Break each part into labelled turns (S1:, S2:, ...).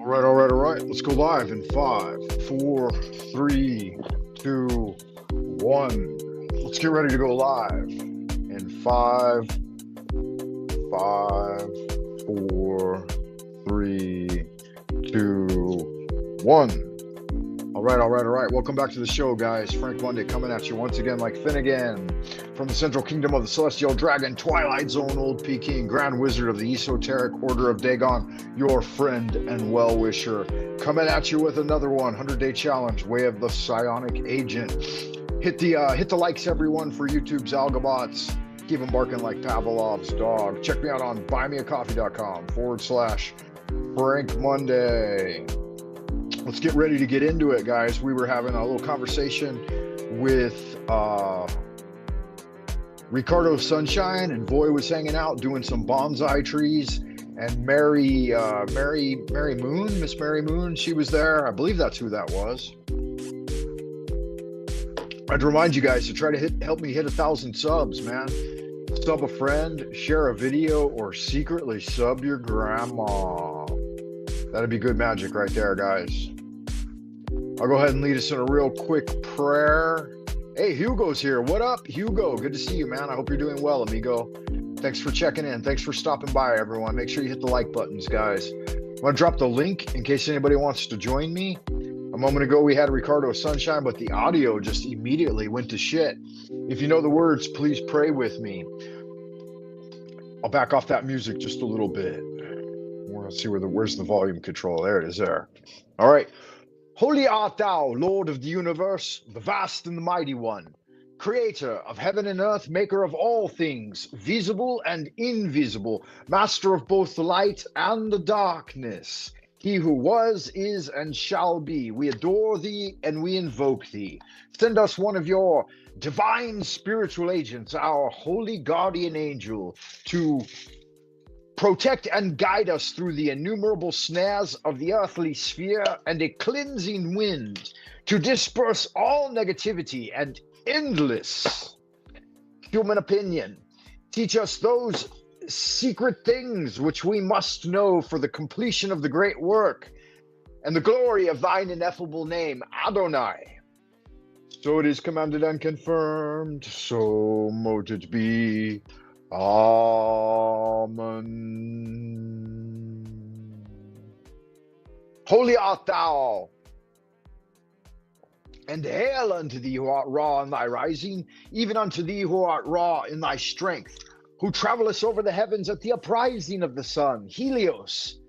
S1: All right. Let's go live in five, four, three, two, one. Let's get ready to go live in five, five, four, three, two, one. All right. Welcome back to the show, guys. Frank Monday coming at you once again like Finnegan from the Central Kingdom of the Celestial Dragon, Twilight Zone, Old Peking, Grand Wizard of the Esoteric Order of Dagon, your friend and well-wisher, coming at you with another 100-day challenge, Way of the Psionic Agent. Hit the likes, everyone, for YouTube's Algabots. Keep them barking like Pavlov's dog. Check me out on buymeacoffee.com/Frank Monday. Let's get ready to get into it, guys. We were having a little conversation with Ricardo Sunshine, and Voy was hanging out doing some bonsai trees, and Mary Moon, Miss Mary Moon, she was there. I believe that's who that was. I'd remind you guys to try to help me hit 1,000 subs, man. Sub a friend, share a video, or secretly sub your grandma. That'd be good magic right there, guys. I'll go ahead and lead us in a real quick prayer. Hey, Hugo's here. What up, Hugo? Good to see you, man. I hope you're doing well, amigo. Thanks for checking in. Thanks for stopping by, everyone. Make sure you hit the like buttons, guys. I'm going to drop the link in case anybody wants to join me. A moment ago, we had Ricardo Sunshine, but the audio just immediately went to shit. If you know the words, please pray with me. I'll back off that music just a little bit. We'll see where's the volume control. There it is there. All right. Holy art thou, Lord of the universe, the vast and the mighty one, creator of heaven and earth, maker of all things, visible and invisible, master of both the light and the darkness, he who was, is, and shall be. We adore thee and we invoke thee. Send us one of your divine spiritual agents, our holy guardian angel, to protect and guide us through the innumerable snares of the earthly sphere, and a cleansing wind to disperse all negativity and endless human opinion. Teach us those secret things which we must know for the completion of the great work and the glory of thine ineffable name, Adonai. So it is commanded and confirmed, so mote it be. Amen. Holy art thou, and hail unto thee who art raw in thy rising, even unto thee who art raw in thy strength, who travellest over the heavens at the uprising of the sun. Helios,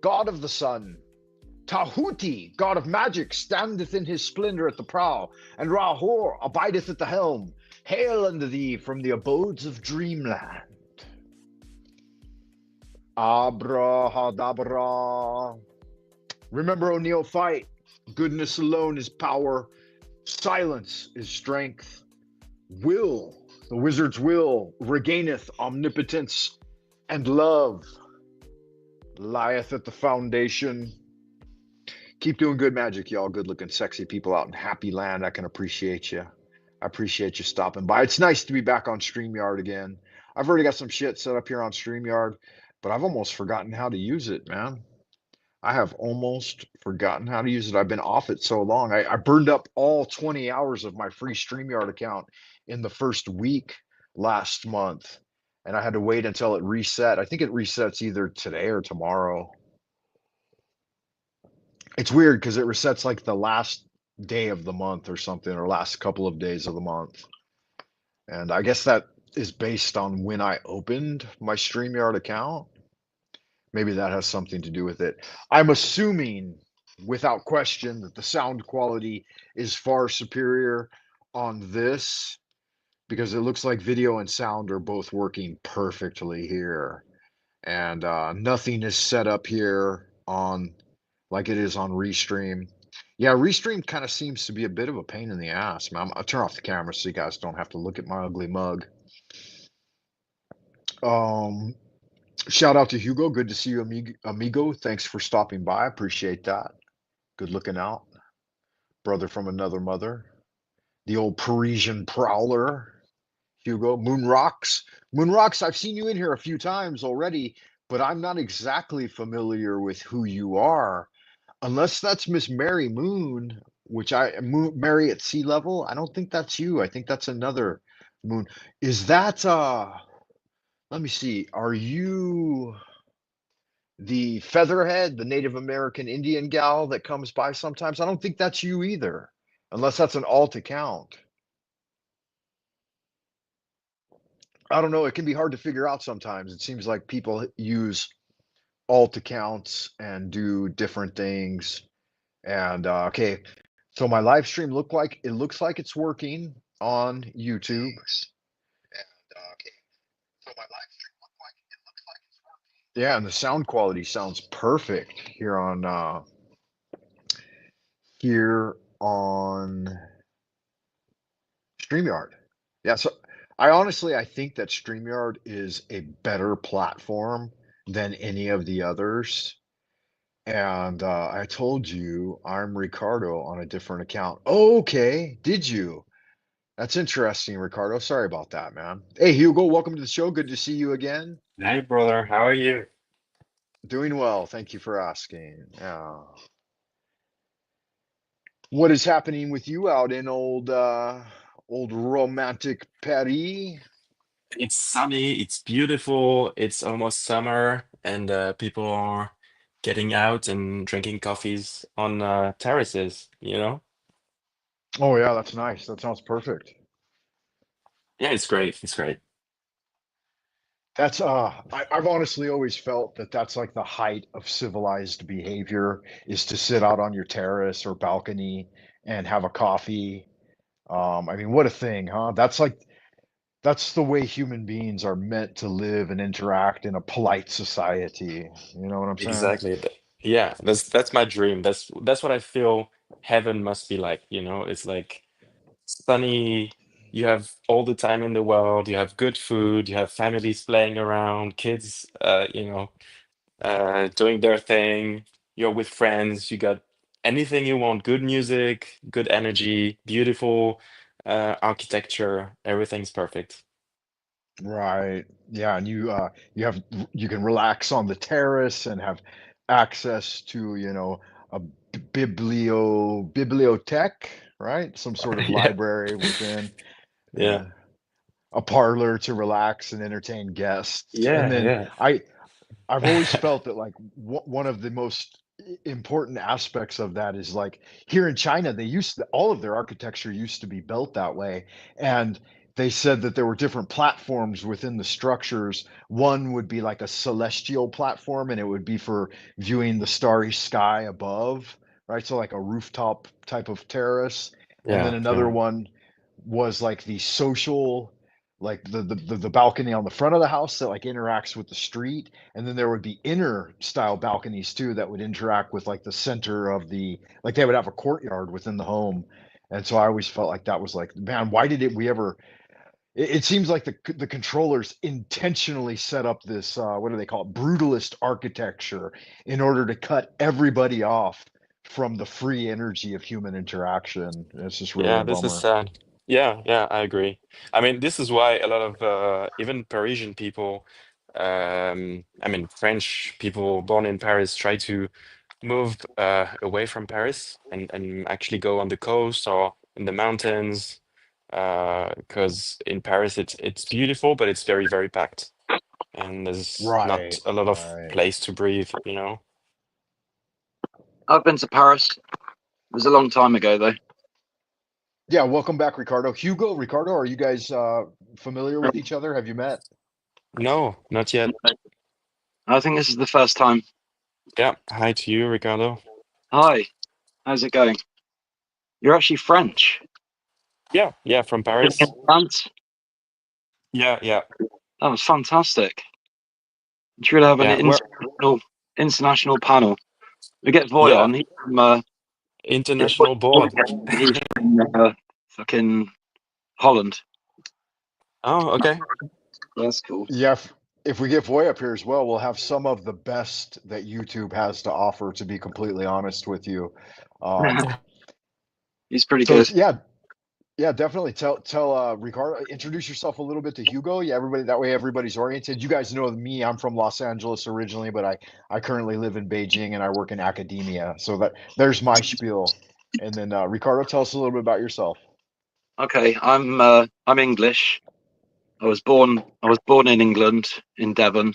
S1: god of the sun. Tahuti, god of magic, standeth in his splendor at the prow, and Rahor abideth at the helm. Hail unto thee from the abodes of dreamland. Abrahadabra. Remember, O neophyte, goodness alone is power, silence is strength. Will, the wizard's will, regaineth omnipotence, and love lieth at the foundation. Keep doing good magic, y'all good-looking, sexy people out in Happy Land. I can appreciate you. I appreciate you stopping by. It's nice to be back on StreamYard again. I've already got some shit set up here on StreamYard, but I've almost forgotten how to use it, man. I have almost forgotten how to use it. I've been off it so long. I burned up all 20 hours of my free StreamYard account in the first week last month, and I had to wait until it reset. I think it resets either today or tomorrow. It's weird because it resets like the last day of the month or something, or last couple of days of the month. And I guess that is based on when I opened my StreamYard account. Maybe that has something to do with it. I'm assuming, without question, that the sound quality is far superior on this, because it looks like video and sound are both working perfectly here. And nothing is set up here on like it is on Restream. Yeah, Restream kind of seems to be a bit of a pain in the ass, man. I'll turn off the camera so you guys don't have to look at my ugly mug. Shout out to Hugo. Good to see you, amigo. Thanks for stopping by. I appreciate that. Good looking out. Brother from another mother. The old Parisian prowler. Hugo. Moonrocks. Moonrocks, I've seen you in here a few times already, but I'm not exactly familiar with who you are, unless that's Miss Mary Moon, which Mary at sea level. I don't think that's you. I think that's another moon. Is that let me see. Are you the Featherhead, the Native American Indian gal that comes by sometimes? I don't think that's you either, unless that's an alt account. I don't know. It can be hard to figure out sometimes. It seems like people use alt accounts and do different things. And okay, so my live stream looks like it's working on YouTube. Yeah, and the sound quality sounds perfect here on StreamYard. Yeah, so I think that StreamYard is a better platform than any of the others. And I told you I'm Ricardo on a different account. Oh, okay. Did you? That's interesting, Ricardo. Sorry about that, man. Hey, Hugo, welcome to the show. Good to see you again.
S2: Hey, brother, how are you?
S1: Doing well. Thank you for asking. What is happening with you out in old romantic Paris?
S2: It's sunny, it's beautiful, it's almost summer, and people are getting out and drinking coffees on terraces, you know?
S1: Oh yeah, that's nice. That sounds perfect.
S2: Yeah, it's great. It's great.
S1: That's I've honestly always felt that that's like the height of civilized behavior is to sit out on your terrace or balcony and have a coffee. I mean, what a thing, huh? That's the way human beings are meant to live and interact in a polite society. You know what I'm saying?
S2: Exactly. Yeah, that's my dream. That's what I feel heaven must be like, you know? It's like sunny, you have all the time in the world, you have good food, you have families playing around, kids, doing their thing. You're with friends. You got anything you want. Good music, good energy, beautiful architecture. Everything's perfect.
S1: Right. Yeah, and you have you can relax on the terrace and have access to, a bibliothèque, right? Some sort of
S2: Yeah,
S1: library within,
S2: yeah,
S1: uh, a parlor to relax and entertain guests. And
S2: yeah,
S1: then
S2: yeah,
S1: I've always felt that like one of the most important aspects of that is like here in China, all of their architecture used to be built that way. And they said that there were different platforms within the structures. One would be like a celestial platform, and it would be for viewing the starry sky above, right? So like a rooftop type of terrace. And then
S2: yeah,
S1: another
S2: yeah,
S1: one was like the social, like the balcony on the front of the house that like interacts with the street, and then there would be inner style balconies too that would interact with like the center of the, like they would have a courtyard within the home. And so I always felt like that was like, man, why did it we ever it seems like the controllers intentionally set up this what do they call it, brutalist architecture in order to cut everybody off from the free energy of human interaction. It's just really
S2: yeah.
S1: a
S2: This is
S1: bummer.
S2: sad. Yeah, yeah, I agree. I mean, this is why a lot of even Parisian people, I mean, French people born in Paris try to move away from Paris and actually go on the coast or in the mountains because in Paris it's beautiful, but it's very, very packed, and there's not
S1: Right,
S2: a lot of
S1: right.
S2: place to breathe, you know?
S3: I've been to Paris. It was a long time ago, though.
S1: Yeah, welcome back, Ricardo. Hugo, Ricardo, are you guys familiar with each other? Have you met?
S2: No, not yet.
S3: I think this is the first time.
S2: Yeah, hi to you, Ricardo.
S3: Hi, how's it going? You're actually French.
S2: Yeah, yeah, from
S3: Living in
S2: Paris.
S3: France?
S2: Yeah, yeah,
S3: That was fantastic. You should have an
S2: yeah. We're
S3: international panel. We get Voy
S2: yeah,
S3: on.
S2: international board.
S3: He's from fucking Holland.
S2: Oh, okay.
S3: That's cool.
S1: Yeah, if we get Voy up here as well, we'll have some of the best that YouTube has to offer, to be completely honest with you. Um,
S3: He's pretty
S1: so
S3: good.
S1: yeah, Yeah, definitely. Tell Ricardo, introduce yourself a little bit to Hugo. Yeah, everybody that way everybody's oriented. You guys know me. I'm from Los Angeles originally, but I currently live in Beijing and I work in academia. So there's my spiel. And then Ricardo, tell us a little bit about yourself.
S3: Okay, I'm English. I was born in England, in Devon.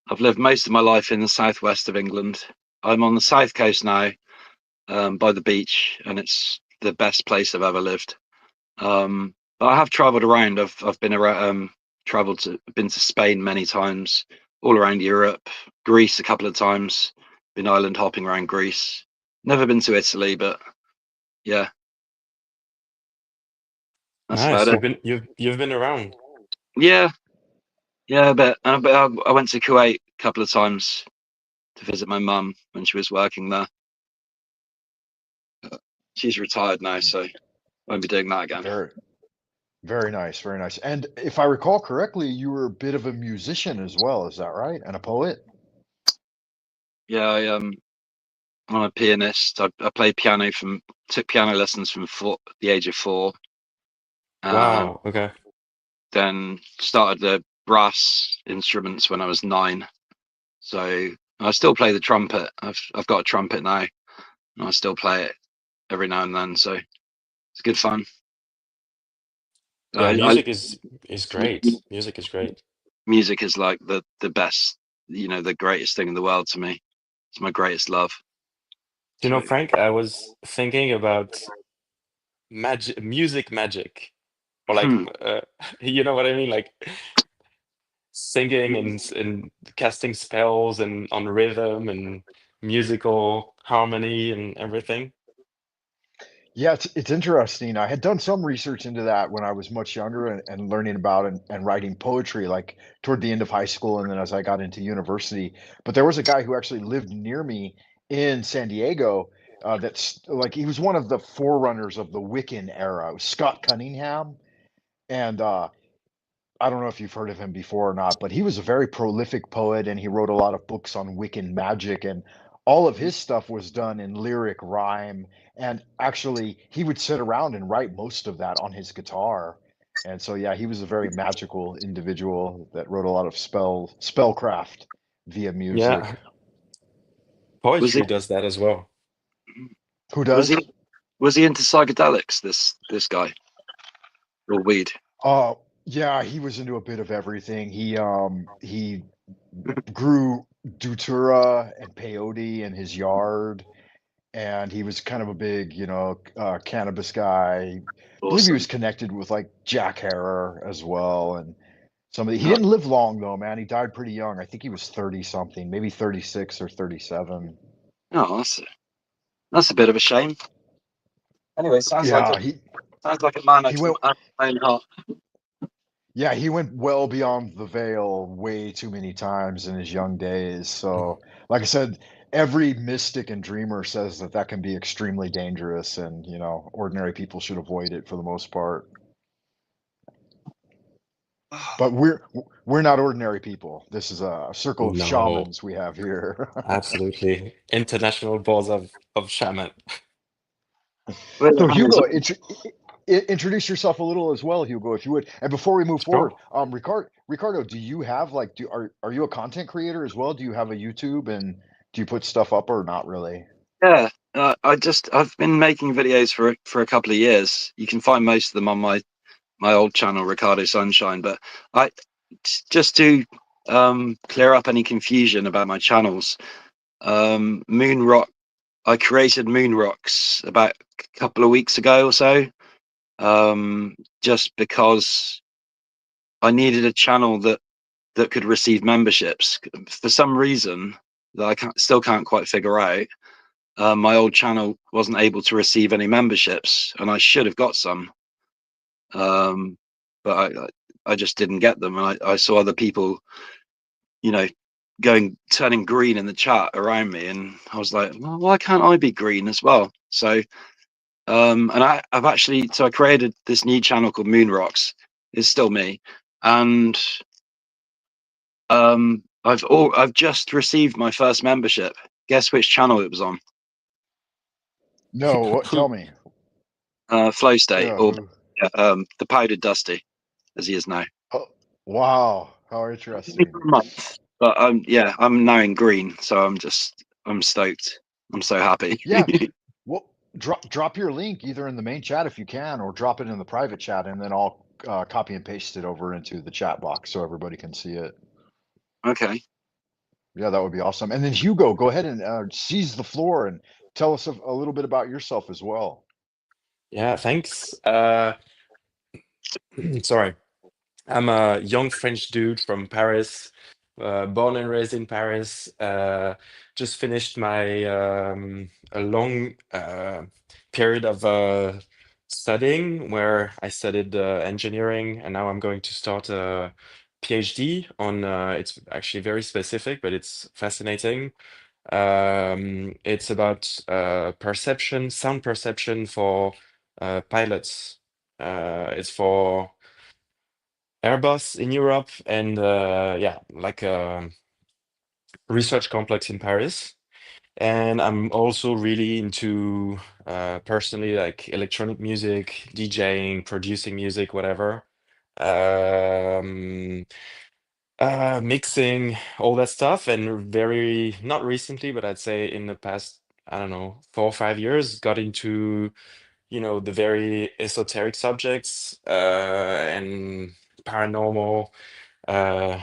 S3: I've lived most of my life in the southwest of England. I'm on the south coast now, by the beach, and it's the best place I've ever lived. But I have travelled around. I've been around, been to Spain many times, all around Europe, Greece a couple of times. Been island hopping around Greece. Never been to Italy, but yeah, that's about
S2: Nice.
S3: it.
S2: You've been around.
S3: Yeah, yeah, but I went to Kuwait a couple of times to visit my mum when she was working there. She's retired now, so won't be doing that again.
S1: Very, very nice, very nice. And if I recall correctly, you were a bit of a musician as well, is that right? And a poet?
S3: Yeah, I'm a pianist. I played piano took piano lessons from the age of 4.
S2: Wow. Okay.
S3: Then started the brass instruments when I was 9. So I still play the trumpet. I've got a trumpet now, and I still play it every now and then. So it's good fun.
S2: Yeah,
S3: I
S2: music is great. Music is great.
S3: music is like the best, the greatest thing in the world to me. It's my greatest love.
S2: You know,
S3: So
S2: Frank, I was thinking about music magic, or like,
S3: hmm,
S2: you know what I mean, like singing and casting spells and on rhythm and musical harmony and everything.
S1: Yeah, it's interesting. I had done some research into that when I was much younger and learning about and writing poetry, like toward the end of high school, and then as I got into university. But there was a guy who actually lived near me in San Diego. That's like he was one of the forerunners of the Wiccan era. It was Scott Cunningham, and I don't know if you've heard of him before or not, but he was a very prolific poet and he wrote a lot of books on Wiccan magic, and all of his stuff was done in lyric rhyme. And actually, he would sit around and write most of that on his guitar. And so, yeah, he was a very magical individual that wrote a lot of spellcraft via music.
S2: Yeah,
S3: was he
S2: poetry does that as well.
S1: Who
S3: was
S1: does?
S3: he was he into psychedelics? This guy or weed?
S1: Oh, yeah, he was into a bit of everything. He grew Datura and peyote in his yard, and he was kind of a big, cannabis guy. I believe he was
S3: Awesome.
S1: connected with like Jack Herer as well, and somebody. He
S3: Oh,
S1: didn't live long though, man. He died pretty young. I think he was 30 something, maybe 36 or 37.
S3: oh, that's a bit of a shame. Anyway,
S1: Yeah,
S3: sounds like a man
S1: he
S3: after
S1: went.
S3: my own heart.
S1: Yeah, he went well beyond the veil way too many times in his young days. So, like I said, every mystic and dreamer says that that can be extremely dangerous, and ordinary people should avoid it for the most part. But we're not ordinary people. This is a circle of
S2: No,
S1: shamans we have here.
S2: absolutely. International Boards of Shaman.
S3: Well,
S1: So
S3: I was-
S1: Hugo, introduce yourself a little as well, Hugo, if you would. And before we move forward,
S2: Sure.
S1: Ricardo, do you have like are you a content creator as well? Do you have a YouTube and do you put stuff up or not really?
S3: yeah, I've been making videos for a couple of years. You can find most of them on my old channel, Ricardo Sunshine. But I just to clear up any confusion about my channels, Moonrock. I created Moonrocks about a couple of weeks ago or so, just because I needed a channel that could receive memberships. For some reason that still can't quite figure out, my old channel wasn't able to receive any memberships, and I should have got some, but I just didn't get them. And I saw other people, you know, turning green in the chat around me, and I was like, well, why can't I be green as well? So and I created this new channel called Moonrocks. It's still me, and I've just received my first membership. Guess which channel it was on?
S1: No, what? Tell
S2: Who?
S1: me.
S3: Flow State,
S1: Yeah,
S3: or
S1: who?
S3: the powdered Dusty, as he is now.
S1: Oh, wow, how
S3: Only
S1: interesting.
S3: for a month, but I'm now in green, so I'm stoked. I'm so happy.
S1: Yeah, well, drop your link either in the main chat if you can, or drop it in the private chat, and then I'll copy and paste it over into the chat box so everybody can see it.
S3: Okay.
S1: Yeah, that would be awesome. And then Hugo, go ahead and seize the floor and tell us a little bit about yourself as well.
S2: Yeah, thanks. Sorry. I'm a young French dude from Paris, born and raised in Paris. Just finished my a long period of studying where I studied engineering, and now I'm going to start a PhD on. It's actually very specific, but it's fascinating. It's about perception, sound perception for pilots. It's for Airbus in Europe and yeah, like a research complex in Paris. And I'm also really into personally like electronic music, DJing, producing music, whatever. Um, Mixing, all that stuff. And very, not recently, but I'd say in the past, I don't know, 4 or 5 years, got into, the very esoteric subjects and paranormal. Uh,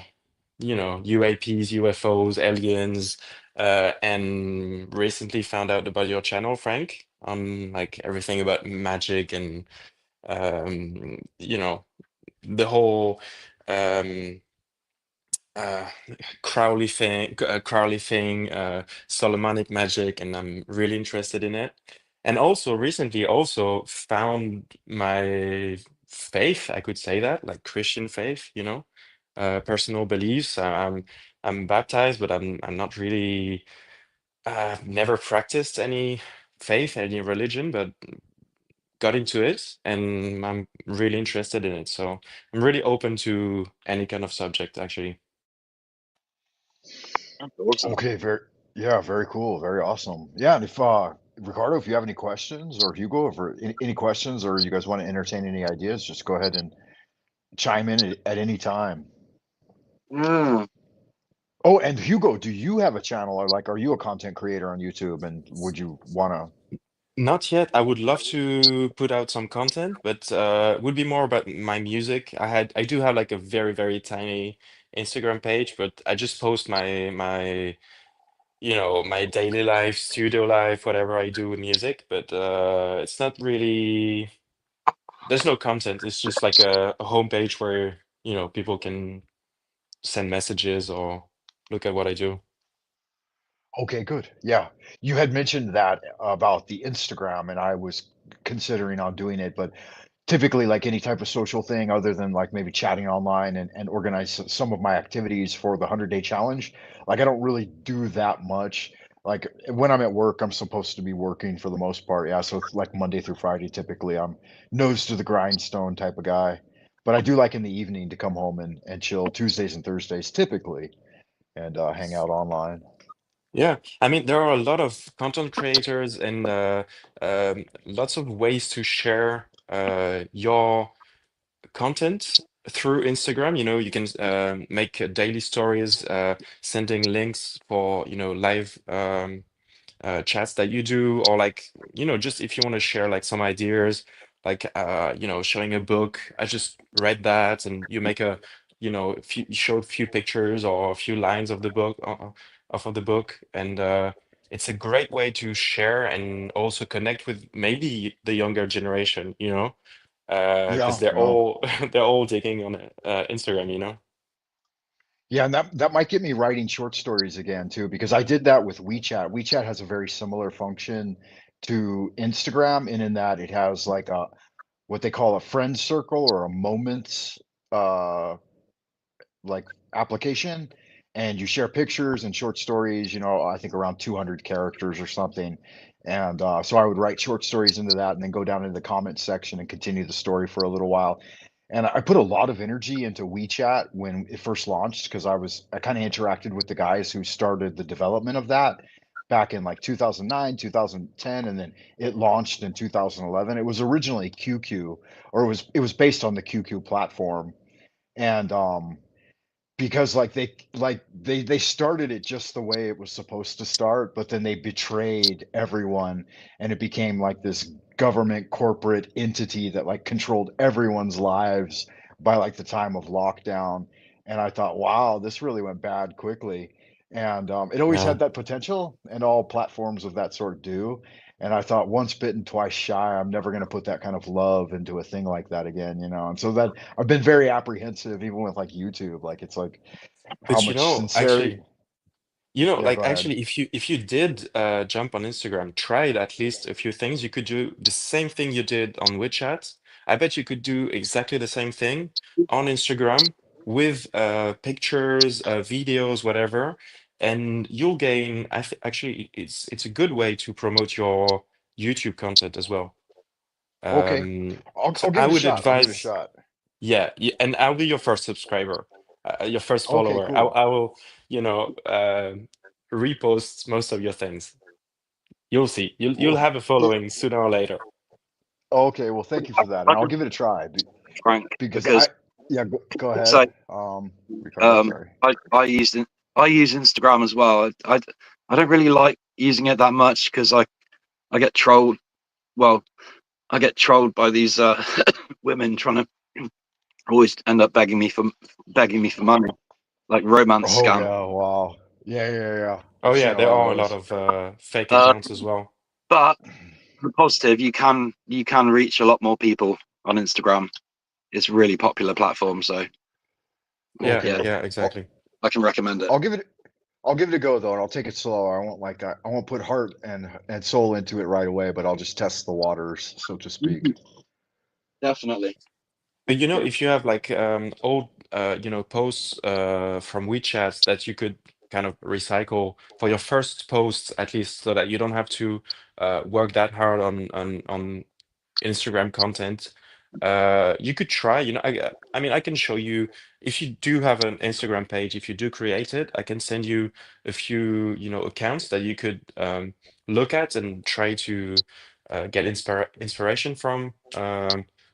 S2: UAPs, UFOs, aliens, and recently found out about your channel, Frank, on like everything about magic and you know, the whole um uh Crowley thing, Solomonic magic, and I'm really interested in it. And also recently also found my faith, I could say that, like Christian faith, personal beliefs. I'm baptized, but I'm not really never practiced any faith, any religion, but got into it and I'm really interested in it. So I'm really open to any kind of subject, actually.
S3: That's awesome.
S1: Okay, yeah, very cool, very awesome. Yeah, and if Ricardo, if you have any questions, or Hugo, if any questions, or you guys want to entertain any ideas, just go ahead and chime in at any time.
S3: Yeah.
S1: Oh, and Hugo, do you have a channel, or like, are you a content creator on YouTube, and would you want to?
S2: Not yet. I would love to put out some content, but would be more about my music. I do have like a very, very tiny Instagram page, but I just post my daily life, studio life, whatever I do with music, but it's not really, there's no content. It's just like a homepage where, people can send messages or look at what I do.
S1: Okay, good. Yeah, you had mentioned that about the Instagram, and I was considering on doing it, but typically, like any type of social thing other than like maybe chatting online and organize some of my activities for the 100-day challenge, like I don't really do that much. Like when I'm at work, I'm supposed to be working for the most part. Yeah, so it's like Monday through Friday, typically I'm nose to the grindstone type of guy. But I do like in the evening to come home and chill Tuesdays and Thursdays typically and hang out online.
S2: Yeah, I mean, there are a lot of content creators and lots of ways to share your content through Instagram. You can make daily stories, sending links for, live chats that you do, or like, just if you want to share like some ideas, like showing a book. I just read that, and you make you show a few pictures or a few lines of the book, of the book, and it's a great way to share and also connect with maybe the younger generation, because
S1: Yeah,
S2: they're
S1: yeah.
S2: all they're all digging on Instagram.
S1: Yeah, and that might get me writing short stories again too, because I did that with WeChat. WeChat has a very similar function to Instagram, in that it has like a what they call a friend circle or a moments uh like application, and you share pictures and short stories, I think around 200 characters or something. And so I would write short stories into that and then go down into the comment section and continue the story for a little while. And I put a lot of energy into WeChat when it first launched because I kind of interacted with the guys who started the development of that. back in like 2009, 2010, and then it launched in 2011. It was originally QQ, or it was based on the QQ platform, and because they started it just the way it was supposed to start, but then they betrayed everyone, and it became like this government corporate entity that like controlled everyone's lives by like the time of lockdown. And I thought, wow, this really went bad quickly. And it always
S2: Yeah.
S1: had that potential, and all platforms of that sort do. And I thought, once bitten, twice shy. I'm never going to put that kind of love into a thing like that again, you know. And so that I've been very apprehensive, even with like YouTube. Like it's like how
S2: But
S1: much sincerity.
S2: actually,
S1: Yeah,
S2: like
S1: go ahead.
S2: actually, if you did jump on Instagram, tried at least a few things, you could do the same thing you did on WeChat. I bet you could do exactly the same thing on Instagram with pictures, videos, whatever, and you'll gain. I think actually, it's a good way to promote your YouTube content as well.
S1: Okay,
S2: Um,
S1: I'll
S2: so
S1: I'll give
S2: I
S1: it a
S2: would
S1: shot. I'll give it a
S2: advise.
S1: shot.
S2: Yeah, and I'll be your first subscriber, your first
S1: Okay,
S2: follower.
S1: cool.
S2: I will, you know, repost most of your things. You'll see. You'll
S1: Well,
S2: have a following sooner or later.
S1: okay, well, thank you for that, and
S3: I
S1: I'll
S3: can
S1: give it a try
S3: Frank
S1: because
S3: because
S1: I yeah, go
S3: so
S1: ahead. Ricardo, sorry.
S3: I use Instagram as well. I don't really like using it that much because I get trolled. Well, I get trolled by these women trying to always end up begging me for money, like romance
S1: Oh
S3: scam.
S1: yeah, wow. Yeah.
S2: Oh
S1: I've
S2: yeah,
S1: seen a
S2: there
S1: lot of
S2: are a lot
S1: those.
S2: of fake
S3: Uh,
S2: accounts as well.
S3: but the positive, you can reach a lot more people on Instagram. It's a really popular platform, so
S2: Yeah,
S3: yeah,
S1: Okay,
S2: yeah,
S1: I'll,
S2: exactly.
S3: I can recommend it.
S1: I'll give it I'll give it a go though, and I'll take it slow. I won't put heart and soul into it right away, but I'll just test the waters, so to speak.
S3: Definitely.
S2: But
S3: Yeah.
S2: if you have like old posts from WeChat that you could kind of recycle for your first posts at least, so that you don't have to work that hard on Instagram content. You could try, I mean, I can show you if you do have an Instagram page, if you do create it, I can send you a few, accounts that you could look at and try to get inspiration from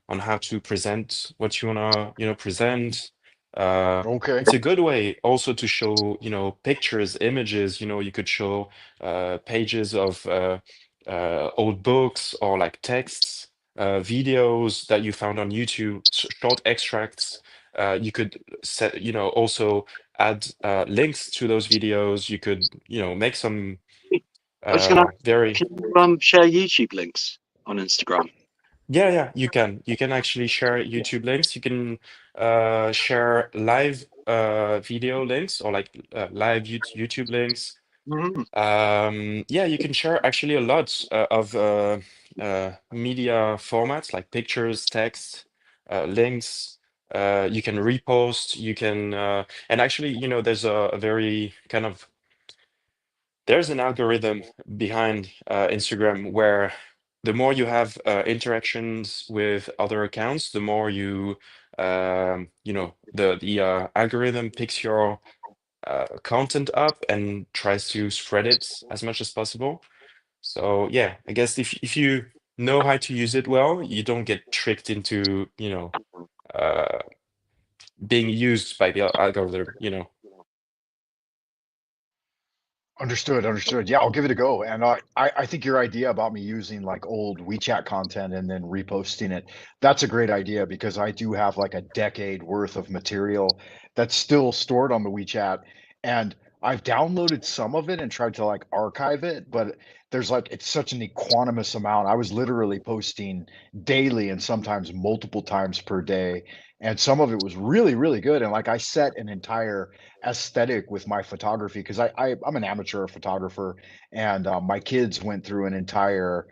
S2: on how to present what you wanna, present. Uh,
S1: Okay.
S2: it's a good way also to show, pictures, images, you could show pages of old books or like texts, videos that you found on YouTube, short extracts. You could set, also add links to those videos. You could, make some
S3: I was gonna
S2: very,
S3: can you share YouTube links on Instagram?
S2: yeah, you can. You can actually share YouTube links. You can share live video links or like live YouTube links.
S3: Mhm.
S2: Yeah, you can share actually a lot of media formats like pictures, text, links. You can repost, and actually, there's a very kind of, there's an algorithm behind Instagram where the more you have interactions with other accounts, the more the algorithm picks your content up and tries to spread it as much as possible. So yeah, I guess if you know how to use it well, you don't get tricked into, uh, being used by the algorithm.
S1: Understood. Yeah, I'll give it a go. And I think your idea about me using like old WeChat content and then reposting it, that's a great idea because I do have like a decade worth of material that's still stored on the WeChat. And I've downloaded some of it and tried to like archive it, but there's like it's such an equanimous amount. I was literally posting daily and sometimes multiple times per day. And some of it was really, really good. And like I set an entire aesthetic with my photography because I'm an amateur photographer, and my kids went through an entire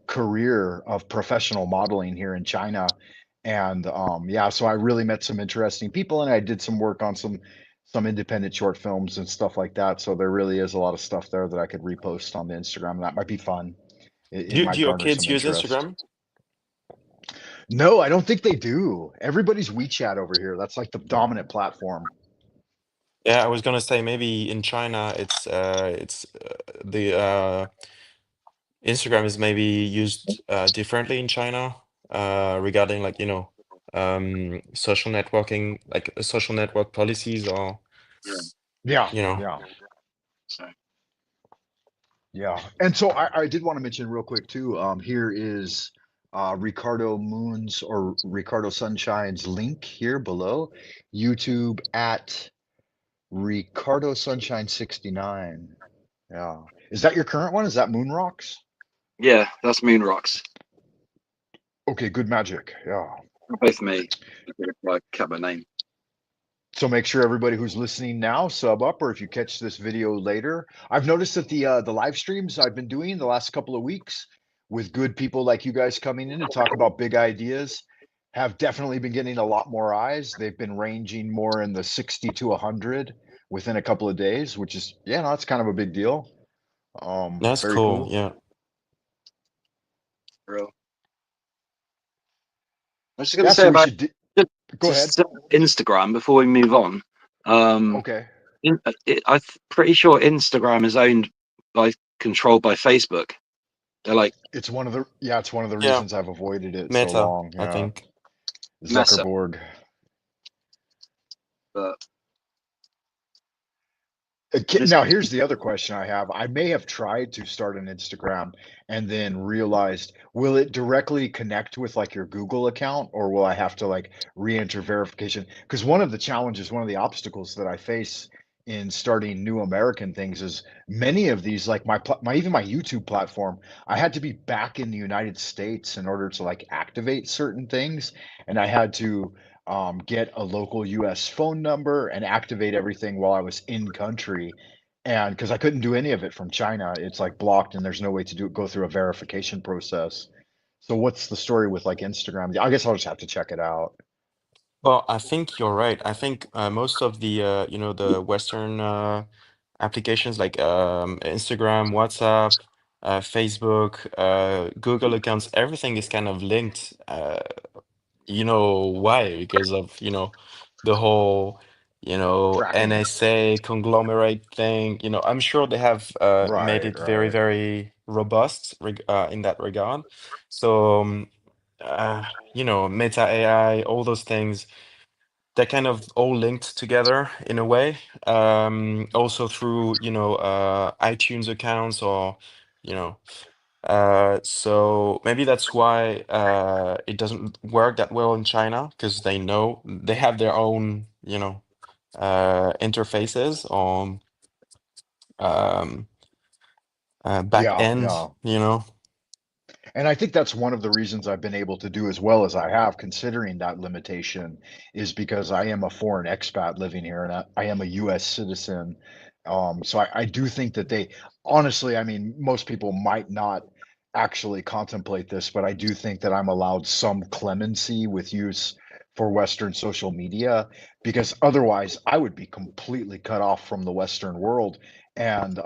S1: career of professional modeling here in China, and yeah, so I really met some interesting people, and I did some work on some independent short films and stuff like that. So there really is a lot of stuff there that I could repost on the Instagram. That might be fun. It
S2: Do
S1: might
S2: your
S1: garner
S2: kids
S1: some
S2: use
S1: interest.
S2: Instagram?
S1: No, I don't think they do. Everybody's WeChat over here. That's like the dominant platform.
S2: Yeah, I was gonna say maybe in China it's the Instagram is maybe used differently in China regarding like, you know, social networking, like social network policies or,
S1: Yeah,
S2: you know.
S1: yeah,
S3: So
S1: yeah. And so I did want to mention real quick too. Here is Ricardo Moon's or Ricardo Sunshine's link here below. YouTube at Ricardo Sunshine 69. Yeah. Is that your current one? Is that Moon Rocks?
S3: yeah, that's Moon Rocks.
S1: Okay, good magic. Yeah.
S3: Both me. I kept my name.
S1: So make sure everybody who's listening now sub up, or if you catch this video later. I've noticed that the live streams I've been doing the last couple of weeks with good people like you guys coming in to talk about big ideas have definitely been getting a lot more eyes. They've been ranging more in the 60 to 100 within a couple of days, which is yeah, no, it's kind of a big deal.
S2: That's
S1: Very
S2: cool.
S1: cool.
S2: Yeah.
S3: Real. I was just going to
S1: Yeah,
S3: say
S1: so we
S3: about
S1: should go ahead.
S3: Instagram before we move on.
S1: Okay.
S3: I'm pretty sure Instagram is owned by, controlled by Facebook. They're like
S1: It's one of the it's one of the
S2: Yeah.
S1: reasons I've avoided it so
S2: Meta,
S1: long.
S2: I
S1: Yeah.
S2: think.
S3: Meta.
S1: Zuckerberg.
S3: But
S1: Now, here's the other question I have. I may have tried to start an Instagram and then realized, will it directly connect with like your Google account, or will I have to like re-enter verification? Because one of the challenges, one of the obstacles that I face in starting new American things is many of these, like my even my YouTube platform, I had to be back in the United States in order to like activate certain things, and I had to get a local US phone number and activate everything while I was in country. And because I couldn't do any of it from China, it's like blocked and there's no way to go through a verification process. So what's the story with like Instagram? I guess I'll just have to check it out.
S2: Well, I think you're right. I think most of the you know, the Western applications like Instagram, WhatsApp, Facebook, Google accounts, everything is kind of linked. You know why? Because of, you know, the whole, you know,
S1: Tracking.
S2: NSA conglomerate thing. You know, I'm sure they have made
S1: Right,
S2: it very,
S1: right.
S2: very robust in that regard. So, you know, Meta AI, all those things, they're kind of all linked together in a way. Also through, you know, iTunes accounts or, you know, so maybe that's why it doesn't work that well in China, because they know they have their own, you know, interfaces on um, back
S1: Yeah,
S2: end,
S1: yeah.
S2: you know.
S1: And I think that's one of the reasons I've been able to do as well as I have, considering that limitation, is because I am a foreign expat living here and I am a US citizen. So I do think that they, honestly, I mean, most people might not actually contemplate this, but I do think that I'm allowed some clemency with use for Western social media, because otherwise I would be completely cut off from the Western world. And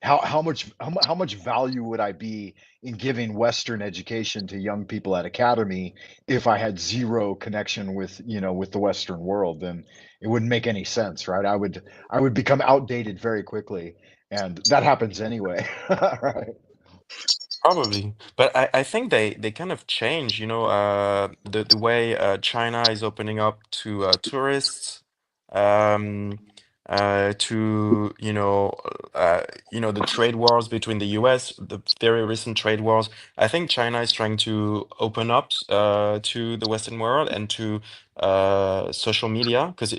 S1: how much value would I be in giving Western education to young people at academy if I had zero connection with, with the Western world? Then it wouldn't make any sense, right? I would become outdated very quickly, and that happens anyway. Right.
S2: Probably, but I think they kind of change, you know, the way China is opening up to tourists, um, to you know, the trade wars between the U.S., the very recent trade wars. I think China is trying to open up to the Western world and to social media, because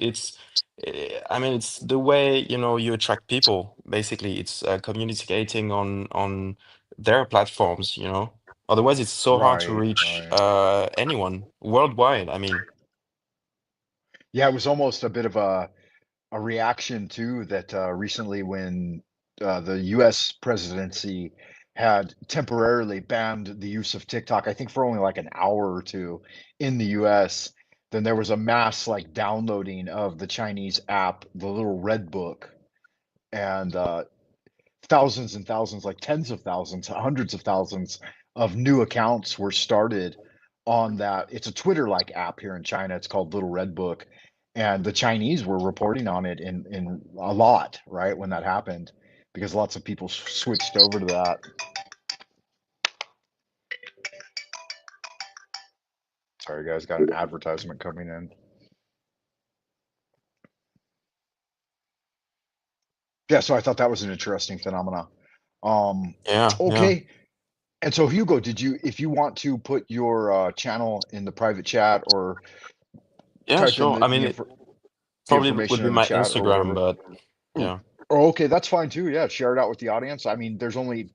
S2: I mean, it's the way, you know, you attract people. Basically, it's communicating on their platforms, you know. Otherwise, it's so hard to
S1: Right,
S2: reach
S1: right.
S2: anyone worldwide. I mean,
S1: Yeah, it was almost a bit of a reaction too that recently when the US presidency had temporarily banned the use of TikTok, I think for only like an hour or two in the US, then there was a mass like downloading of the Chinese app, the little red book, and thousands and thousands, like tens of thousands, hundreds of thousands of new accounts were started on that. It's a Twitter-like app here in China. It's called Little Red Book, and the Chinese were reporting on it in a lot, right, when that happened. because lots of people switched over to that. Sorry, guys, got an advertisement coming in. Yeah, so I thought that was an interesting phenomena.
S2: Yeah, yeah,
S1: Okay. And so Hugo, if you want to put your channel in the private chat or
S2: yeah.
S1: type in
S2: Sure. I mean, it
S1: the
S2: probably would
S1: information
S2: be
S1: in the
S2: my
S1: chat or
S2: Instagram,
S1: whatever.
S2: but
S1: Ooh.
S2: yeah,
S1: Oh, okay, that's fine too. Yeah, share it out with the audience. I mean, there's only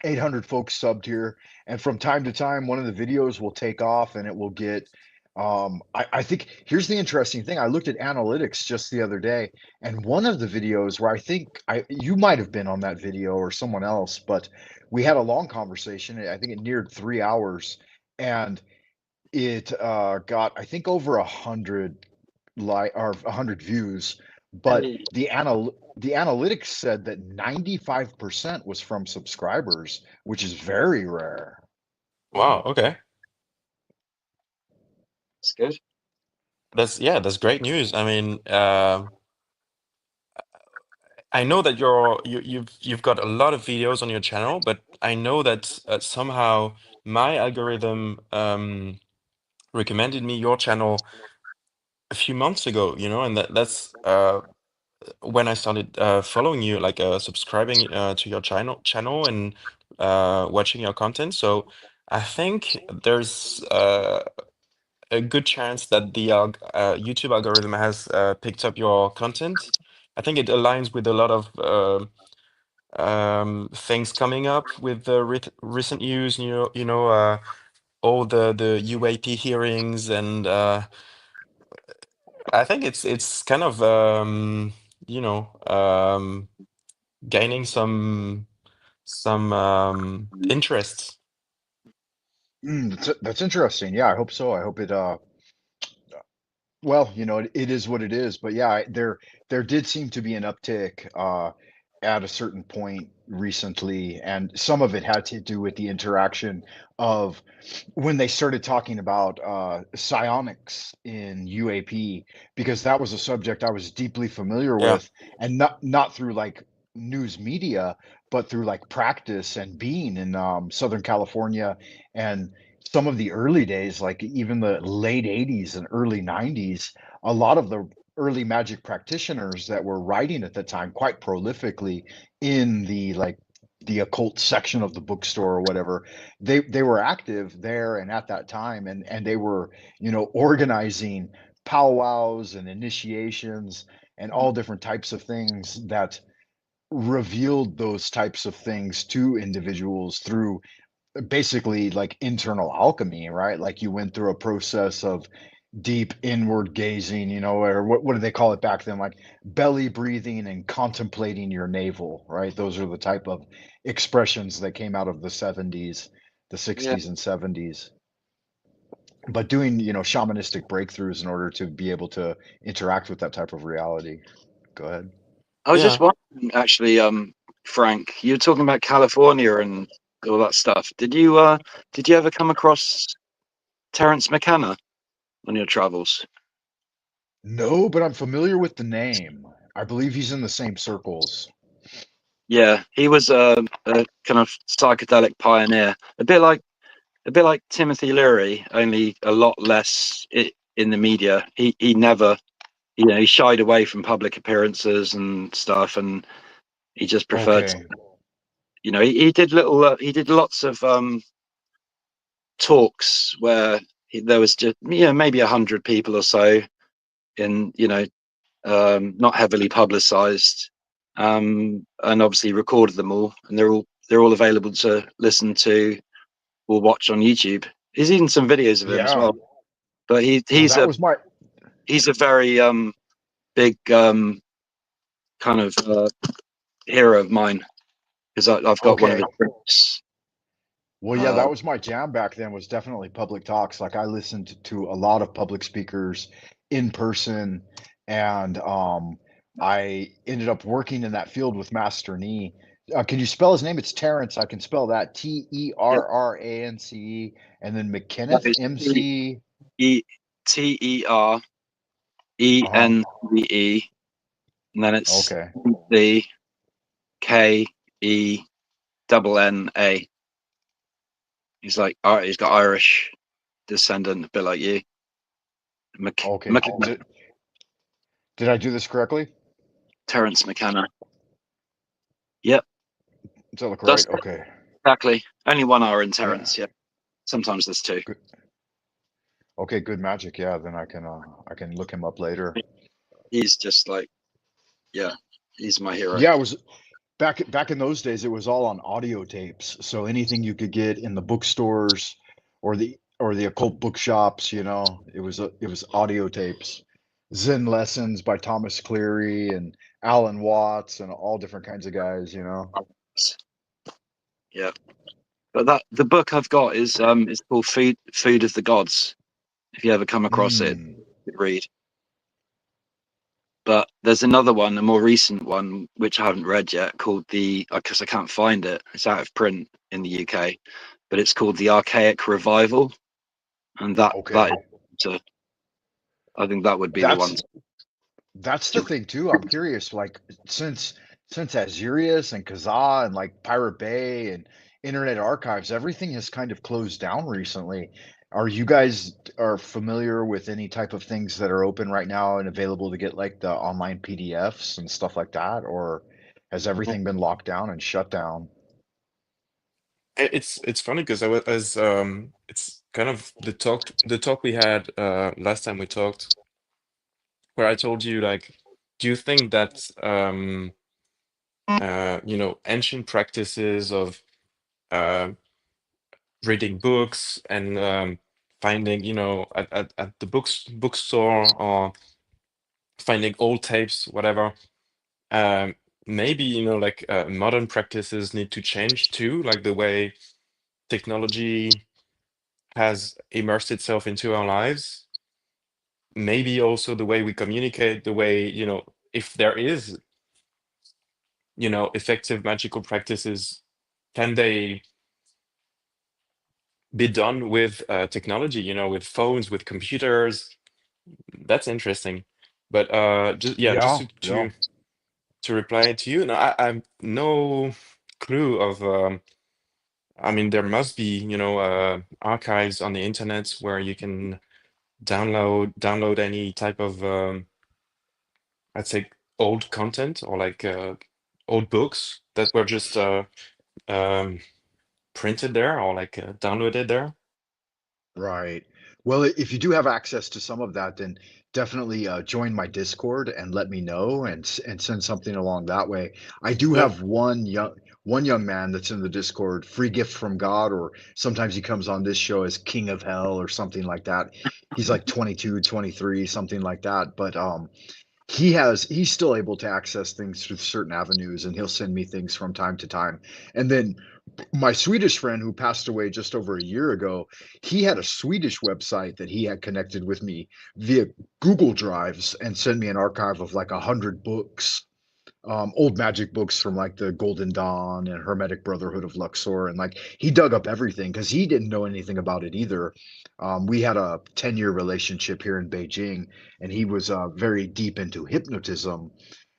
S1: 800 folks subbed here, and from time to time, one of the videos will take off and it will get. I think here's the interesting thing. I looked at analytics just the other day, and one of the videos where I think you might have been on that video or someone else, but we had a long conversation. I think it neared 3 hours, and it got I think over 100 or 100 views, but
S3: Hey,
S1: the analytics said that 95% was from subscribers, which is very rare.
S2: wow, okay.
S3: that's good.
S2: That's great news. I mean, I know that you've got a lot of videos on your channel, but I know that somehow my algorithm recommended me your channel a few months ago, you know, and that's when I started following you, like subscribing to your channel and watching your content. So I think there's a good chance that the YouTube algorithm has picked up your content. I think it aligns with a lot of things coming up with the recent news. All the UAP hearings, and I think it's kind of you know gaining some interest.
S1: That's interesting. Yeah, I hope so. I hope it well, it is what it is, but yeah, there did seem to be an uptick at a certain point recently, and some of it had to do with the interaction of when they started talking about psionics in UAP, because that was a subject I was deeply familiar
S2: Yeah,
S1: with, and not through like news media, but through like practice and being in Southern California and some of the early days, like even the late 80s and early 90s, a lot of the early magic practitioners that were writing at the time quite prolifically in the occult section of the bookstore or whatever, they were active there and at that time, and they were, organizing powwows and initiations and all different types of things that revealed those types of things to individuals through basically like internal alchemy, right? Like you went through a process of deep inward gazing, or what do they call it back then? Like belly breathing and contemplating your navel, right? Those are the type of expressions that came out of the 70s, the
S3: Yeah,
S1: 60s and 70s. But doing, shamanistic breakthroughs in order to be able to interact with that type of reality. Go ahead.
S3: I was just
S2: yeah.
S3: wondering, actually, Frank, you were talking about California and all that stuff. Did you ever come across Terence McKenna on your travels?
S1: No, but I'm familiar with the name. I believe he's in the same circles.
S3: Yeah, he was a kind of psychedelic pioneer, a bit like Timothy Leary, only a lot less in the media. He never, he shied away from public appearances and stuff, and he just preferred,
S1: Okay.
S3: he did he did lots of talks where there was just maybe 100 people or so in not heavily publicized, and obviously recorded them all, and they're all available to listen to or watch on YouTube. There's even some videos of him as
S1: Yeah.
S3: well. But
S1: Well,
S3: he's a very big kind of hero of mine, because I've got one of his
S1: okay.
S3: books.
S1: Well, yeah,
S3: Uh,
S1: that was my jam back then, was definitely public talks. Like I listened to a lot of public speakers in person, and I ended up working in that field with Master Nee. Can you spell his name? It's Terrence. I can spell that
S3: yeah,
S1: Terrance, and then
S3: that
S1: McKenneth,
S3: is
S1: MC.
S3: Terence,
S1: Uh-huh.
S3: and then it's
S1: Okay.
S3: the Kenna. He's got Irish descendant, a bit like you.
S1: Okay.
S3: McKenna,
S1: Did I do this correctly?
S3: Terence McKenna. Yep,
S1: Does that look
S3: that's
S1: right? Okay.
S3: exactly. Only one R in
S1: Yeah.
S3: Terence. Yeah. Sometimes there's two.
S1: Good. Okay, good magic. Yeah, then I can look him up later.
S3: He's just like, yeah, he's my hero.
S1: Yeah, it was back in those days, it was all on audio tapes. So anything you could get in the bookstores or the occult bookshops, you know, it was audio tapes. Zen Lessons by Thomas Cleary and Alan Watts and all different kinds of guys, you know.
S3: Yeah. But the book I've got is called Food of the Gods. If you ever come across it,
S1: Mm.
S3: read. But there's another one, a more recent one, which I haven't read yet, called because I can't find it. It's out of print in the UK, but it's called The Archaic Revival, and
S1: Okay.
S3: I think that would be the one.
S1: That's the thing too. I'm curious, like since Azurius and Kazaa and like Pirate Bay and Internet Archives, everything has kind of closed down recently. Are you guys are familiar with any type of things that are open right now and available to get like the online PDFs and stuff like that, or has everything been locked down and shut down?
S2: It's funny because I was it's kind of the talk we had last time we talked, where I told you like, do you think that you know, ancient practices of uh, reading books and finding, you know, at the bookstore, or finding old tapes, whatever, um, maybe, you know, like modern practices need to change too, like the way technology has immersed itself into our lives. Maybe also the way we communicate, the way, you know, if there is, you know, effective magical practices, can they be done with technology, you know, with phones, with computers? That's interesting. But just yeah, just
S1: Yeah, yeah.
S2: to reply to you, no, I've no clue of. I mean, there must be, you know, archives on the internet where you can download any type of, I'd say, old content, or like old books that were just um, printed there, or like downloaded there.
S1: Right. Well, if you do have access to some of that, then definitely join my Discord and let me know and send something along that way. I do
S2: Yeah.
S1: have one young man that's in the Discord, Free Gift from God, or sometimes he comes on this show as King of Hell or something like that. He's like 22, 23, something like that. But he's still able to access things through certain avenues, and he'll send me things from time to time. And then my Swedish friend who passed away just over a year ago, he had a Swedish website that he had connected with me via Google Drives and sent me an archive of like 100 books, old magic books from like the Golden Dawn and Hermetic Brotherhood of Luxor. And like he dug up everything because he didn't know anything about it either. We had a 10-year relationship here in Beijing, and he was very deep into hypnotism.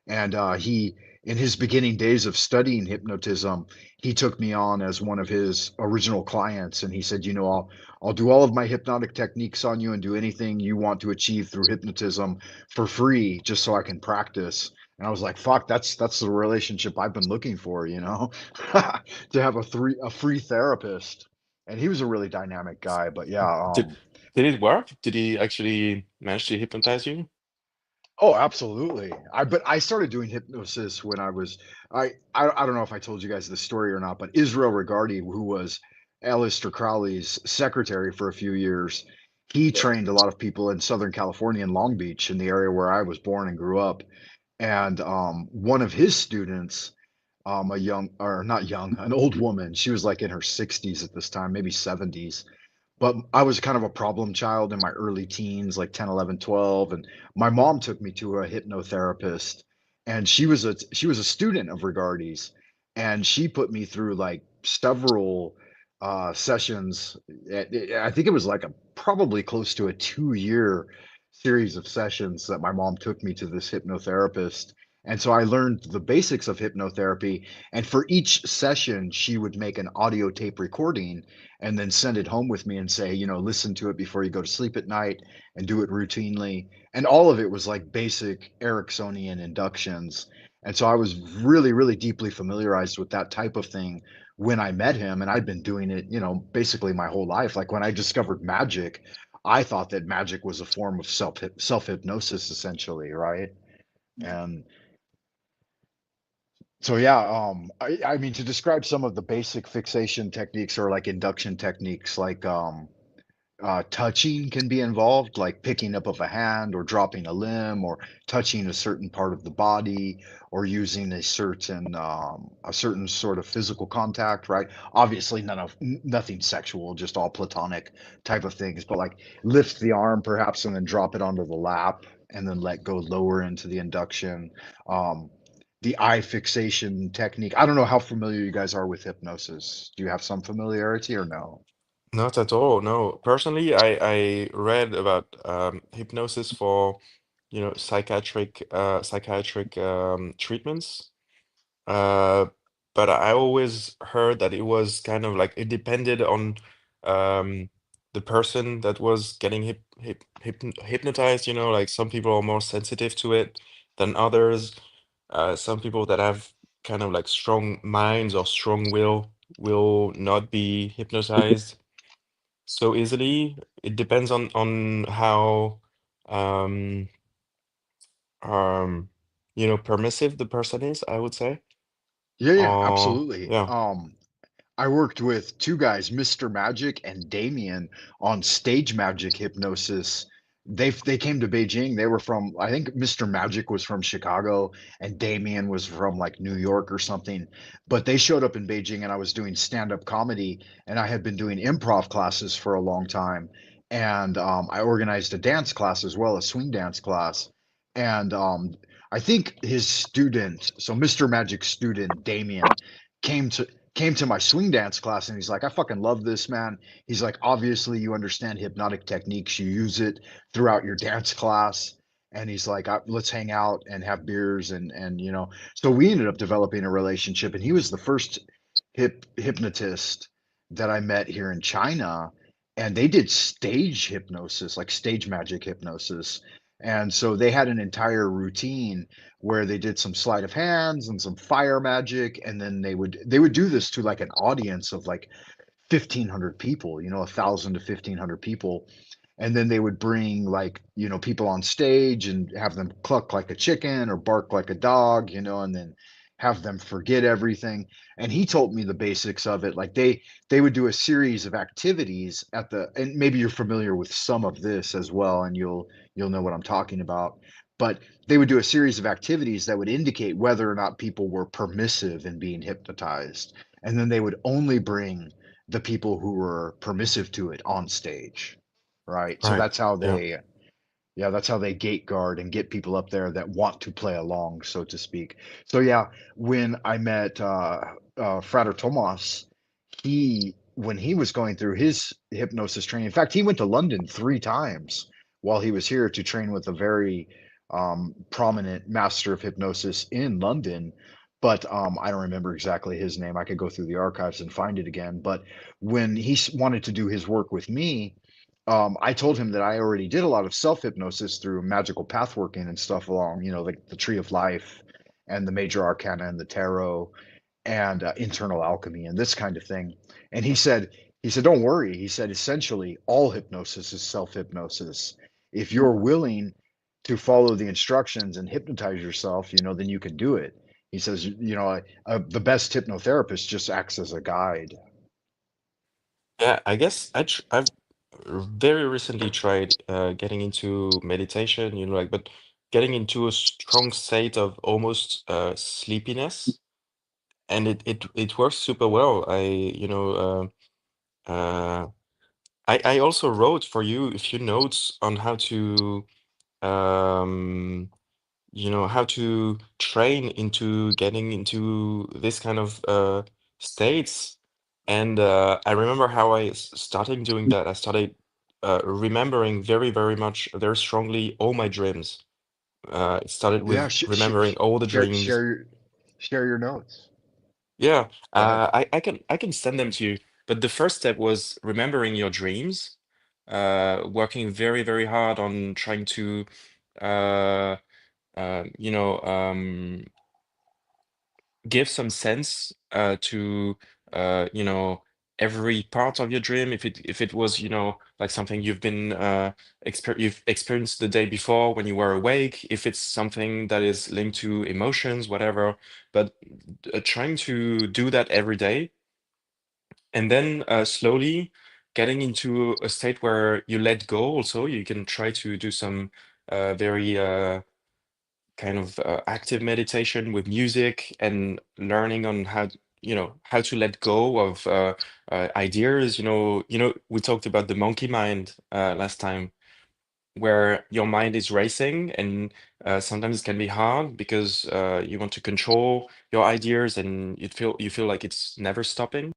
S1: And he, in his beginning days of studying hypnotism, he took me on as one of his original clients. And he said, you know, I'll do all of my hypnotic techniques on you and do anything you want to achieve through hypnotism for free, just so I can practice. And I was like, fuck, that's the relationship I've been looking for, you know, to have a free therapist. And he was a really dynamic guy. But yeah,
S2: Did did it work? Did he actually manage to hypnotize you?
S1: oh, absolutely. But I started doing hypnosis when I don't know if I told you guys this story or not, but Israel Regardie, who was Aleister Crowley's secretary for a few years, he
S3: Yeah.
S1: trained a lot of people in Southern California in Long Beach, in the area where I was born and grew up. And one of his students, a young, or not young, an old woman, she was like in her 60s at this time, maybe 70s, but I was kind of a problem child in my early teens, like 10, 11, 12. And my mom took me to a hypnotherapist, and she was a student of Regardie's, and she put me through like several sessions. I think it was like a probably close to a 2-year series of sessions that my mom took me to this hypnotherapist. And so I learned the basics of hypnotherapy. And for each session, she would make an audio tape recording and then send it home with me and say, listen to it before you go to sleep at night and do it routinely. And all of it was like basic Ericksonian inductions. And so I was really, really deeply familiarized with that type of thing when I met him. And I'd been doing it, basically my whole life. Like when I discovered magic, I thought that magic was a form of self hypnosis, essentially, right? And so yeah, I mean to describe some of the basic fixation techniques or like induction techniques, like touching can be involved, like picking up of a hand or dropping a limb or touching a certain part of the body or using a certain sort of physical contact, right? Obviously, nothing sexual, just all platonic type of things, but like lift the arm perhaps and then drop it onto the lap and then let go lower into the induction. Um, the eye fixation technique. I don't know how familiar you guys are with hypnosis. Do you have some familiarity or no?
S2: Not at all. No. Personally, I read about hypnosis for, psychiatric treatments. Uh, but I always heard that it was kind of like it depended on um the person that was getting hypnotized, like some people are more sensitive to it than others. Some people that have kind of like strong minds or strong will not be hypnotized so easily. It depends on how um um permissive the person is, I would say.
S1: Yeah, yeah, absolutely.
S2: Yeah.
S1: I worked with two guys, Mr. Magic and Damien, on stage magic hypnosis. They came to Beijing. They were from, I think Mr. Magic was from Chicago and Damien was from like New York or something. But they showed up in Beijing and I was doing stand-up comedy and I had been doing improv classes for a long time. And I organized a dance class as well, a swing dance class. And I think his student, so Mr. Magic's student, Damien, came to came to my swing dance class and he's like, I fucking love this, man. He's like, obviously you understand hypnotic techniques. You use it throughout your dance class. And he's like, let's hang out and have beers and so we ended up developing a relationship and he was the first hypnotist that I met here in China and they did stage hypnosis, like stage magic hypnosis. And so they had an entire routine where they did some sleight of hands and some fire magic and then they would do this to like an audience of like 1,500 people, 1,000 to 1,500 people, and then they would bring like people on stage and have them cluck like a chicken or bark like a dog, and then have them forget everything. And he told me the basics of it. Like they would do a series of activities and maybe you're familiar with some of this as well and you'll know what I'm talking about. But they would do a series of activities that would indicate whether or not people were permissive in being hypnotized. And then they would only bring the people who were permissive to it on stage, right? So
S2: Right. Yeah.
S1: that's how they gate guard and get people up there that want to play along, so to speak. So yeah, when I met Frater Tomas, when he was going through his hypnosis training, in fact, he went to London 3 times while he was here to train with a very prominent master of hypnosis in London. But I don't remember exactly his name. I could go through the archives and find it again. But when he wanted to do his work with me, I told him that I already did a lot of self hypnosis through magical path working and stuff along, like the Tree of Life and the Major Arcana and the Tarot and internal alchemy and this kind of thing. And he said, don't worry. He said, essentially, all hypnosis is self hypnosis. If you're willing to follow the instructions and hypnotize yourself, then you can do it. He says, the best hypnotherapist just acts as a guide.
S2: Yeah, I guess I've very recently tried getting into meditation, like, but getting into a strong state of almost sleepiness, and it works super well. Uh, I also wrote for you a few notes on um, how to train into getting into this kind of states. And I remember how started doing that. I started remembering very, very much, very strongly all my dreams. It started
S1: Yeah,
S2: with remembering all the dreams.
S1: share your notes.
S2: Yeah,
S1: Go ahead.
S2: I can send them to you. But the first step was remembering your dreams, working very, very hard on trying to, uh, you know, give some sense to you know, every part of your dream. If it was, you know, like something you've been you've experienced the day before when you were awake, if it's something that is linked to emotions, whatever. But trying to do that every day, and then slowly getting into a state where you let go. Also, you can try to do some very kind of active meditation with music, and learning on you know, how to let go of ideas. You know, we talked about the monkey mind last time, where your mind is racing, and sometimes it can be hard because you want to control your ideas, and you feel like it's never stopping.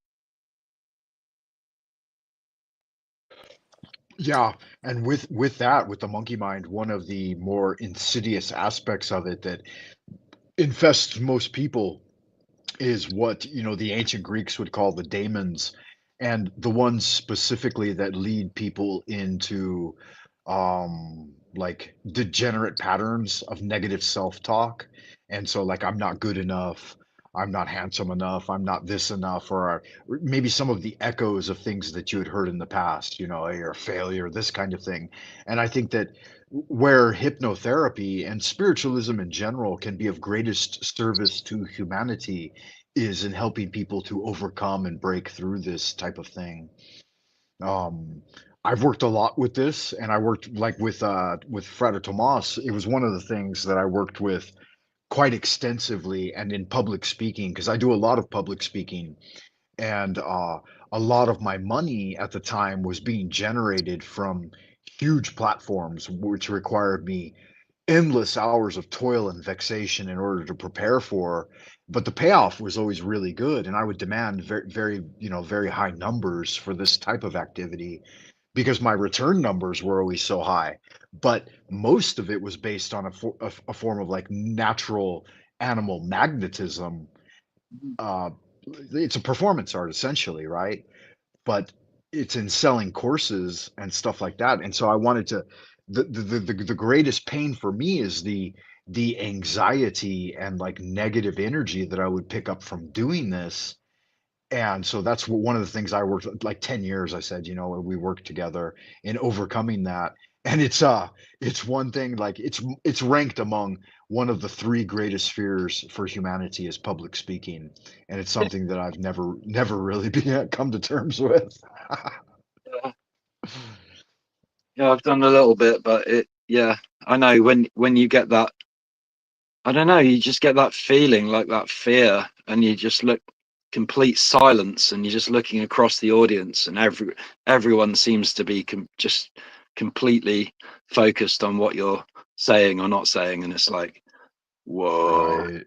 S1: Yeah, and with that, with the monkey mind, one of the more insidious aspects of it that infests most people is what, you know, the ancient Greeks would call the daemons, and the ones specifically that lead people into like degenerate patterns of negative self-talk. And so like I'm not good enough, I'm not handsome enough, I'm not this enough, or maybe some of the echoes of things that you had heard in the past, you know, you're a failure, this kind of thing. And I think that where hypnotherapy and spiritualism in general can be of greatest service to humanity is in helping people to overcome and break through this type of thing. Um, I've worked a lot with this, and I worked like with Frater Tomas. It was one of the things that I worked with quite extensively and in public speaking, because I do a lot of public speaking, and a lot of my money at the time was being generated from huge platforms, which required me endless hours of toil and vexation in order to prepare for, but the payoff was always really good, and I would demand very, you know, very high numbers for this type of activity because my return numbers were always so high. But most of it was based on a form of like natural animal magnetism. uh it's a performance art essentially, right? But it's in selling courses and stuff like that. And so I wanted to, the greatest pain for me is the anxiety and like negative energy that I would pick up from doing this. And so that's one of the things I worked like 10 years, I said, you know, we worked together in overcoming that. And it's one thing, like it's ranked among one of the three greatest fears for humanity is public speaking. And it's something that I've never really been come to terms with.
S3: Yeah, yeah, I've done a little bit, but yeah, I know when you get that, I don't know, you just get that feeling like that fear, and you just look complete silence, and you're just looking across the audience, and everyone seems to be just completely focused on what you're saying or not saying, and it's like, whoa.
S1: Right.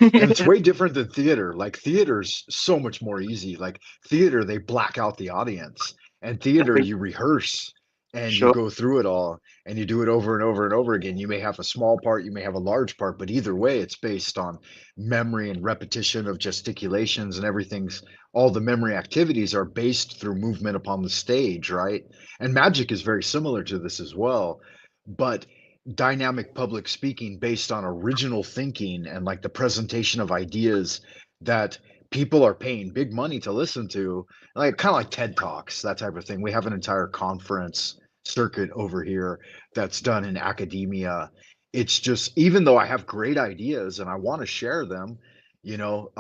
S1: And it's way different than theater. Like theater's so much more easy. Like theater, they black out the audience. And theater, you rehearse and you
S3: Sure.
S1: go through it all and you do it over and over and over again. You may have a small part, you may have a large part, but either way, it's based on memory and repetition of gesticulations, and everything's all the memory activities are based through movement upon the stage, right? And magic is very similar to this as well. But dynamic public speaking based on original thinking and like the presentation of ideas that people are paying big money to listen to, like kind of like TED Talks, that type of thing. We have an entire conference circuit over here that's done in academia. It's just, even though I have great ideas and I want to share them, you know,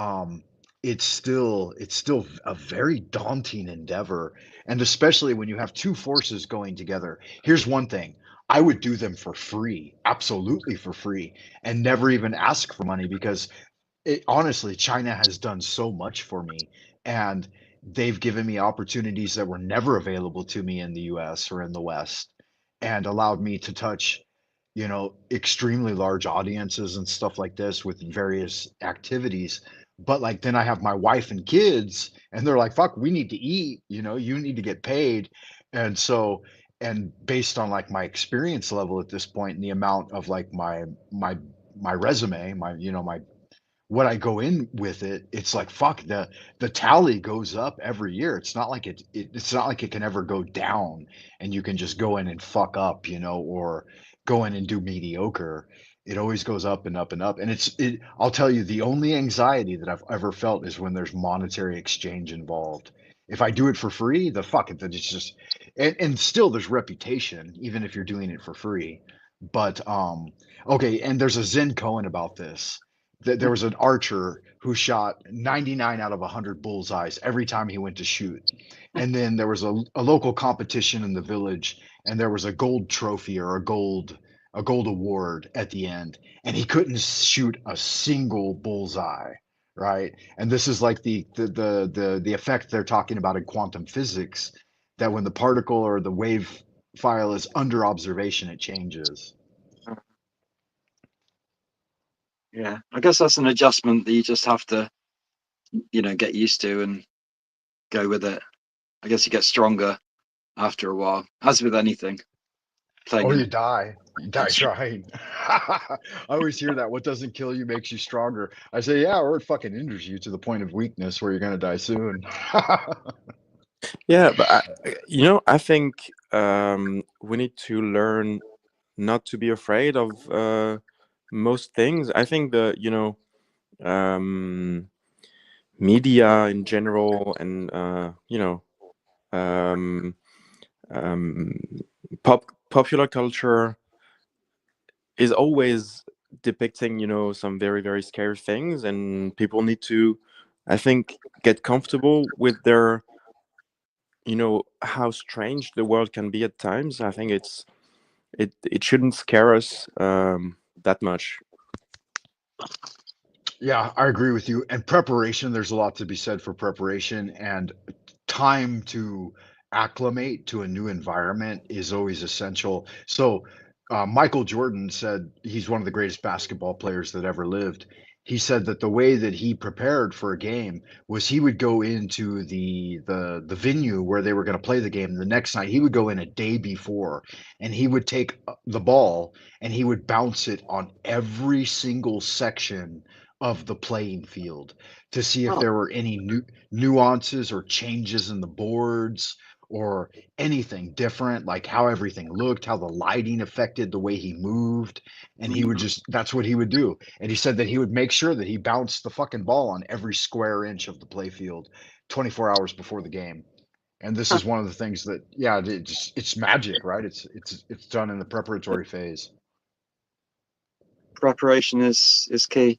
S1: it's still a very daunting endeavor, and especially when you have two forces going together. Here's one thing: I would do them for free, absolutely for free, and never even ask for money because honestly, China has done so much for me, and they've given me opportunities that were never available to me in the US or in the West, and allowed me to touch, you know, extremely large audiences and stuff like this with various activities. But like then I have my wife and kids, and they're like, fuck, we need to eat, you know, you need to get paid. And so and based on like my experience level at this point and the amount of like my my resume, my my what I go in with it, it's like fuck the tally goes up every year. It's not like it's not like it can ever go down and you can just go in and fuck up, or go in and do mediocre. It always goes up and up and up. And I'll tell you, the only anxiety that I've ever felt is when there's monetary exchange involved. If I do it for free, the fuck it, then it's just and still there's reputation, even if you're doing it for free. But okay, and there's a Zen Cohen about this. There was an archer who shot 99 out of 100 bullseyes every time he went to shoot. And then there was a local competition in the village, and there was a gold trophy or a gold award at the end, and he couldn't shoot a single bullseye, right? And this is like the effect they're talking about in quantum physics, that when the particle or the wave file is under observation, it changes.
S3: Yeah, I guess that's an adjustment that you just have to, get used to and go with it. I guess you get stronger after a while, as with anything. Playing
S1: Or
S3: in
S1: you die. You die trying. I always hear that. What doesn't kill you makes you stronger. I say, yeah, or it fucking injures you to the point of weakness where you're gonna die soon.
S2: Yeah, but I think we need to learn not to be afraid of most things. I think um, media in general, and um, um, popular culture is always depicting some very, very scary things, and people need to, I think, get comfortable with their how strange the world can be at times. I think it shouldn't scare us that much.
S1: Yeah, I agree with you. And preparation, there's a lot to be said for preparation, and time to acclimate to a new environment is always essential. So, Michael Jordan said he's one of the greatest basketball players that ever lived. He said that the way that he prepared for a game was he would go into the venue where they were going to play the game the next night. He would go in a day before, and he would take the ball and he would bounce it on every single section of the playing field to see if
S3: oh,
S1: there were any nuances or changes in the boards or anything different, like how everything looked, how the lighting affected the way he moved. And he would just, that's what he would do. And he said that he would make sure that he bounced the fucking ball on every square inch of the play field 24 hours before the game. And this is one of the things that, yeah, it's magic, right? It's done in the preparatory phase.
S3: preparation is key.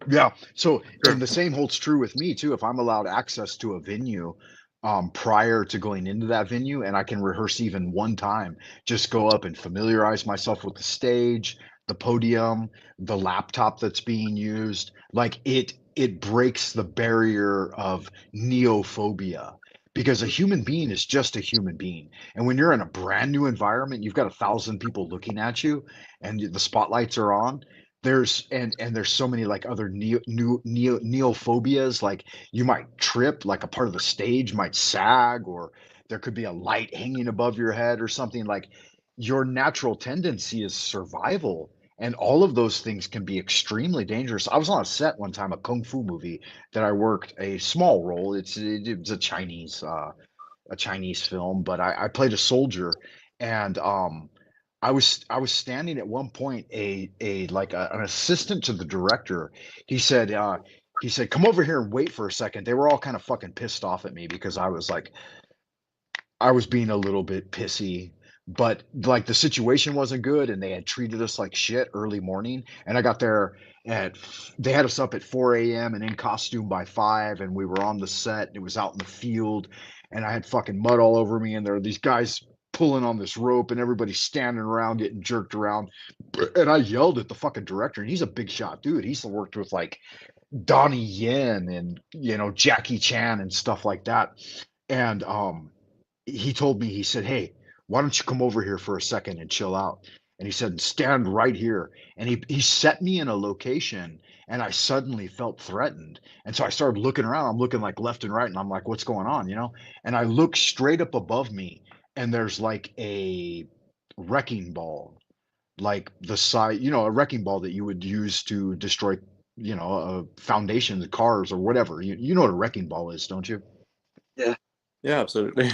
S1: Yeah. So, and the same holds true with me too. If I'm allowed access to a venue prior to going into that venue, and I can rehearse even one time, just go up and familiarize myself with the stage, the podium, the laptop that's being used, like it breaks the barrier of neophobia. Because a human being is just a human being. And when you're in a brand new environment, you've got 1,000 people looking at you and the spotlights are on. There's so many like other neophobias, like you might trip, like a part of the stage might sag, or there could be a light hanging above your head or something. Like your natural tendency is survival, and all of those things can be extremely dangerous. I was on a set one time, a kung fu movie that I worked a small role. It's a Chinese film, but I played a soldier, and I was standing at one point, an assistant to the director. He said come over here and wait for a second. They were all kind of fucking pissed off at me because I was being a little bit pissy, but like the situation wasn't good and they had treated us like shit early morning. And I got there they had us up at 4 a.m. and in costume by 5, and we were on the set. It was out in the field, and I had fucking mud all over me, and there were these guys pulling on this rope and everybody's standing around getting jerked around. And I yelled at the fucking director, and he's a big shot dude. He's worked with like Donnie Yen and Jackie Chan and stuff like that. And he told me, he said, hey, why don't you come over here for a second and chill out? And he said, stand right here. And he set me in a location, and I suddenly felt threatened. And so I started looking around. I'm looking like left and right, and I'm like, what's going on? And I look straight up above me, and there's like a wrecking ball, like the size, a wrecking ball that you would use to destroy, a foundation, the cars or whatever. You know what a wrecking ball is, don't you?
S3: Yeah.
S2: Yeah, absolutely.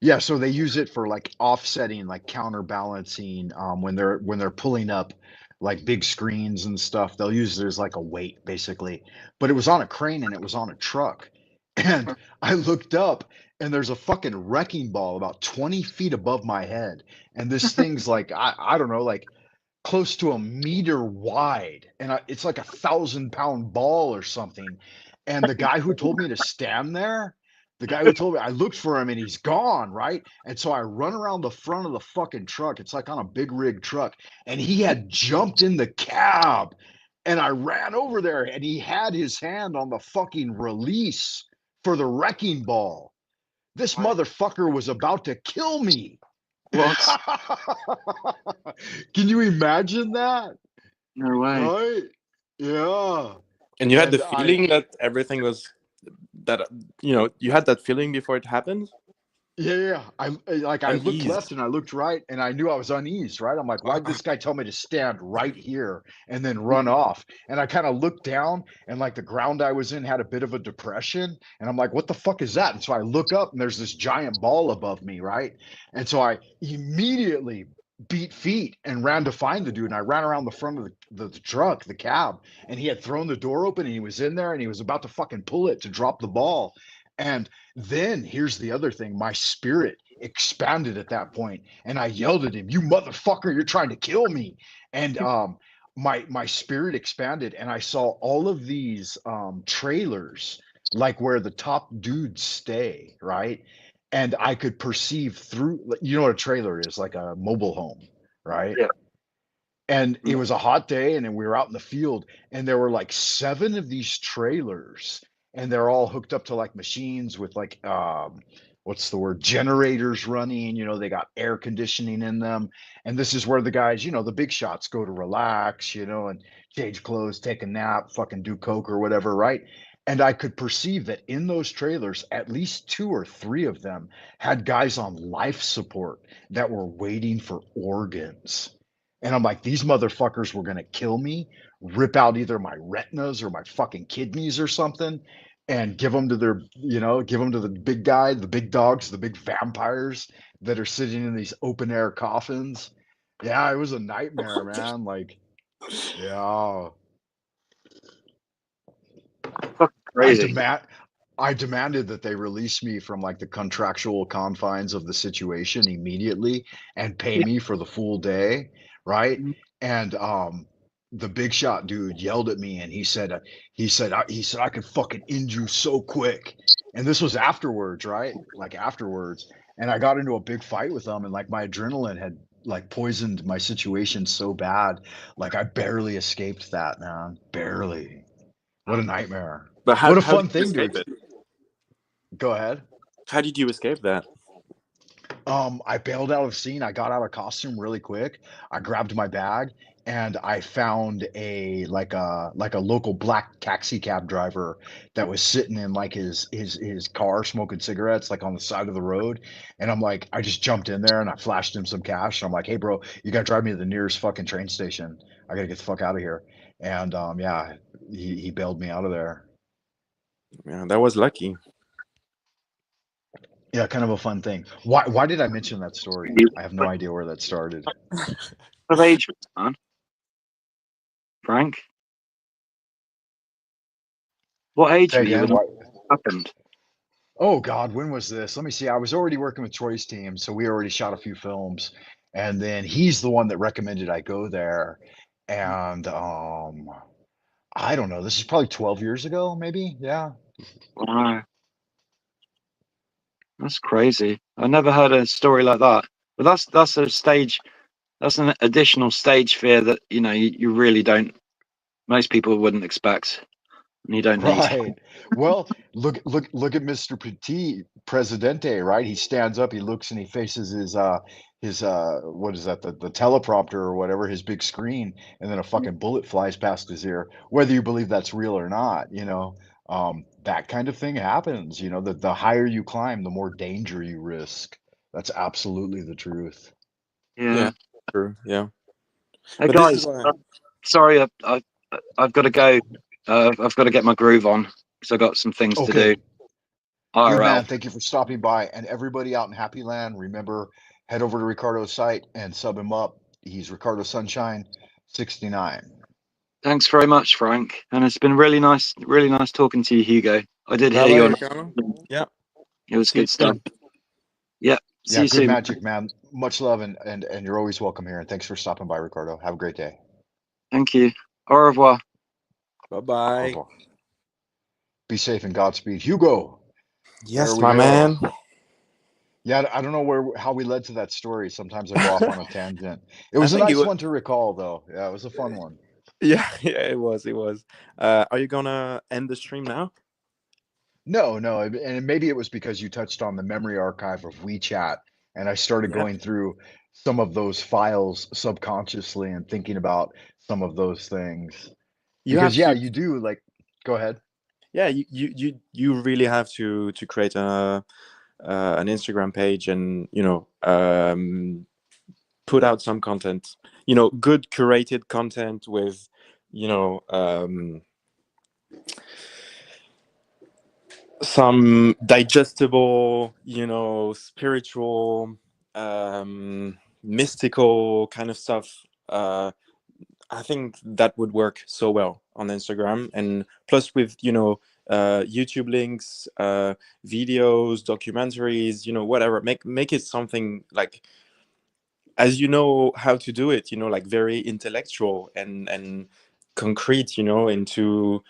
S1: Yeah, so they use it for like offsetting, like counterbalancing, when they're pulling up like big screens and stuff. They'll use it as like a weight, basically. But it was on a crane and it was on a truck. And I looked up and there's a fucking wrecking ball about 20 feet above my head. And this thing's like, I don't know, like close to a meter wide. And it's like 1,000-pound ball or something. And the guy who told me to stand there, the guy who told me, I looked for him and he's gone, right? And so I run around the front of the fucking truck. It's like on a big rig truck. And he had jumped in the cab. And I ran over there and he had his hand on the fucking release for the wrecking ball. This motherfucker was about to kill me.
S3: What?
S1: Can you imagine that?
S3: No way.
S1: Right? Yeah.
S2: And you had the
S1: And
S2: feeling that everything was that you had that feeling before it happened.
S1: Yeah. I looked
S2: Uneased.
S1: left and I looked right and I knew I was uneased, right? I'm like, why'd this guy tell me to stand right here and then run off? And I kind of looked down and like the ground I was in had a bit of a depression. And I'm like, what the fuck is that? And so I look up and there's this giant ball above me, right? And so I immediately beat feet and ran to find the dude. And I ran around the front of the truck, the cab, and he had thrown the door open and he was in there and he was about to fucking pull it to drop the ball. And then here's the other thing, my spirit expanded at that point, and I yelled at him, "You motherfucker, you're trying to kill me." And my spirit expanded, and I saw all of these trailers, like where the top dudes stay, right? And I could perceive through, you know what a trailer is, like a mobile home, right?
S3: Yeah.
S1: And it was a hot day, and then we were out in the field, and there were like 7 of these trailers, and they're all hooked up to like machines with like what's the word, generators running. They got air conditioning in them, and this is where the guys, the big shots, go to relax, and change clothes, take a nap, fucking do coke or whatever, right? And I could perceive that in those trailers, at least 2 or 3 of them had guys on life support that were waiting for organs. And I'm like, these motherfuckers were gonna kill me, rip out either my retinas or my fucking kidneys or something, and give them to the big guy, the big dogs, the big vampires that are sitting in these open air coffins. Yeah, it was a nightmare, man. Like, yeah. I
S3: Crazy.
S1: demanded that they release me from like the contractual confines of the situation immediately and pay me for the full day, right? And the big shot dude yelled at me and he said I could fucking end you so quick. And this was afterwards, right? Like afterwards. And I got into a big fight with them and like my adrenaline had like poisoned my situation so bad. Like I barely escaped that, man. Barely. What a nightmare.
S2: But how
S1: What a
S2: how
S1: fun
S2: did you
S1: thing to
S2: escape it?
S1: Go ahead.
S2: How did you escape that?
S1: I bailed out of the scene. I got out of costume really quick. I grabbed my bag and I found a local black taxi cab driver that was sitting in like his car smoking cigarettes like on the side of the road. And I'm like, I just jumped in there and I flashed him some cash. And I'm like, hey bro, you gotta drive me to the nearest fucking train station. I gotta get the fuck out of here. And yeah, he bailed me out of there.
S2: Yeah, that was lucky.
S1: Yeah, kind of a fun thing. Why did I mention that story? I have no idea where that started.
S3: What age was man? Frank? What age
S1: Say
S3: were you
S1: again.
S3: when it happened?
S1: Oh God, when was this? Let me see. I was already working with Troy's team, so we already shot a few films, and then he's the one that recommended I go there. And I don't know. This is probably 12 years ago, maybe. Yeah.
S3: Wow, that's crazy. I never heard a story like that. But that's a stage. That's an additional stage fear that you really don't. Most people wouldn't expect, and you don't need.
S1: Right. Well, look at Mr. Petit Presidente, right? He stands up, he looks and he faces his what is that, the teleprompter or whatever, his big screen, and then a fucking bullet flies past his ear. Whether you believe that's real or not, that kind of thing happens, the higher you climb, the more danger you risk. That's absolutely the truth.
S3: Yeah.
S2: True. Yeah.
S3: Hey
S2: But this is
S3: guys,
S2: why.
S3: sorry, I've got to go. I've got to get my groove on because I've got some things to do.
S1: Okay, good
S3: IRL.
S1: man. Thank you for stopping by. And everybody out in Happy Land, remember, head over to Ricardo's site and sub him up. He's Ricardo Sunshine 69.
S3: Thanks very much, Frank. And it's been really nice talking to you, Hugo. I did
S2: Bye
S3: hear
S2: bye,
S3: you on.
S2: Ricardo. Yeah.
S3: It was
S2: See you
S3: good stuff.
S2: soon.
S3: Yeah. See
S1: Yeah,
S3: you
S1: good
S3: soon.
S1: magic, man. Much love, and you're always welcome here. And thanks for stopping by, Ricardo. Have a great day.
S3: Thank you. Au revoir.
S2: Bye
S1: Au
S2: bye.
S1: revoir. Be safe and Godspeed. Hugo, there
S2: Yes,
S1: we
S2: my
S1: go.
S2: man.
S1: Yeah, I don't know how we led to that story. Sometimes I go off on a tangent. It
S2: I
S1: was a
S2: think it
S1: nice
S2: was.
S1: one to recall, though. Yeah, it was a fun one.
S2: Yeah, yeah, it was. It was. Are you gonna end the stream now?
S1: No, and maybe it was because you touched on the memory archive of WeChat, and I started
S2: Yeah.
S1: going through some of those files subconsciously and thinking about some of those things.
S2: You have
S1: Because yeah,
S2: to.
S1: you do like. Go ahead.
S2: Yeah, you really have to create an Instagram page and put out some content. Good curated content with you know some digestible, spiritual, mystical kind of stuff. I think that would work so well on Instagram, and plus with YouTube links, videos, documentaries, whatever. Make it something like, as you know how to do it, like very intellectual and concrete, into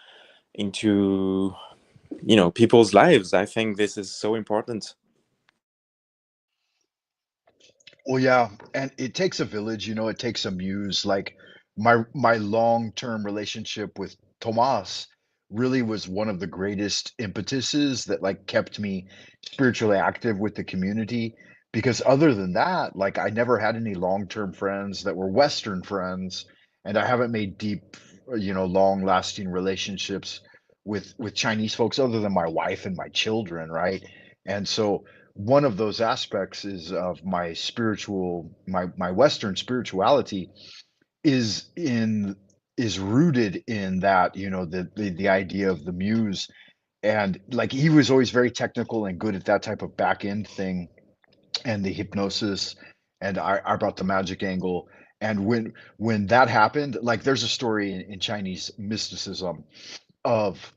S2: people's lives. I think this is so important.
S1: Well, yeah, and it takes a village, it takes a muse. Like my long-term relationship with Tomas really was one of the greatest impetuses that like kept me spiritually active with the community. Because other than that, like I never had any long-term friends that were Western friends, and I haven't made deep, long-lasting relationships with Chinese folks other than my wife and my children, right? And so one of those aspects is of my Western spirituality is rooted in that, the idea of the muse. And like he was always very technical and good at that type of back end thing and the hypnosis, and I brought the magic angle. And when that happened, like there's a story in Chinese mysticism of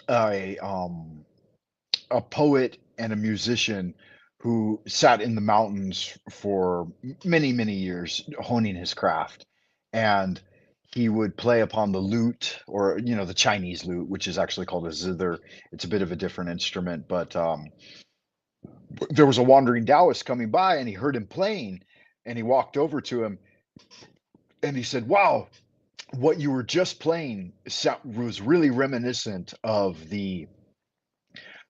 S1: a a poet and a musician who sat in the mountains for many, many years honing his craft. And he would play upon the lute, or, the Chinese lute, which is actually called a zither. It's a bit of a different instrument, but there was a wandering Taoist coming by and he heard him playing, and he walked over to him and he said, "Wow, what you were just playing was really reminiscent of the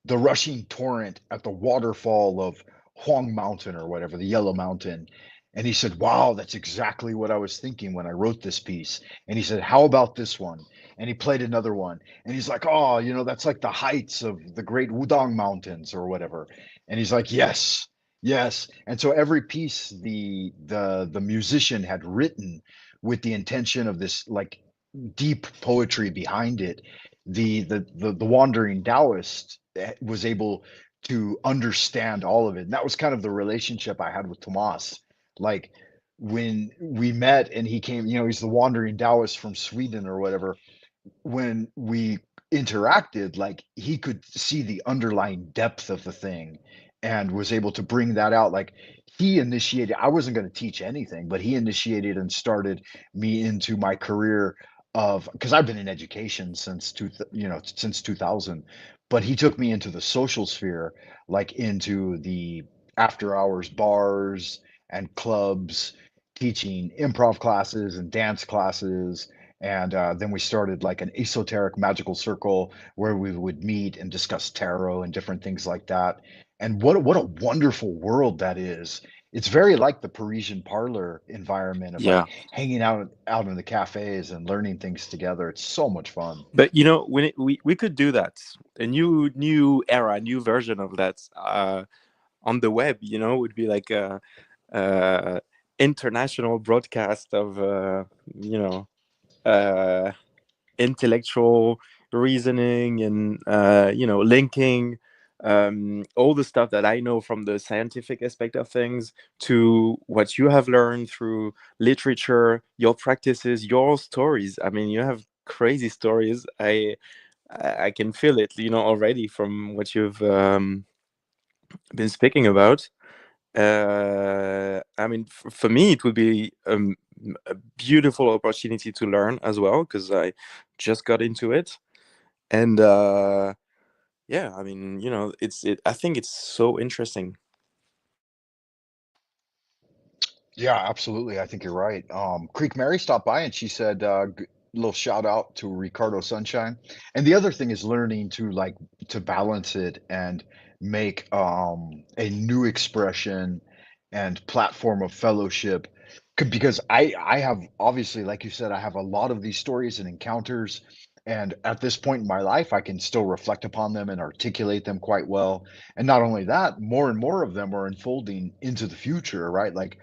S1: rushing torrent at the waterfall of Huang Mountain or whatever, the Yellow Mountain." And he said, "Wow, that's exactly what I was thinking when I wrote this piece." And he said, "How about this one?" And he played another one. And he's like, "Oh, that's like the heights of the great Wudang Mountains or whatever." And he's like, "Yes, yes." And so every piece the musician had written with the intention of this like deep poetry behind it, the wandering Taoist was able to understand all of it. And that was kind of the relationship I had with Tomas. Like when we met and he came, he's the wandering Taoist from Sweden or whatever. When we interacted, like he could see the underlying depth of the thing and was able to bring that out. Like he initiated, I wasn't going to teach anything, but he initiated and started me into my career of, because I've been in education since 2000, but he took me into the social sphere, like into the after hours bars and clubs, teaching improv classes and dance classes. And then we started like an esoteric magical circle where we would meet and discuss tarot and different things like that. And what a wonderful world that is. It's very like the Parisian parlor environment of like
S2: Yeah,
S1: hanging out in the cafes and learning things together. It's so much fun.
S2: but we could do that, a new era, new version of that, on the web, would be like a international broadcast of uh, intellectual reasoning and linking all the stuff that I know from the scientific aspect of things to what you have learned through literature, your practices, your stories. I mean, you have crazy stories. I can feel it, already from what you've been speaking about. I mean, for me, it would be a beautiful opportunity to learn as well because I just got into it, and yeah, I mean, I think it's so interesting.
S1: Yeah, absolutely. I think you're right. Creek Mary stopped by and she said, little shout out to Ricardo Sunshine. And the other thing is learning to to balance it and make a new expression and platform of fellowship. Because I have obviously, like you said, I have a lot of these stories and encounters. And at this point in my life, I can still reflect upon them and articulate them quite well. And not only that, more and more of them are unfolding into the future, right? Like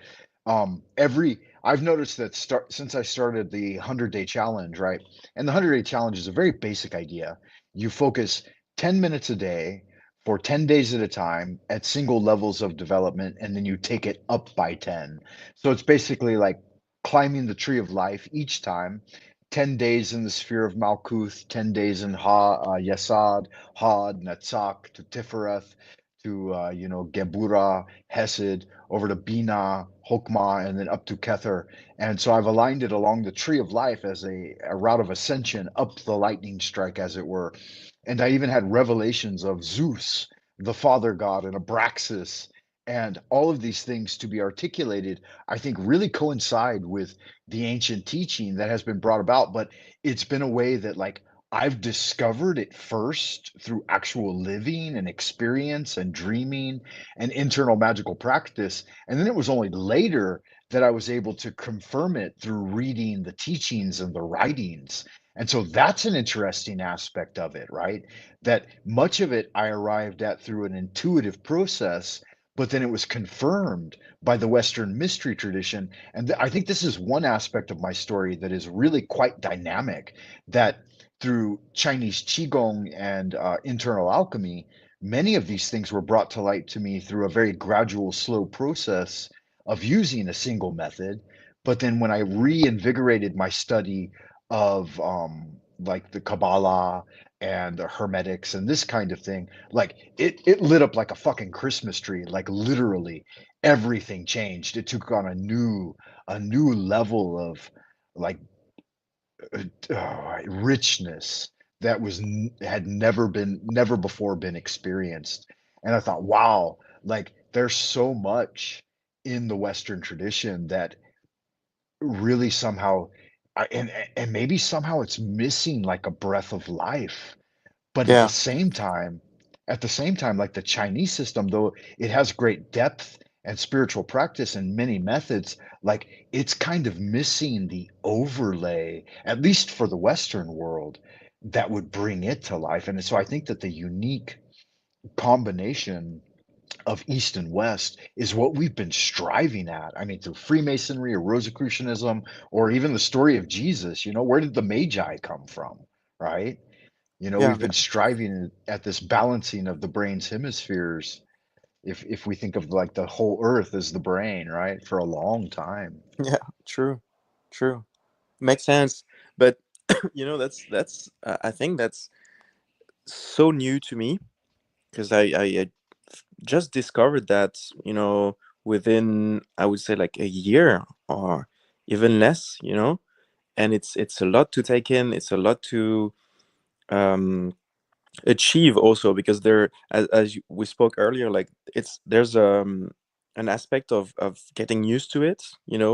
S1: every I've noticed that start since I started the 100-day challenge, right? And the 100-day challenge is a very basic idea. You focus 10 minutes a day for 10 days at a time at single levels of development, and then you take it up by 10. So it's basically like climbing the tree of life each time. 10 days in the sphere of Malkuth, 10 days in Yesod, Hod, Netzach, to Tifereth, to Gebura, Hesed, over to Bina, Hokmah, and then up to Kether. And so I've aligned it along the tree of life as a route of ascension up the lightning strike, as it were. And I even had revelations of Zeus, the father god, and Abraxas, and all of these things to be articulated, I think really coincide with the ancient teaching that has been brought about. But it's been a way that, like, I've discovered it first through actual living and experience and dreaming and internal magical practice. And then it was only later that I was able to confirm it through reading the teachings and the writings. And so that's an interesting aspect of it, right? That much of it I arrived at through an intuitive process, but then it was confirmed by the Western mystery tradition. And I think this is one aspect of my story that is really quite dynamic, that through Chinese Qigong and internal alchemy, many of these things were brought to light to me through a very gradual, slow process of using a single method. But then when I reinvigorated my study of like the Kabbalah and the Hermetics and this kind of thing, like it lit up like a fucking Christmas tree. Like literally everything changed. It took on a new level of like richness that had never before been experienced. And I thought, wow, like there's so much in the Western tradition that really somehow and maybe somehow it's missing like a breath of life. But
S2: Yeah,
S1: at the same time, like the Chinese system, though it has great depth and spiritual practice and many methods, like it's kind of missing the overlay, at least for the Western world, that would bring it to life. And so I think that the unique combination of East and West is what we've been striving at. I mean, through Freemasonry or Rosicrucianism, or even the story of Jesus, where did the Magi come from? Right?
S2: yeah,
S1: We've been striving at this balancing of the brain's hemispheres. If we think of like the whole earth as the brain, right? For a long time.
S2: yeah. True, true. Makes sense. But that's I think that's so new to me because I just discovered that within, I would say, like a year or even less. And it's a lot to take in. It's a lot to um achieve also, because there, as we spoke earlier, like there's an aspect of getting used to it,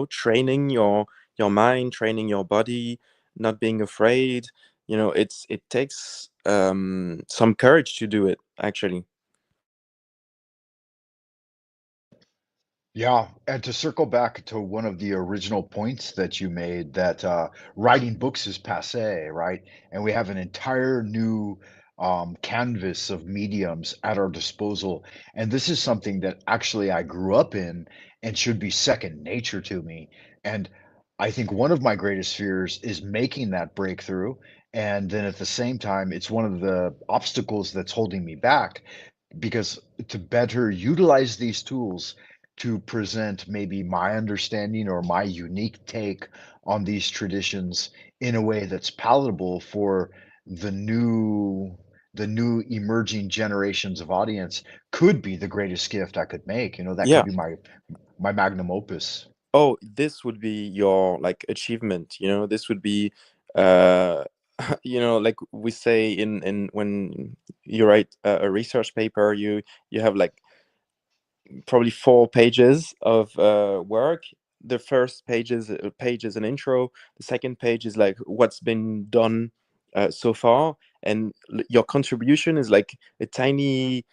S2: training your mind, training your body, not being afraid. It takes some courage to do it, actually.
S1: Yeah, and to circle back to one of the original points that you made, that writing books is passé, right? And we have an entire new canvas of mediums at our disposal. And this is something that actually I grew up in and should be second nature to me. And I think one of my greatest fears is making that breakthrough. And then at the same time, it's one of the obstacles that's holding me back because to better utilize these tools to present maybe my understanding or my unique take on these traditions in a way that's palatable for the new the new emerging generations of audience could be the greatest gift I could make. You know, that could
S4: Yeah.
S1: be my magnum opus.
S4: Oh, this would be your like achievement, you know, this would be uh you know, like we say in when you write a research paper, you have like probably 4 pages of work. The first page is an intro. The second page is like what's been done so far, and your contribution is like a tiny,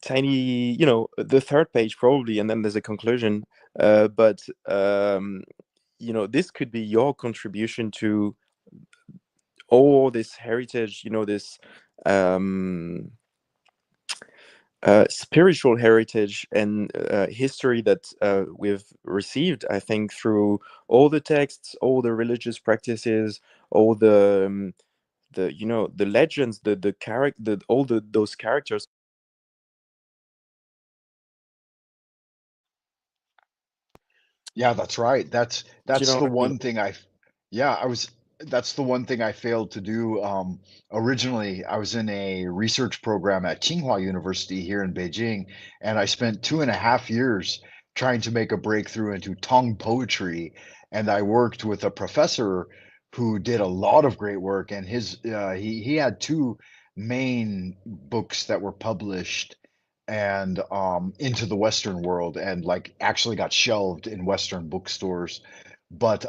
S4: you know, the third page probably, and then there's a conclusion. But you know, this could be your contribution to all this heritage, you know, this um spiritual heritage and history that we've received, I think, through all the texts, all the religious practices, all the you know, the legends, the character, all those characters.
S1: Yeah, that's right. That's
S4: Do you
S1: that's
S4: know
S1: the
S4: what I mean?
S1: one thing yeah, I was that's the one thing I failed to do. Originally, I was in a research program at Tsinghua University here in Beijing, and I spent 2.5 years trying to make a breakthrough into Tong poetry. And I worked with a professor who did a lot of great work, and he had two main books that were published and into the Western world and like actually got shelved in Western bookstores. But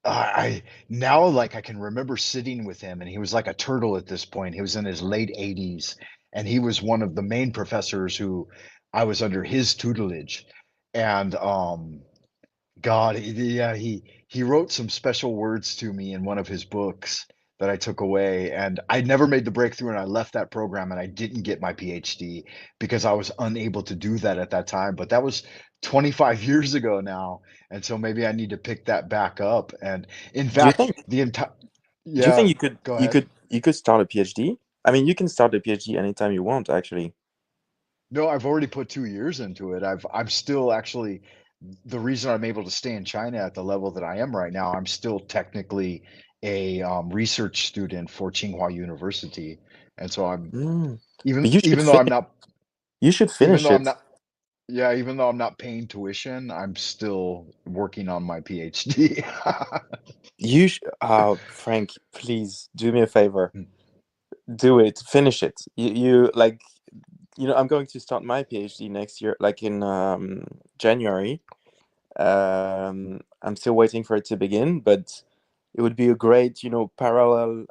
S1: I now like I can remember sitting with him and he was like a turtle at this point. He was in his late 80s and he was one of the main professors who I was under his tutelage. And God, yeah, he wrote some special words to me in one of his books that I took away, and I never made the breakthrough, and I left that program, and I didn't get my PhD because I was unable to do that at that time. But that was 25 years ago now, and so maybe I need to pick that back up. And in
S4: Do you
S1: fact,
S4: think
S1: the entire
S4: do you think
S1: yeah, go ahead.
S4: you could start a PhD? I mean, you can start a PhD anytime you want, actually.
S1: No, I've already put 2 years into it. I'm still actually the reason I'm able to stay in China at the level that I am right now. I'm still technically a research student for Tsinghua University, and so I'm
S4: Mm. But
S1: even
S4: you should
S1: even
S4: finish
S1: though I'm
S4: it.
S1: not yeah, even though I'm not paying tuition, I'm still working on my PhD.
S4: Frank, please do me a favor. Do it. Finish it. You like, you know, I'm going to start my PhD next year, like in January. I'm still waiting for it to begin, but it would be a great, you know, parallel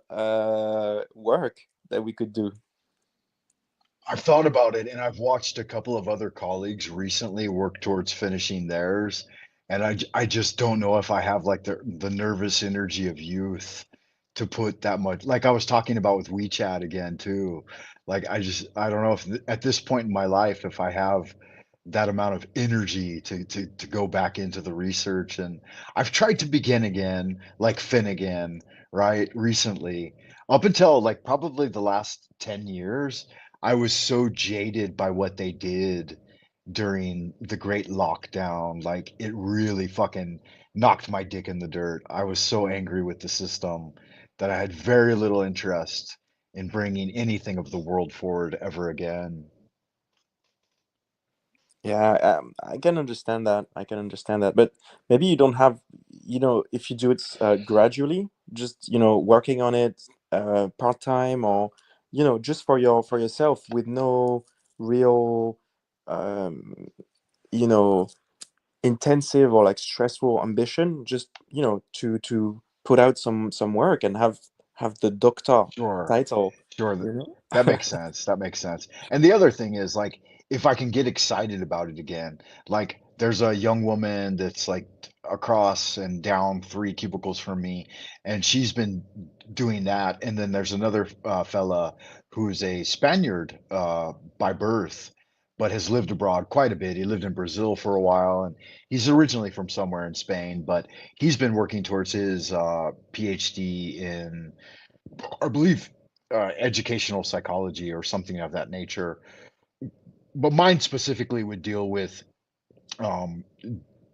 S4: work that we could do.
S1: I've thought about it, and I've watched a couple of other colleagues recently work towards finishing theirs, and I just don't know if I have like the nervous energy of youth to put that much. Like I was talking about with WeChat again too. Like I don't know if at this point in my life if I have that amount of energy to go back into the research. And I've tried to begin again, like Finnegan, right? Recently, up until like probably the last 10 years. I was so jaded by what they did during the great lockdown. Like it really fucking knocked my dick in the dirt. I was so angry with the system that I had very little interest in bringing anything of the world forward ever again.
S4: Yeah, I can understand that. I can understand that. But maybe you don't have, you know, if you do it gradually, just, you know, working on it part time, or, you know, just for yourself with no real, um, you know, intensive or like stressful ambition, just, you know, to put out some work and have the doctor
S1: Sure.
S4: title,
S1: Sure,
S4: you know?
S1: that makes sense. That makes sense. And the other thing is like if I can get excited about it again, like there's a young woman that's like across and down 3 cubicles from me, and she's been doing that. And then there's another fella who's a Spaniard by birth, but has lived abroad quite a bit. He lived in Brazil for a while, and he's originally from somewhere in Spain, but he's been working towards his PhD in, I believe, educational psychology or something of that nature. But mine specifically would deal with um,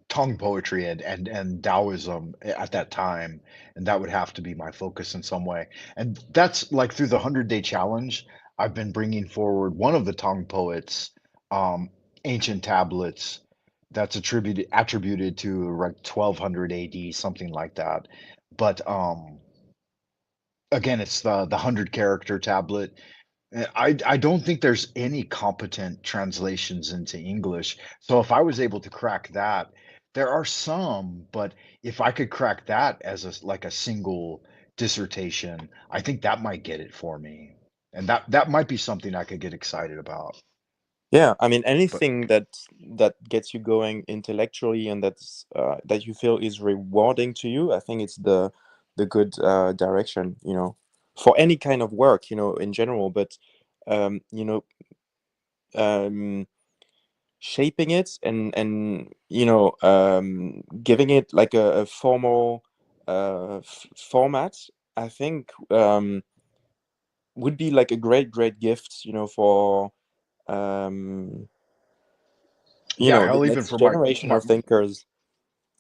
S1: tongue poetry and Taoism at that time, and that would have to be my focus in some way. And that's like through the 100-day challenge, I've been bringing forward one of the Tong poets, um, ancient tablets that's attributed to like 1200 AD, something like that. But again, it's the 100-character tablet. I don't think there's any competent translations into English. So if I was able to crack that, there are some, but if I could crack that as like a single dissertation, I think that might get it for me. And that might be something I could get excited about.
S4: Yeah, I mean
S1: But
S4: anything that gets you going intellectually and that you feel is rewarding to you, I think it's the good direction, for any kind of work, in general. But um, you know, um, shaping it and giving it like a formal format, I think would be like a great gift, for um
S1: yeah,
S4: the
S1: hell, even
S4: next
S1: for
S4: generation of thinkers.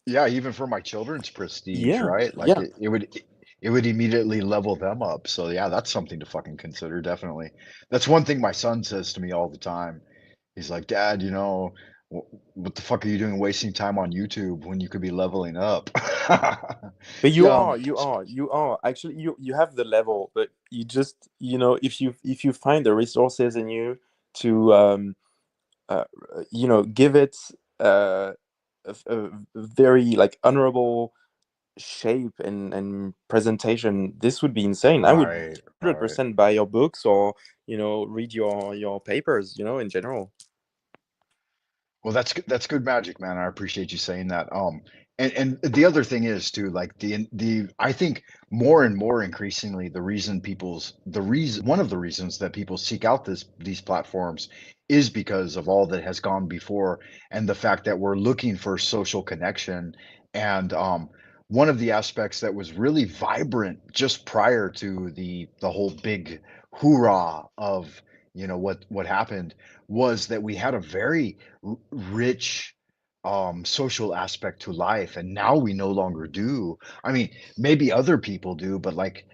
S1: yeah, even for my children's prestige,
S4: Yeah,
S1: right? Like
S4: yeah.
S1: it would immediately level them up. So yeah, that's something to fucking consider, definitely. That's one thing my son says to me all the time. He's like, "Dad, what the fuck are you doing wasting time on YouTube when you could be leveling up?"
S4: But you
S1: Yeah,
S4: are, actually, you have the level, but you just, if you find the resources in you to uh, give it uh, a very like honorable shape and presentation, this would be insane. I would
S1: right, right.
S4: 100% buy your books, or read your papers, in general.
S1: Well, that's good magic, man. I appreciate you saying that. And the other thing is too, like the I think more and more increasingly the reason one of the reasons that people seek out these platforms is because of all that has gone before and the fact that we're looking for social connection. And one of the aspects that was really vibrant just prior to the whole big hoorah of what happened was that we had a very rich social aspect to life, and now we no longer do. I mean, maybe other people do, but like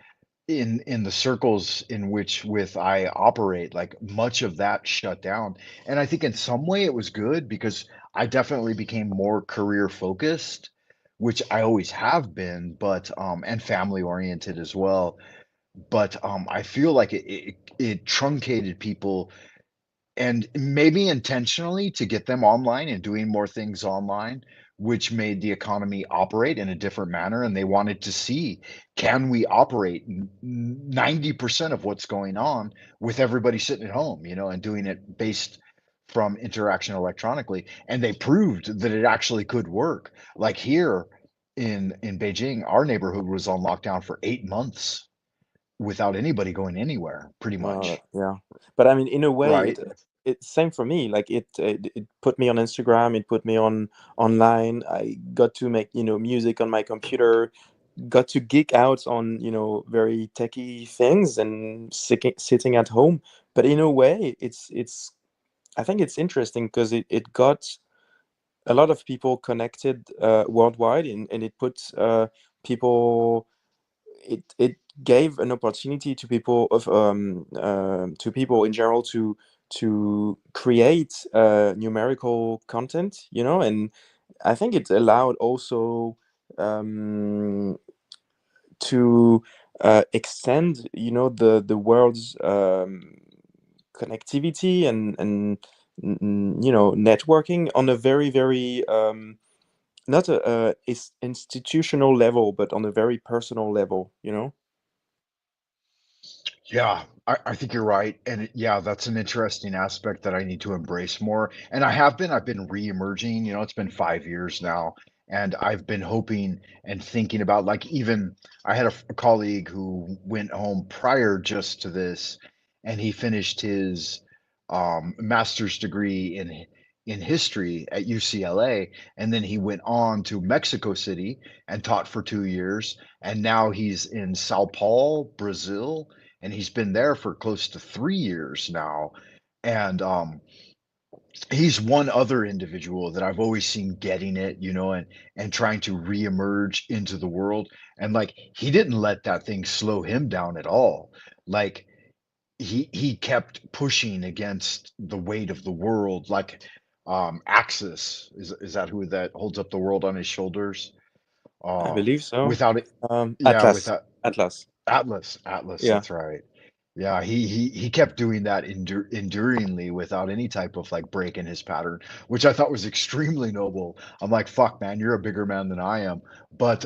S1: in the circles in which with I operate, like much of that shut down. And I think in some way it was good because I definitely became more career focused, which I always have been, but and family oriented as well. But I feel like it truncated people, and maybe intentionally to get them online and doing more things online, which made the economy operate in a different manner. And they wanted to see, can we operate 90% of what's going on with everybody sitting at home, and doing it based from interaction electronically. And they proved that it actually could work. Like here in Beijing, our neighborhood was on lockdown for 8 months without anybody going anywhere, pretty much.
S4: Yeah, but I mean, in a way,
S1: Right.
S4: it same for me. Like it put me on Instagram, it put me on online. I got to make music on my computer, got to geek out on very techie things and sitting at home. But in a way, it's I think it's interesting because it got a lot of people connected worldwide, and it puts people, it gave an opportunity to people in general to create numerical content, and I think it allowed also um, to extend the world's connectivity and networking on a very very not a institutional level, but on a very personal level.
S1: Yeah, I think you're right. And yeah, that's an interesting aspect that I need to embrace more. And I've been re-emerging, it's been 5 years now. And I've been hoping and thinking about, like, even I had a colleague who went home prior just to this, and he finished his master's degree in history at UCLA. And then he went on to Mexico City and taught for 2 years. And now he's in Sao Paulo, Brazil, and he's been there for close to 3 years now. And he's one other individual that I've always seen getting it, and trying to reemerge into the world. And like he didn't let that thing slow him down at all. Like he kept pushing against the weight of the world, like Axis is that who that holds up the world on his shoulders?
S4: I
S1: Um
S4: believe so.
S1: without it, yeah,
S4: Atlas.
S1: without
S4: Atlas.
S1: Atlas,
S4: Yeah.
S1: that's right. Yeah, he kept doing that enduringly without any type of like break in his pattern, which I thought was extremely noble. I'm like, fuck, man, you're a bigger man than I am. But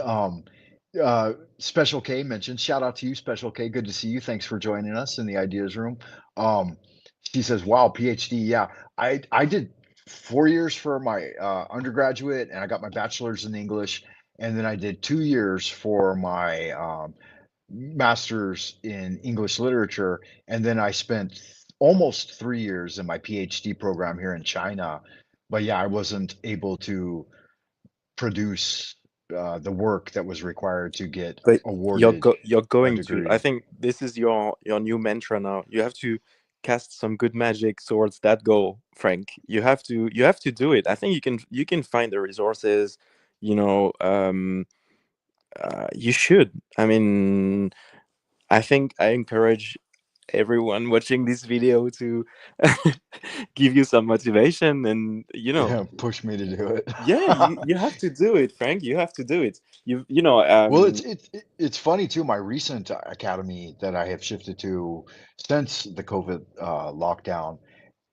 S1: Special K mentioned, shout out to you, Special K. Good to see you. Thanks for joining us in the ideas room. Um, she says, wow, PhD. Yeah, I did 4 years for my undergraduate, and I got my bachelor's in English, and then I did 2 years for my master's in English literature, and then I spent almost 3 years in my PhD program here in China. But yeah, I wasn't able to produce the work that was required to get
S4: But
S1: awarded
S4: you're
S1: a
S4: going to. I
S1: degree.
S4: think this is your new mantra now. You have to cast some good magic towards that goal, Frank. You have to do it. I think you can find the resources. You know, you should. I mean, I think I encourage everyone watching this video to give you some motivation, and
S1: Yeah, push me to do it.
S4: yeah, you have to do it, Frank. You have to do it.
S1: Well, it's funny too. My recent academy that I have shifted to since the COVID lockdown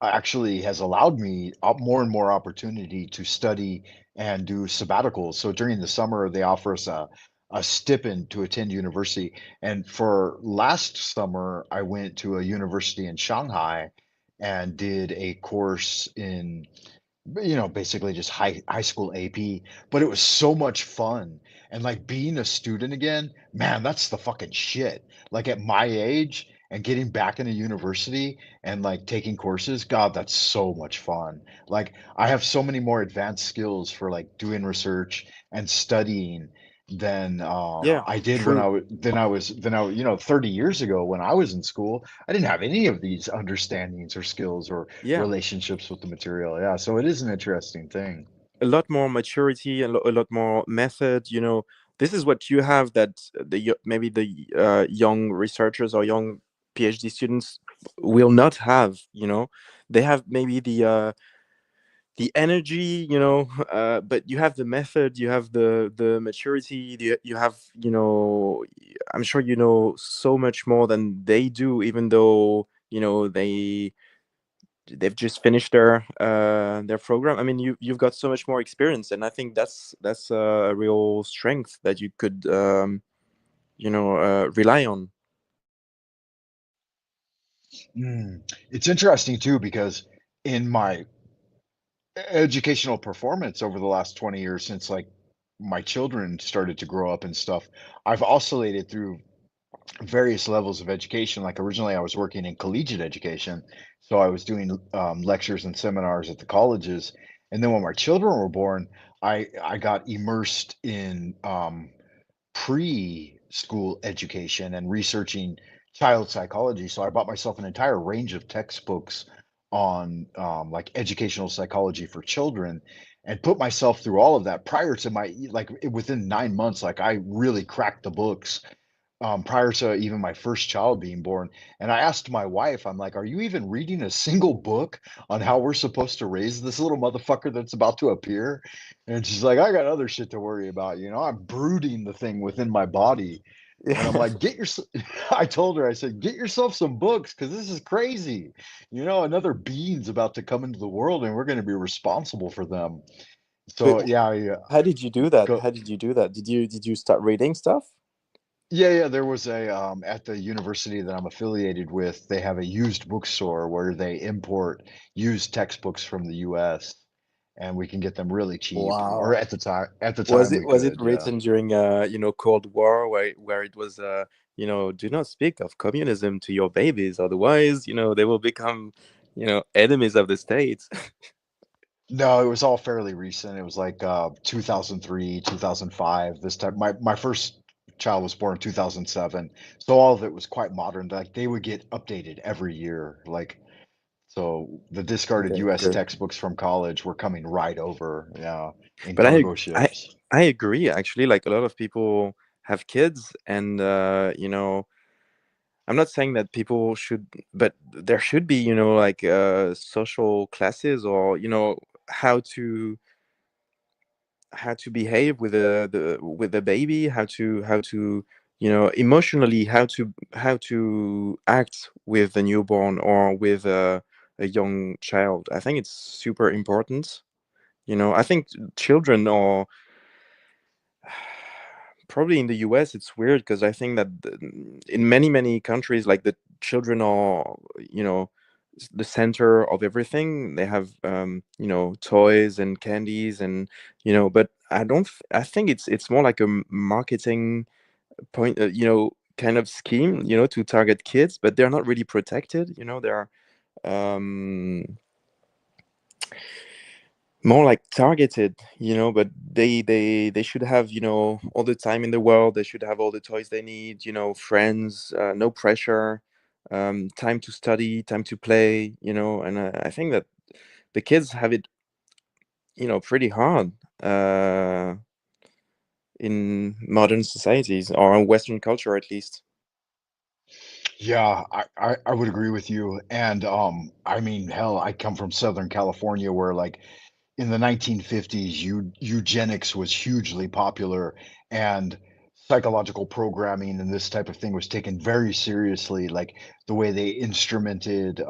S1: actually has allowed me more and more opportunity to study and do sabbaticals. So during the summer, they offer us a stipend to attend university. And for last summer, I went to a university in Shanghai and did a course in basically just high school AP, but it was so much fun. And like being a student again, man, that's the fucking shit. Like at my age and getting back into university and like taking courses, God, that's so much fun. Like I have so many more advanced skills for like doing research and studying than
S4: yeah,
S1: I did when
S4: true.
S1: than I 30 years ago when I was in school. I didn't have any of these understandings or skills or
S4: Yeah,
S1: relationships with the material. Yeah, so it is an interesting thing.
S4: a lot more maturity and a lot more method. This is what you have that maybe the young researchers or young PhD students will not have. They have maybe the energy, but you have the method, you have the maturity, you have, I'm sure you know so much more than they do, even though they've just finished their program. I mean, you've got so much more experience, and I think that's a real strength that you could rely on.
S1: It's interesting too because in my educational performance over the last 20 years since like my children started to grow up and stuff, I've oscillated through various levels of education. Like originally, I was working in collegiate education, so I was doing lectures and seminars at the colleges. And then when my children were born, I got immersed in preschool education and researching child psychology. So I bought myself an entire range of textbooks on like educational psychology for children and put myself through all of that prior to my like within 9 months, like I really cracked the books prior to even my first child being born. And I asked my wife, I'm like, are you even reading a single book on how we're supposed to raise this little motherfucker that's about to appear? And she's like, I got other shit to worry about. I'm brooding the thing within my body. And I'm
S4: Yeah.
S1: like, I told her, I said, get yourself some books because this is crazy. Another being's about to come into the world and we're going to be responsible for them.
S4: But
S1: So, yeah,
S4: how did you do that?
S1: go.
S4: How did you do that? Did you start reading stuff?
S1: Yeah, there was a at the university that I'm affiliated with, they have a used bookstore where they import used textbooks from the US and we can get them really cheap. Or
S4: Wow.
S1: at the time we
S4: Was it
S1: could, yeah.
S4: written during Cold War, where it was do not speak of communism to your babies, otherwise they will become enemies of the states.
S1: No, it was all fairly recent. It was like 2003, 2005. This time my first child was born in 2007. So all of it was quite modern. Like they would get updated every year. Like so the discarded
S4: Okay,
S1: US
S4: good.
S1: textbooks from college were coming right over, yeah, in
S4: But
S1: cargo
S4: I
S1: ships.
S4: I agree actually. Like a lot of people have kids, and I'm not saying that people should, but there should be like social classes, or how to behave with the baby, how to emotionally, how to act with a newborn or with a young child. I think it's super important. I think children are probably in the US. It's weird because I think that in many countries, like, the children are the center of everything. They have toys and candies, and but I don't I think it's more like a marketing point, kind of scheme, to target kids, but they're not really protected. They're um more like targeted, but they should have all the time in the world. They should have all the toys they need, friends, no pressure, time to study, time to play, and I think that the kids have it pretty hard uh in modern societies, or in Western culture at least.
S1: Yeah, I would agree with you. And I mean, hell, I come from Southern California where like in the 1950s, eugenics was hugely popular and psychological programming and this type of thing was taken very seriously, like the way they instrumented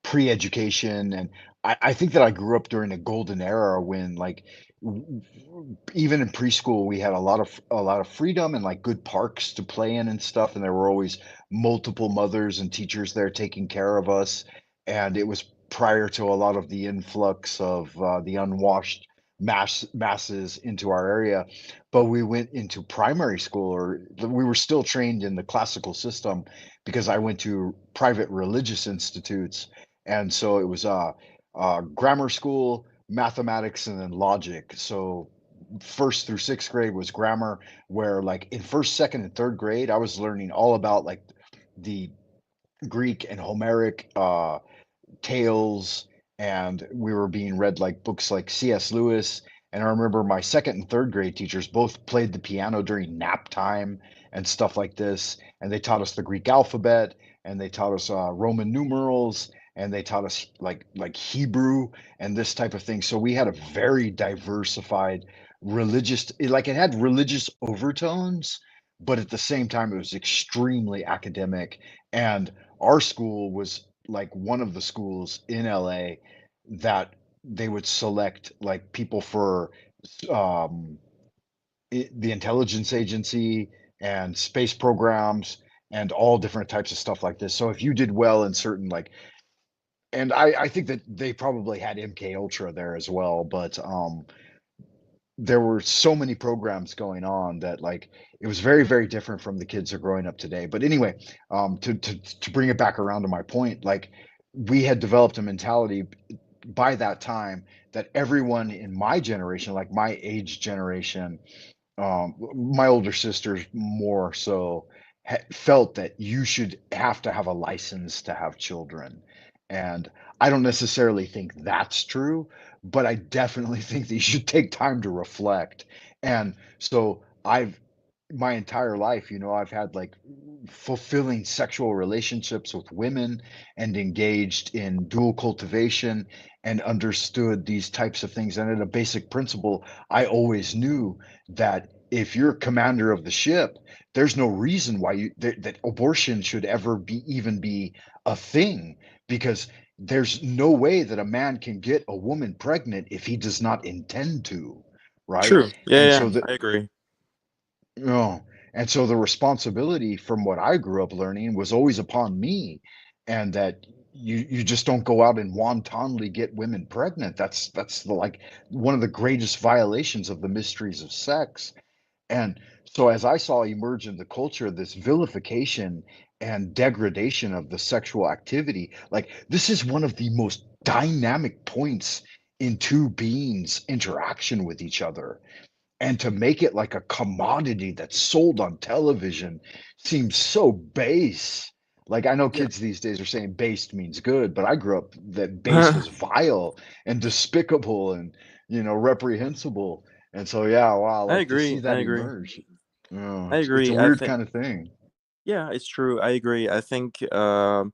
S1: pre-education. And I think that I grew up during a golden era when like even in preschool we had a lot of freedom and like good parks to play in and stuff, and there were always multiple mothers and teachers there taking care of us, and it was prior to a lot of the influx of the unwashed masses into our area. But we went into primary school, or we were still trained in the classical system because I went to private religious institutes, and so it was grammar school, mathematics, and then logic. So first through sixth grade was grammar, where like in first, second, and third grade, I was learning all about like the Greek and Homeric tales, and we were being read like books like C.S. Lewis. And I remember my second and third grade teachers both played the piano during nap time and stuff like this. And they taught us the Greek alphabet, and they taught us Roman numerals, and they taught us like Hebrew and this type of thing. So we had a very diversified religious, like it had religious overtones, but at the same time it was extremely academic. And our school was like one of the schools in LA that they would select like people for um, the intelligence agency and space programs and all different types of stuff like this. So if you did well in certain like, and I think that they probably had MK Ultra there as well, but there were so many programs going on that like it was very very different from the kids that are growing up today. But anyway, to bring it back around to my point, like we had developed a mentality by that time that everyone in my generation, like my age generation, my older sisters more so, felt that you should have to have a license to have children. And I don't necessarily think that's true, but I definitely think that you should take time to reflect. And so I've my entire life, I've had like fulfilling sexual relationships with women and engaged in dual cultivation and understood these types of things. And at a basic principle, I always knew that if you're commander of the ship, there's no reason why that abortion should ever be a thing, because there's no way that a man can get a woman pregnant if he does not intend to, right?
S4: True. Yeah,
S1: And
S4: yeah,
S1: so that
S4: I agree.
S1: no. And so the responsibility, from what I grew up learning, was always upon me, and that you just don't go out and wantonly get women pregnant. That's the, like, one of the greatest violations of the mysteries of sex. And so as I saw emerge in the culture this vilification and degradation of the sexual activity, like, this is one of the most dynamic points in two beings' interaction with each other. And to make it like a commodity that's sold on television seems so base. Like, I know
S4: Yeah.
S1: kids these days are saying based means good, but I grew up that base was vile and despicable and, reprehensible. And so, yeah, wow,
S4: I
S1: like to see
S4: agree. I
S1: that
S4: agree.
S1: emerge.
S4: I
S1: It's a
S4: agree. I
S1: weird
S4: think,
S1: kind of thing.
S4: yeah, it's true. I agree. I think, to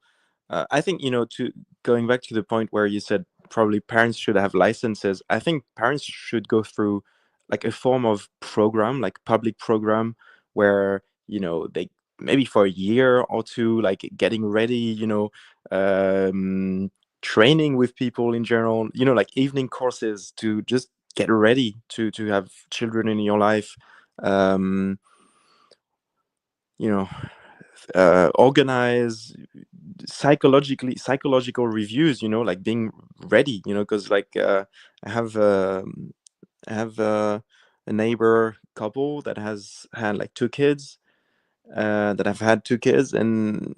S4: going back to the point where you said probably parents should have licenses. I think parents should go through like a form of program, like public program, where they maybe for a year or two, like getting ready, training with people in general, like evening courses to just get ready to have children in your life. Um, you know, Organize psychological reviews, like being ready, because like I have a neighbor couple that has had like two kids, that have had two kids, and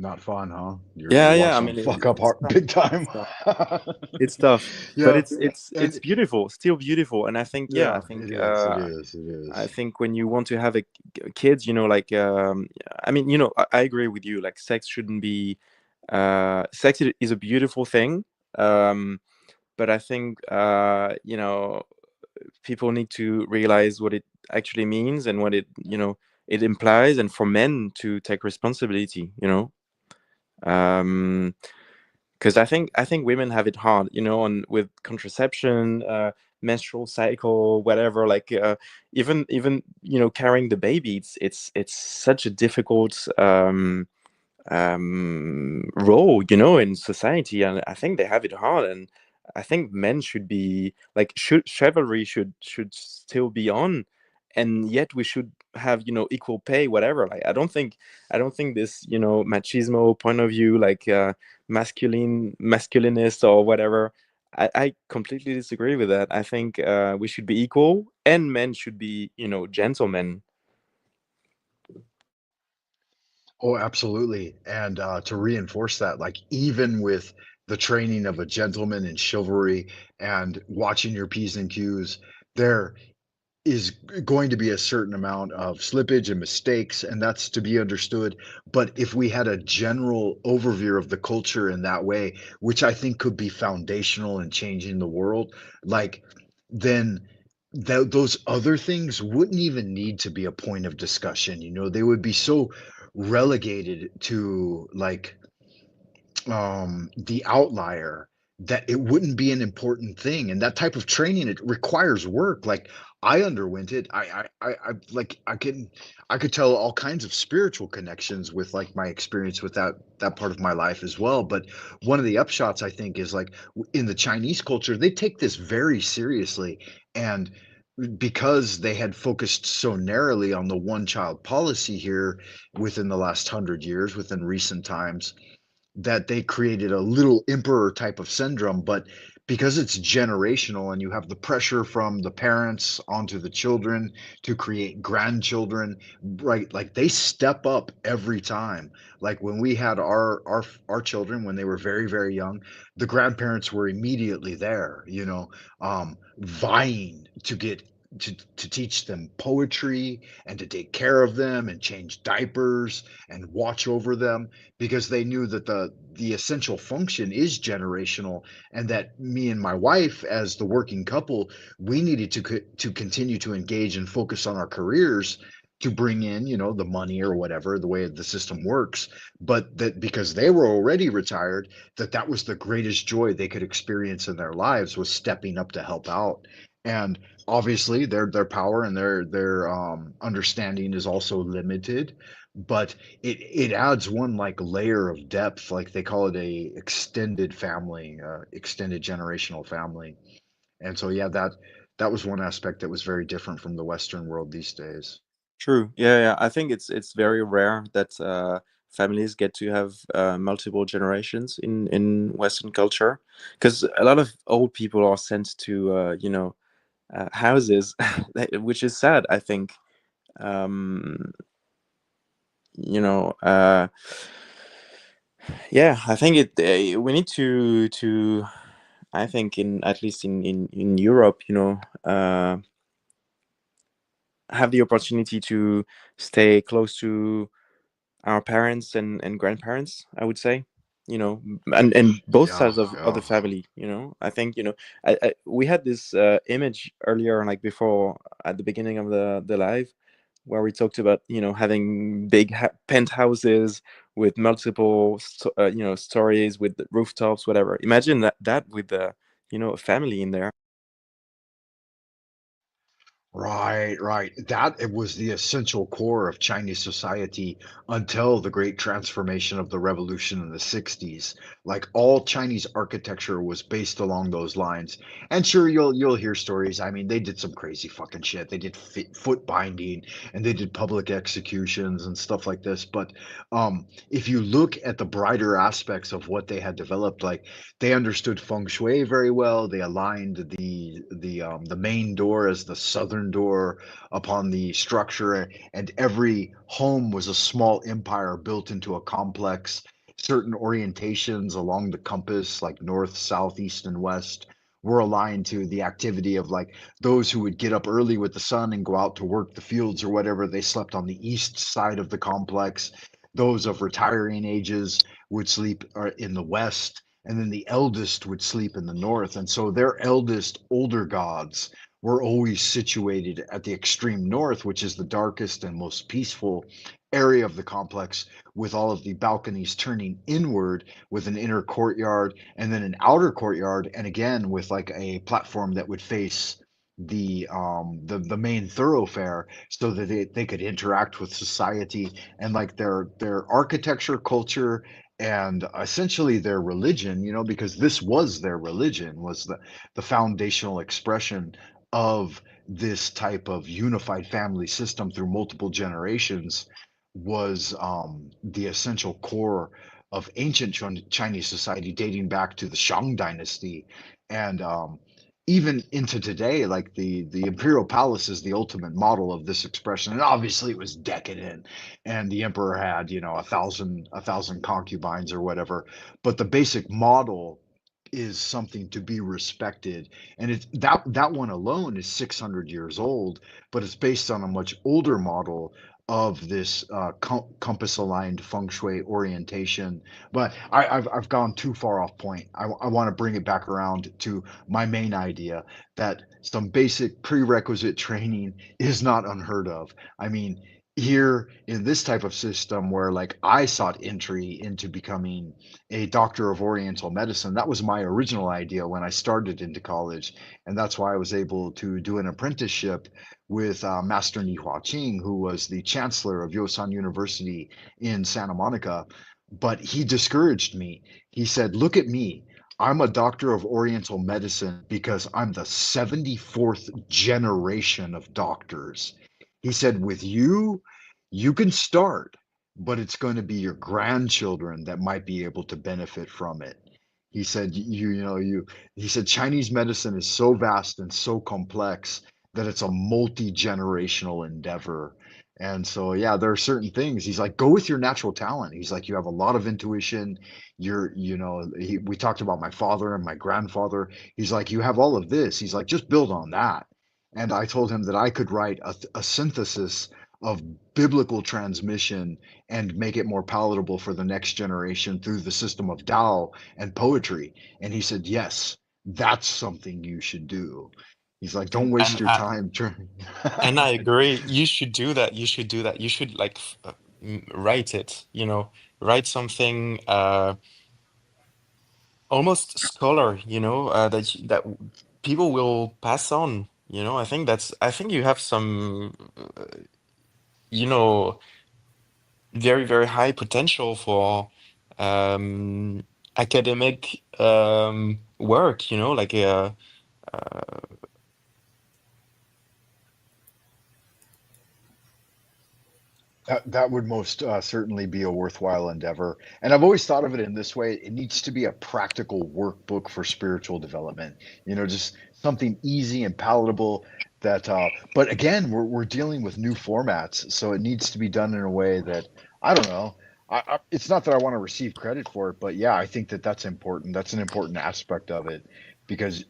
S1: Not fun, huh? You're
S4: yeah, I
S1: watching them
S4: mean,
S1: fuck up
S4: it's
S1: hard,
S4: tough.
S1: big time.
S4: It's tough. It's tough, but
S1: Yeah,
S4: it's
S1: and
S4: beautiful, still beautiful. And I think, yeah,
S1: yeah, it is. It is. It
S4: I
S1: is.
S4: think when you want to have kids, like, I mean, I agree with you. Like, sex shouldn't be. Sex is a beautiful thing, but I think, people need to realize what it actually means and what it implies, and for men to take responsibility. Um, because I think women have it hard, on with contraception, menstrual cycle, whatever. Like, even carrying the baby, it's such a difficult role, in society, and I think they have it hard. And I think men should be like, chivalry should still be on, and yet we should have, equal pay, whatever. Like, I don't think this, machismo point of view, like, masculinist or whatever. I completely disagree with that. I think, we should be equal, and men should be, gentlemen.
S1: Oh, absolutely. And to reinforce that, like, even with the training of a gentleman in chivalry and watching your P's and Q's, there is going to be a certain amount of slippage and mistakes, and that's to be understood. But if we had a general overview of the culture in that way, which I think could be foundational in changing the world, like, then those other things wouldn't even need to be a point of discussion. They would be so relegated to, like, the outlier, that it wouldn't be an important thing. And that type of training, it requires work. Like, I underwent it. I could tell all kinds of spiritual connections with, like, my experience with that part of my life as well. But one of the upshots, I think, is like, in the Chinese culture, they take this very seriously. And because they had focused so narrowly on the one child policy here within the last 100 years, within recent times, that they created a little emperor type of syndrome. But because it's generational and you have the pressure from the parents onto the children to create grandchildren, right? Like, they step up every time. Like, when we had our children, when they were very, very young, the grandparents were immediately there, vying to teach them poetry and to take care of them and change diapers and watch over them, because they knew that the essential function is generational, and that me and my wife, as the working couple, we needed to continue to engage and focus on our careers to bring in, the money or whatever, the way the system works. But that, because they were already retired, that was the greatest joy they could experience in their lives, was stepping up to help out. And obviously their power and their understanding is also limited, but it adds one, like, layer of depth. Like, they call it a extended family, extended generational family. And so yeah, that was one aspect that was very different from the Western world these days.
S4: True. Yeah, yeah. I think it's very rare that families get to have multiple generations in Western culture, because a lot of old people are sent to houses, which is sad, I think. Um, you know, yeah, I think we need to I think in at least in Europe, have the opportunity to stay close to our parents and grandparents, I would say, and both
S1: Yeah,
S4: sides of the
S1: yeah.
S4: family. I think, we had this image earlier, like before, at the beginning of the live, where we talked about having big penthouses with multiple stories with the rooftops, whatever. Imagine that with a family in there.
S1: Right, right. That it was the essential core of Chinese society until the great transformation of the revolution in the 60s. Like all Chinese architecture was based along those lines. And sure, you'll hear stories. I mean, they did some crazy fucking shit. They did foot binding and they did public executions and stuff like this. But if you look at the brighter aspects of what they had developed, like they understood feng shui very well. They aligned the main door as the southern door upon the structure, and every home was a small empire built into a complex. Certain orientations along the compass, like north, south, east, and west, were aligned to the activity of like those who would get up early with the sun and go out to work the fields or whatever. They slept on the east side of the complex. Those of retiring ages would sleep in the west, and then the eldest would sleep in the north. And so their eldest older gods were always situated at the extreme north, which is the darkest and most peaceful area of the complex, with all of the balconies turning inward, with an inner courtyard and then an outer courtyard, and again with like a platform that would face the main thoroughfare, so that they could interact with society. And like their architecture, culture, and essentially their religion, because this was their religion, was the foundational expression of this type of unified family system through multiple generations, was the essential core of ancient Chinese society, dating back to the Shang dynasty. And even into today, like the imperial palace is the ultimate model of this expression. And obviously it was decadent, and the emperor had a thousand concubines or whatever, but the basic model is something to be respected. And it's that one alone is 600 years old, but it's based on a much older model of this compass aligned feng shui orientation. But I've gone too far off point. I want to bring it back around to my main idea, that some basic prerequisite training is not unheard of. I mean, here in this type of system where like I sought entry into becoming a doctor of Oriental medicine, that was my original idea when I started into college. And that's why I was able to do an apprenticeship with Master Ni Huaqing, who was the chancellor of Yosan University in Santa Monica. But he discouraged me. He said, "Look at me. I'm a doctor of Oriental medicine because I'm the 74th generation of doctors." He said, "With you, you can start, but it's going to be your grandchildren that might be able to benefit from it." He said, he said, "Chinese medicine is so vast and so complex that it's a multi-generational endeavor." And so, yeah, there are certain things. He's like, "Go with your natural talent." He's like, "You have a lot of intuition. We talked about my father and my grandfather. He's like, "You have all of this." He's like, "Just build on that." And I told him that I could write a synthesis of biblical transmission and make it more palatable for the next generation through the system of Tao and poetry. And he said, "Yes, that's something you should do." He's like, "Don't
S2: and
S1: waste
S2: and
S1: your
S2: I,
S1: time trying."
S2: and I agree. You should do that. You should do that. You should like write it. Write something almost scholar. That people will pass on. I think you have some you know very very high potential for academic work. Like
S1: That would most certainly be a worthwhile endeavor. And I've always thought of it in this way. It needs to be a practical workbook for spiritual development. Just something easy and palatable that but again, we're dealing with new formats, so it needs to be done in a way that I don't know. It's not that I want to receive credit for it, but yeah, I think that that's important. That's an important aspect of it because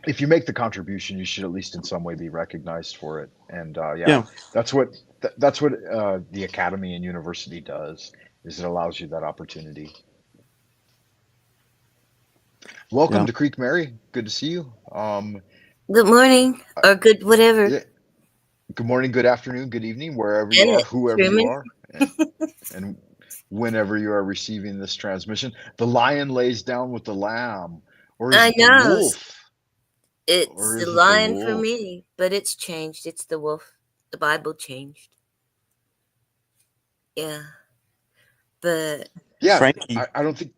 S1: if you make the contribution, you should at least in some way be recognized for it. And yeah,
S4: Yeah,
S1: that's what that's what the academy and university does. Is it allows you that opportunity. Welcome
S4: yeah.
S1: to Creek Mary. Good to see you.
S5: Good morning,
S1: Uh,
S5: or good whatever.
S1: yeah. Good morning, good afternoon, good evening, wherever you
S5: And
S1: are,
S5: it,
S1: whoever you
S5: Truman.
S1: are, and whenever you are receiving this transmission. The lion lays down with the lamb, or is
S5: I
S1: it the
S5: know
S1: wolf?
S5: it's
S1: Or
S5: the
S1: is it the
S5: lion for
S1: wolf?
S5: me, but it's changed. It's the wolf. The Bible changed. Yeah, but
S1: Yeah,
S4: Frankie,
S1: I don't think.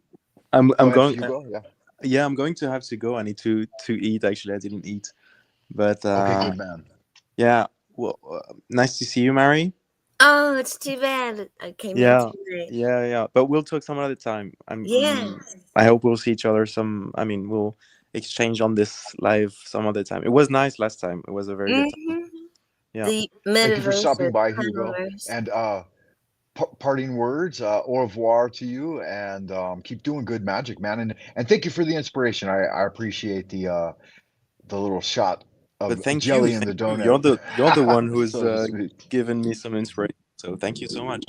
S4: I'm
S1: Go
S4: I'm
S1: ahead,
S4: going.
S1: Hugo. Yeah.
S4: Yeah, I'm going to have to go. I need to eat. Actually, I didn't eat, but
S1: Okay, good man.
S4: yeah. Well, nice to see you, Mary.
S5: oh, it's too bad I came in
S4: Yeah,
S5: too late.
S4: yeah. But we'll talk some other time.
S5: Yeah.
S4: I hope we'll see each other some. I mean, we'll exchange on this live some other time. It was nice last time. It was a very good time.
S5: hmm
S4: Yeah.
S5: The
S1: Thank you for
S5: metaverse
S1: stopping
S5: or
S1: by, Hugo.
S5: metaverse.
S1: And parting words, au revoir to you, and keep doing good magic, man. And thank you for the inspiration. I appreciate the little shot
S4: But
S1: of
S4: thank you,
S1: jelly in the
S4: thank you.
S1: donut,
S4: You're the one who's
S1: so to speak.
S4: given me some inspiration. So thank you so much.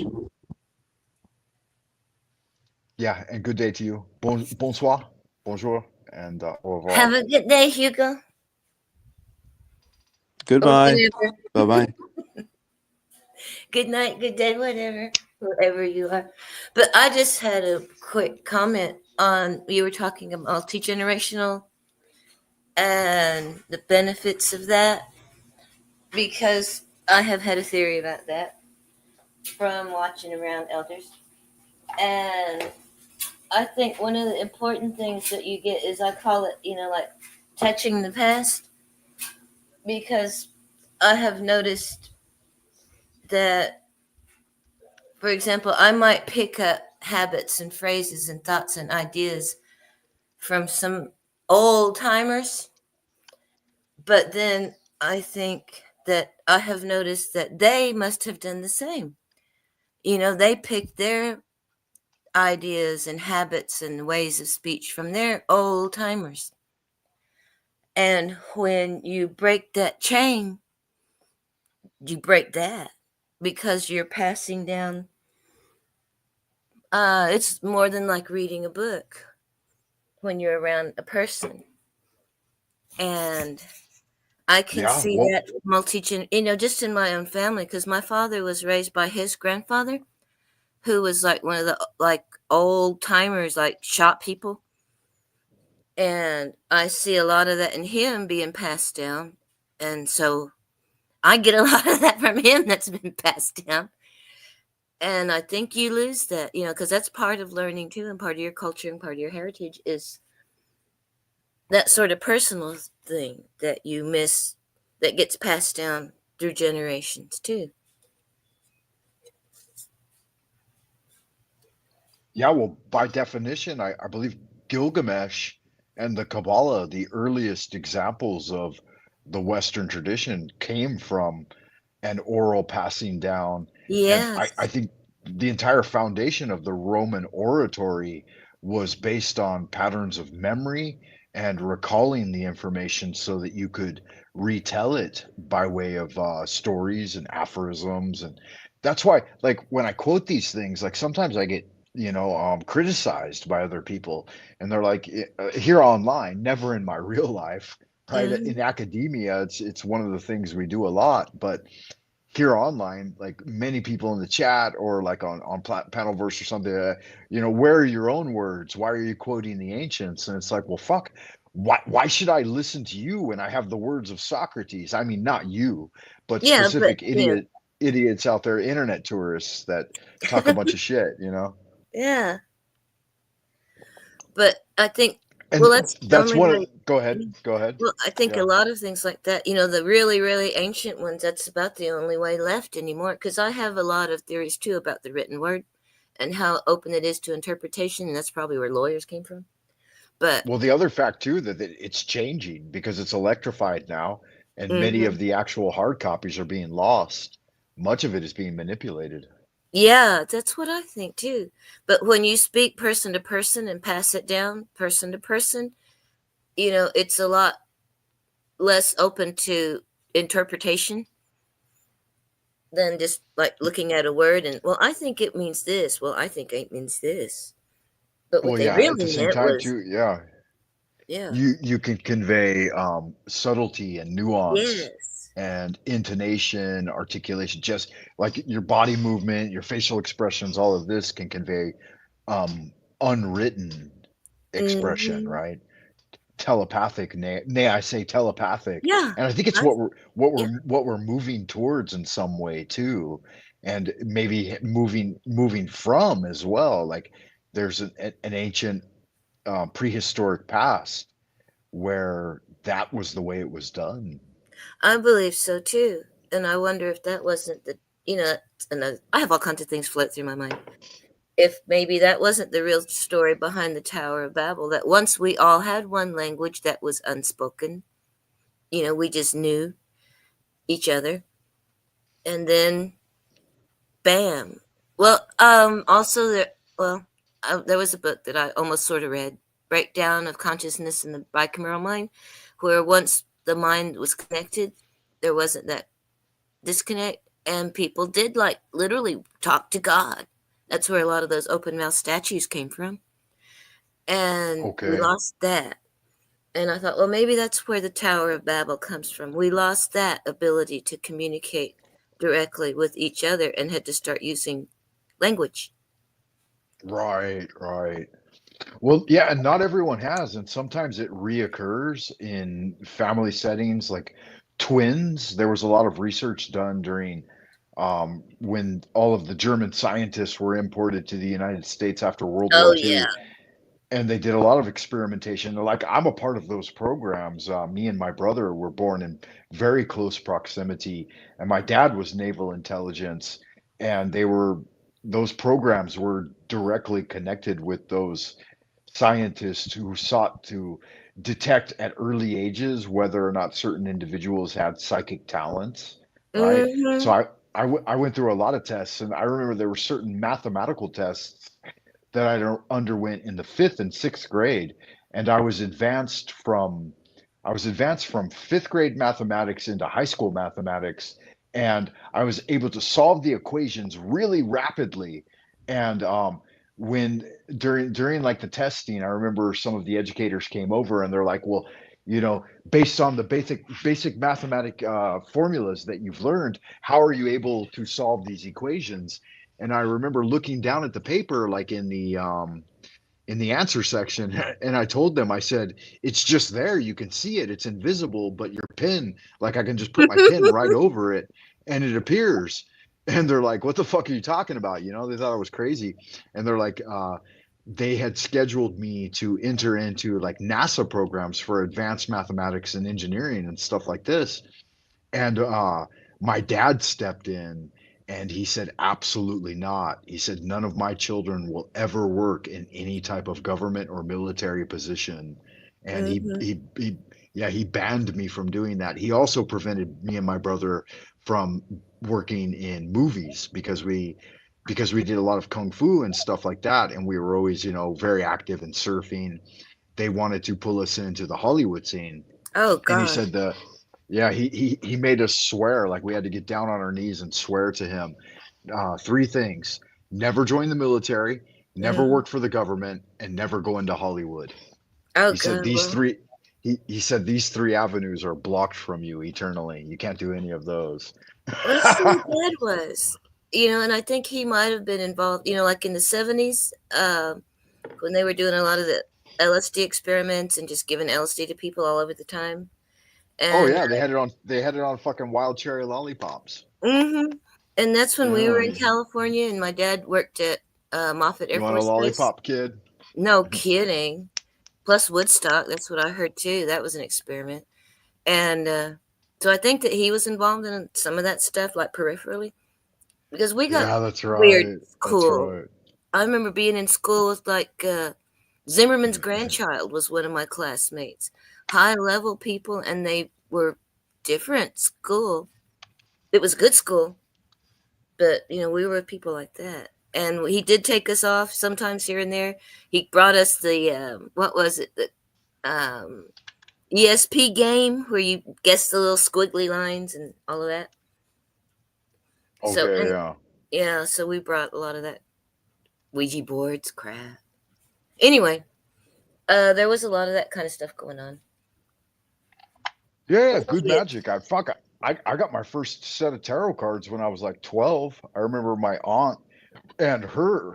S1: Yeah, and good day to you. Bonsoir, bonjour, and au revoir.
S5: Have a good day, Hugo. Or
S4: Goodbye.
S5: whatever.
S4: Bye bye.
S5: Good night, good day, whatever, wherever you are. But I just had a quick comment on you were talking about multi-generational and the benefits of that, because I have had a theory about that from watching around elders. And I think one of the important things that you get is, I call it, like touching the past, because I have noticed that, for example, I might pick up habits and phrases and thoughts and ideas from some old timers, but then I think that I have noticed that they must have done the same. They picked their ideas and habits and ways of speech from their old timers. And when you break that chain, you break that because you're passing down. It's more than like reading a book when you're around a person. And I can
S1: Yeah,
S5: see
S1: well,
S5: that just in my own family, because my father was raised by his grandfather, who was like one of the like old timers, like shop people. And I see a lot of that in him being passed down. And so I get a lot of that from him that's been passed down. And I think you lose that, because that's part of learning too, and part of your culture and part of your heritage is that sort of personal thing that you miss, that gets passed down through generations too.
S1: yeah, well, by definition, I believe Gilgamesh and the Kabbalah, the earliest examples of the Western tradition, came from an oral passing down. And I
S5: Yes.
S1: think the entire foundation of the Roman oratory was based on patterns of memory and recalling the information so that you could retell it by way of stories and aphorisms. And that's why, like, when I quote these things, like sometimes I get, criticized by other people, and they're like, here online, never in my real life, right?
S5: Mhm.
S1: In academia, it's one of the things we do a lot, but here online, like many people in the chat or like on Panelverse or something, where are your own words? Why are you quoting the ancients? And it's like, well, fuck. Why should I listen to you when I have the words of Socrates? I mean, not you, but
S5: Yeah, but
S1: specific idiots out there, internet tourists that talk a bunch of shit.
S5: yeah. But I think
S1: And
S5: Well, that's
S1: that's
S5: only
S1: one
S5: like.
S1: of, go ahead. Go ahead.
S5: Well, I think
S1: Yeah.
S5: a lot of things like that, the really, really ancient ones, that's about the only way left anymore. Because I have a lot of theories too about the written word and how open it is to interpretation. And that's probably where lawyers came from. But,
S1: Well, the other fact too that it's changing because it's electrified now, and many
S5: mhm.
S1: of the actual hard copies are being lost. Much of it is being manipulated.
S5: Yeah, that's what I think too. But when you speak person to person and pass it down person to person, it's a lot less open to interpretation than just like looking at a word and, well, I think it means this. Well, I think it means this. But what
S1: Well,
S5: they
S1: yeah, at the
S5: really
S1: same
S5: meant
S1: time
S5: was,
S1: too, yeah,
S5: yeah,
S1: you can convey subtlety and nuance
S5: yes.
S1: and intonation, articulation, just like your body movement, your facial expressions, all of this can convey unwritten expression,
S5: Hmm.
S1: right? Telepathic, nay I say telepathic.
S5: Yeah.
S1: And I think it's
S5: I, yeah.
S1: what we're moving towards in some way too, and maybe moving from as well. Like there's an ancient prehistoric past where that was the way it was done.
S5: I believe so too. And I wonder if that wasn't another, I have all kinds of things float through my mind. If maybe that wasn't the real story behind the Tower of Babel, that once we all had one language that was unspoken, we just knew each other. And then, bam. Well, also there was a book that I almost sort of read, Breakdown of Consciousness in the Bicameral Mind, where once the mind was connected, there wasn't that disconnect, and people did like literally talk to God. That's where a lot of those open mouth statues came from. And we
S1: Okay.
S5: lost that. And I thought, well, maybe that's where the Tower of Babel comes from. We lost that ability to communicate directly with each other and had to start using language.
S1: Right, right. Well, yeah, and not everyone has, and sometimes it reoccurs in family settings like twins. There was a lot of research done during when all of the German scientists were imported to the United States after World
S5: Oh,
S1: War
S5: yeah.
S1: II, and they did a lot of experimentation. Like I'm a part of those programs. Me and my brother were born in very close proximity, and my dad was naval intelligence, and those programs were directly connected with those scientists who sought to detect at early ages whether or not certain individuals had psychic talents, right? So
S5: Mm-hmm.
S1: I went through a lot of tests, and I remember there were certain mathematical tests that underwent in the fifth and sixth grade, and I was advanced from fifth grade mathematics into high school mathematics, and I was able to solve the equations really rapidly. And when during like the testing, I remember some of the educators came over and they're like, "Well, based on the basic mathematic formulas that you've learned, how are you able to solve these equations?" And I remember looking down at the paper, like in the answer section, and I told them, I said, "It's just there. You can see it. It's invisible, but your pin, like I can just put my pin right over it, and it appears." And they're like, "What the fuck are you talking about?" They thought I was crazy, and they're like, they had scheduled me to enter into like NASA programs for advanced mathematics and engineering and stuff like this. And my dad stepped in and he said, absolutely not. He said, none of my children will ever work in any type of government or military position. And
S5: Mm-hmm.
S1: he banned me from doing that. He also prevented me and my brother from working in movies because we did a lot of kung fu and stuff like that. And we were always, very active in surfing. They wanted to pull us into the Hollywood scene.
S5: Oh,
S1: And he
S5: God.
S1: said yeah, he made us swear, like we had to get down on our knees and swear to him three things: never join the military, never
S5: Mm.
S1: work for the government, and never go into Hollywood.
S5: Oh,
S1: He said
S5: God.
S1: these
S5: Well,
S1: three. He said these three avenues are blocked from you eternally. You can't do any of those.
S5: that's who Dad was. And I think he might have been involved, like in the 70s, when they were doing a lot of the LSD experiments and just giving LSD to people all over the time.
S1: Oh
S5: And
S1: yeah, they had it on fucking wild cherry lollipops.
S5: mm-hmm. And that's when we were
S1: Yeah,
S5: in California, and my dad worked at Moffett Air
S1: you want a
S5: Force Base.
S1: lollipop, kid?
S5: No kidding. plus Woodstock. That's what I heard too. That was an experiment. And so I think that he was involved in some of that stuff, like peripherally, because we got
S1: Yeah, that's
S5: weird
S1: right. That's
S5: cool.
S1: right.
S5: I remember being in school with like Zimmerman's grandchild was one of my classmates. High level people, and they were different school. It was good school, but you know, we were people like that. And he did take us off sometimes here and there. He brought us the what was it? The ESP game where you guess the little squiggly lines and all of that. So
S1: Okay,
S5: and
S1: yeah.
S5: yeah, so we brought a lot of that Ouija boards, crap. Anyway, there was a lot of that kind of stuff going on.
S1: Yeah, good
S5: Kids.
S1: magic. I got my first set of tarot cards when I was like 12. I remember my aunt and her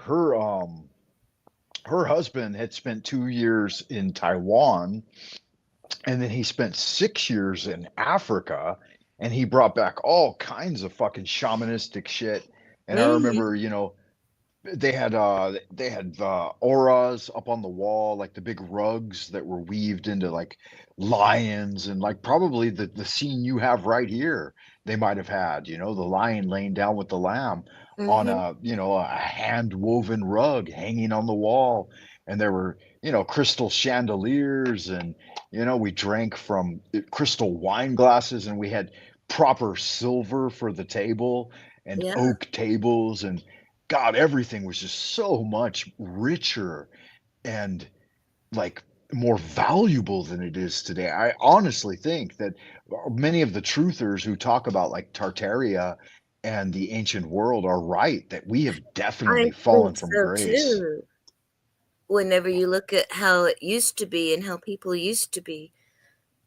S1: husband had spent 2 years in Taiwan, and then he spent 6 years in Africa, and he brought back all kinds of fucking shamanistic shit. And I
S5: Mm-hmm.
S1: remember, they had auras up on the wall, like the big rugs that were weaved into like lions, and like probably the scene you have right here they might have had, the lion laying down with the lamb on
S5: Mm-hmm.
S1: a hand woven rug hanging on the wall. And there were, crystal chandeliers, and we drank from crystal wine glasses, and we had proper silver for the table and
S5: Yeah.
S1: oak tables. And God, everything was just so much richer and like more valuable than it is today. I honestly think that many of the truthers who talk about like Tartaria and the ancient world are right, that we have
S5: I
S1: definitely fallen
S5: think
S1: from
S5: so
S1: grace.
S5: too. Whenever you look at how it used to be and how people used to be.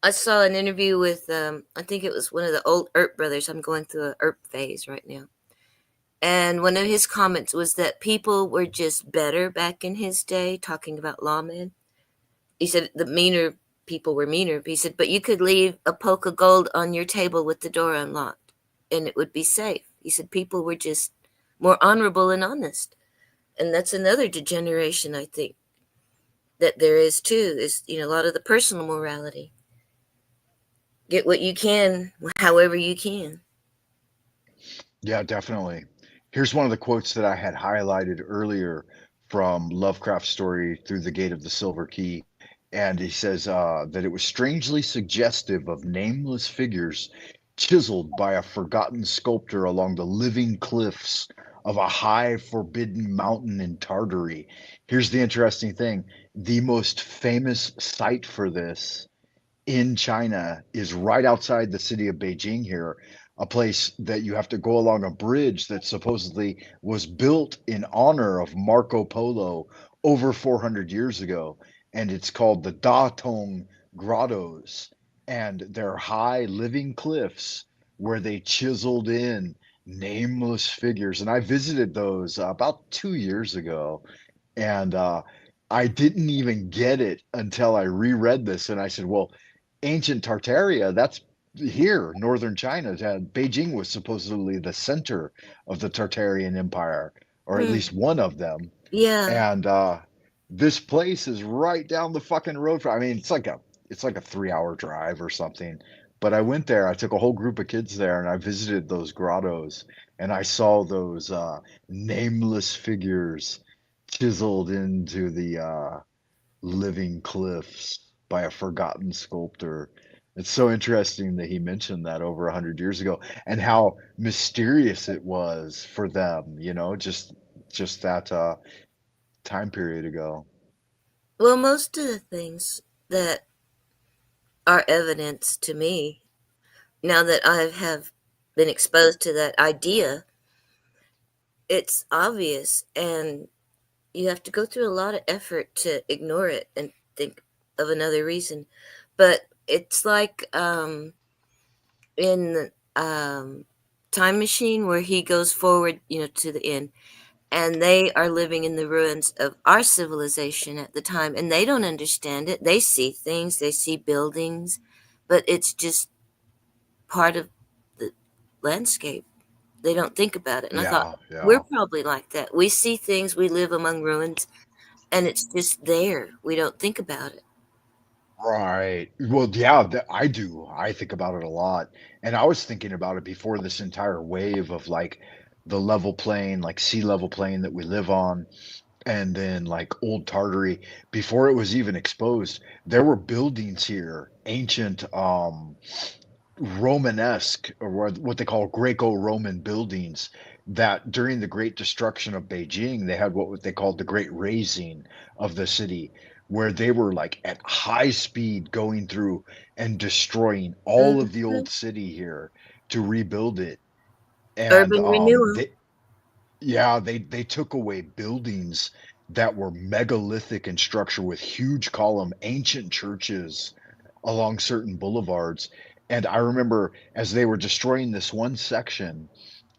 S5: I saw an interview with I think it was one of the old Earp brothers. I'm going through a Earp phase right now. And one of his comments was that people were just better back in his day, talking about lawmen. He said the meaner people were meaner. He said, but you could leave a poke of gold on your table with the door unlocked and it would be safe. He said people were just more honorable and honest. And that's another degeneration, I think, that there is too, is, a lot of the personal morality. Get what you can, however you can.
S1: Yeah, definitely. Here's one of the quotes that I had highlighted earlier from Lovecraft's story Through the Gate of the Silver Key. And he says that it was strangely suggestive of nameless figures chiseled by a forgotten sculptor along the living cliffs of a high forbidden mountain in Tartary. Here's the interesting thing: the most famous site for this in China is right outside the city of Beijing here, a place that you have to go along a bridge that supposedly was built in honor of Marco Polo over 400 years ago. And it's called the Datong Grottos. And they're high living cliffs where they chiseled in nameless figures. And I visited those about 2 years ago. And I didn't even get it until I reread this. And I said, well, ancient Tartaria, that's here, northern China. Beijing was supposedly the center of the Tartarian Empire, or at
S5: Hmm.
S1: least one of them.
S5: Yeah.
S1: And this place is right down the fucking road. I mean, it's like a 3-hour drive or something. But I went there. I took a whole group of kids there, and I visited those grottos, and I saw those nameless figures chiseled into the living cliffs by a forgotten sculptor. It's so interesting that he mentioned that over 100 years ago, and how mysterious it was for them, just that time period ago.
S5: Well, most of the things that are evidence to me, now that I have been exposed to that idea, it's obvious, and you have to go through a lot of effort to ignore it and think of another reason. But it's like in the Time Machine, where he goes forward, to the end, and they are living in the ruins of our civilization at the time, and they don't understand it. They see things, they see buildings, but it's just part of the landscape. They don't think about it. And I thought,
S1: Yeah,
S5: we're
S1: yeah.
S5: probably like that. We see things, we live among ruins, and it's just there. We don't think about it.
S1: Right. Well, yeah, I do. I think about it a lot. And I was thinking about it before this entire wave of like the level plane, like sea level plane that we live on, and then like old Tartary, before it was even exposed, there were buildings here, ancient Romanesque, or what they call Greco-Roman buildings, that during the Great Destruction of Beijing, they had what they called the Great Razing of the city, where they were like at high speed going through and destroying all of the
S5: Mhm.
S1: old city here to rebuild it. And
S5: Urban renewal.
S1: they took away buildings that were megalithic in structure with huge column, ancient churches along certain boulevards. And I remember as they were destroying this one section,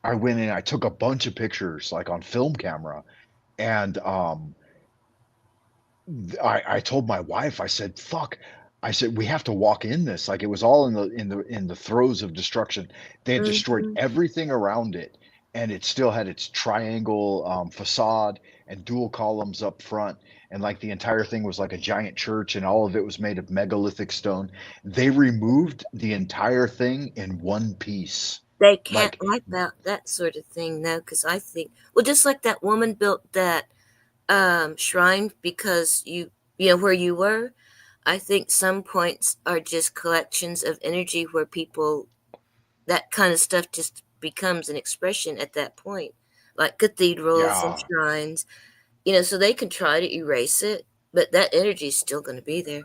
S1: I went in, I took a bunch of pictures like on film camera, and I told my wife, I said, "Fuck." I said, "We have to walk in this." Like it was all in the throes of destruction. They had destroyed
S5: Mhm.
S1: everything around it, and it still had its triangle facade and dual columns up front, and like the entire thing was like a giant church, and all of it was made of megalithic stone. They removed the entire thing in one piece.
S5: They can't
S1: Like,
S5: wipe out that sort of thing, though, because I think, well, just like that woman built that shrine because you know where you were. I think some points are just collections of energy where people that kind of stuff just becomes an expression at that point, like cathedrals and
S1: yeah,
S5: shrines. You know, so they can try to erase it, but that energy is still going to be there.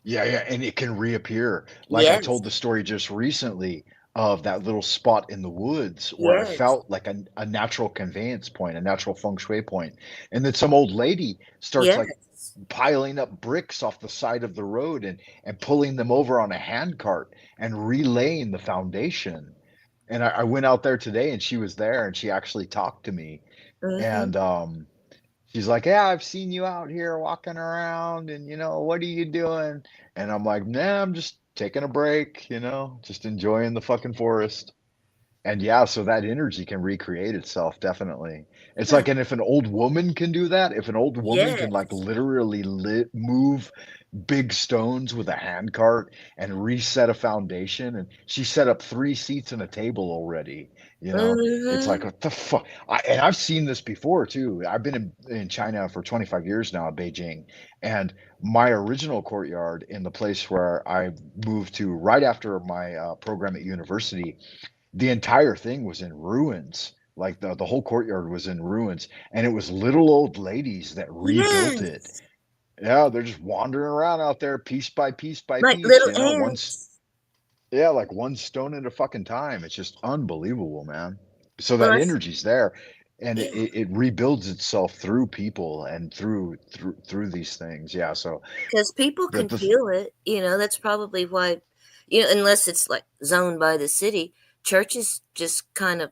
S1: yeah, and it can reappear. Like I
S5: Yes,
S1: told the story just recently of that little spot in the woods where I
S5: yes,
S1: felt like a natural conveyance point, a natural feng shui point. And then some old lady starts like
S5: yes.
S1: piling up bricks off the side of the road and pulling them over on a hand cart and relaying the foundation. And I went out there today and she was there and she actually talked to me.
S5: Hmm.
S1: And she's like, "Yeah, I've seen you out here walking around, and what are you doing?" And I'm like, "Nah, I'm just taking a break, just enjoying the fucking forest." And yeah, so that energy can recreate itself, definitely. It's
S5: Yeah.
S1: like, and if an old woman can do that, if an old woman can like
S5: Yes.
S1: literally move big stones with a handcart and reset a foundation, and she set up 3 seats and a table already, it's like,
S5: Hmm.
S1: what the fuck? And I've seen this before too. I've been in China for 25 years now, Beijing, and my original courtyard in the place where I moved to right after my program at university, the entire thing was in ruins. Like the whole courtyard was in ruins, and it was little old ladies that rebuilt it.
S5: Yes.
S1: Yeah, they're just wandering around out there piece by piece by
S5: Like
S1: piece,
S5: little
S1: once,
S5: ants.
S1: yeah, like one stone at a fucking time. It's just unbelievable, man. So
S5: Well,
S1: that energy's there, and
S5: yeah,
S1: it rebuilds itself through people and through these things. Yeah, so
S5: because people
S1: the
S5: can
S1: the
S5: feel it. You know, that's probably why, unless it's like zoned by the city, churches just kind of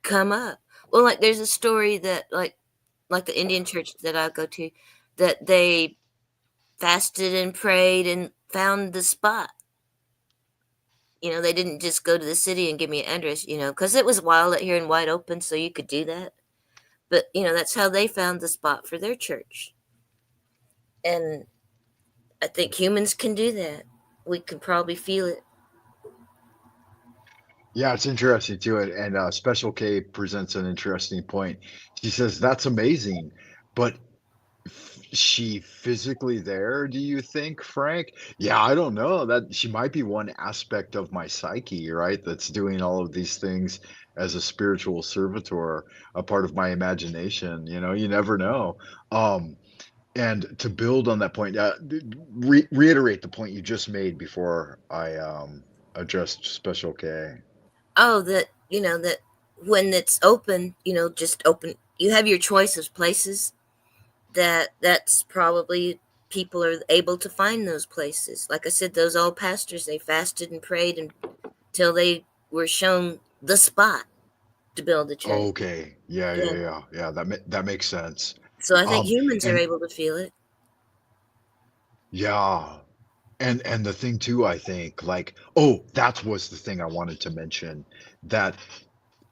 S5: come up. Well, like there's a story that like the Indian church that I go to, that they fasted and prayed and found the spot. You know, they didn't just go to the city and give me an address, because it was wild out here and wide open, so you could do that. But, that's how they found the spot for their church. And I think humans can do that. We can probably feel it.
S1: Yeah, it's interesting too. And Special K presents an interesting point. She says, "That's amazing, but she physically there, do you think, Frank?" Yeah, I don't know. That she might be one aspect of my psyche, right? That's doing all of these things as a spiritual servitor, a part of my imagination. You never know. Um, and to build on that point, reiterate the point you just made before I addressed Special K.
S5: Oh, that when it's open, just open. You have your choice of places. That's probably people are able to find those places. Like I said, those old pastors, they fasted and prayed until they were shown the spot to build the church.
S1: Okay. Yeah, yeah,
S5: Yeah.
S1: yeah, yeah. That makes sense.
S5: So I think
S1: Um,
S5: humans are
S1: and
S5: able to feel it.
S1: yeah, and the thing too, I think, like, oh, that was the thing I wanted to mention, that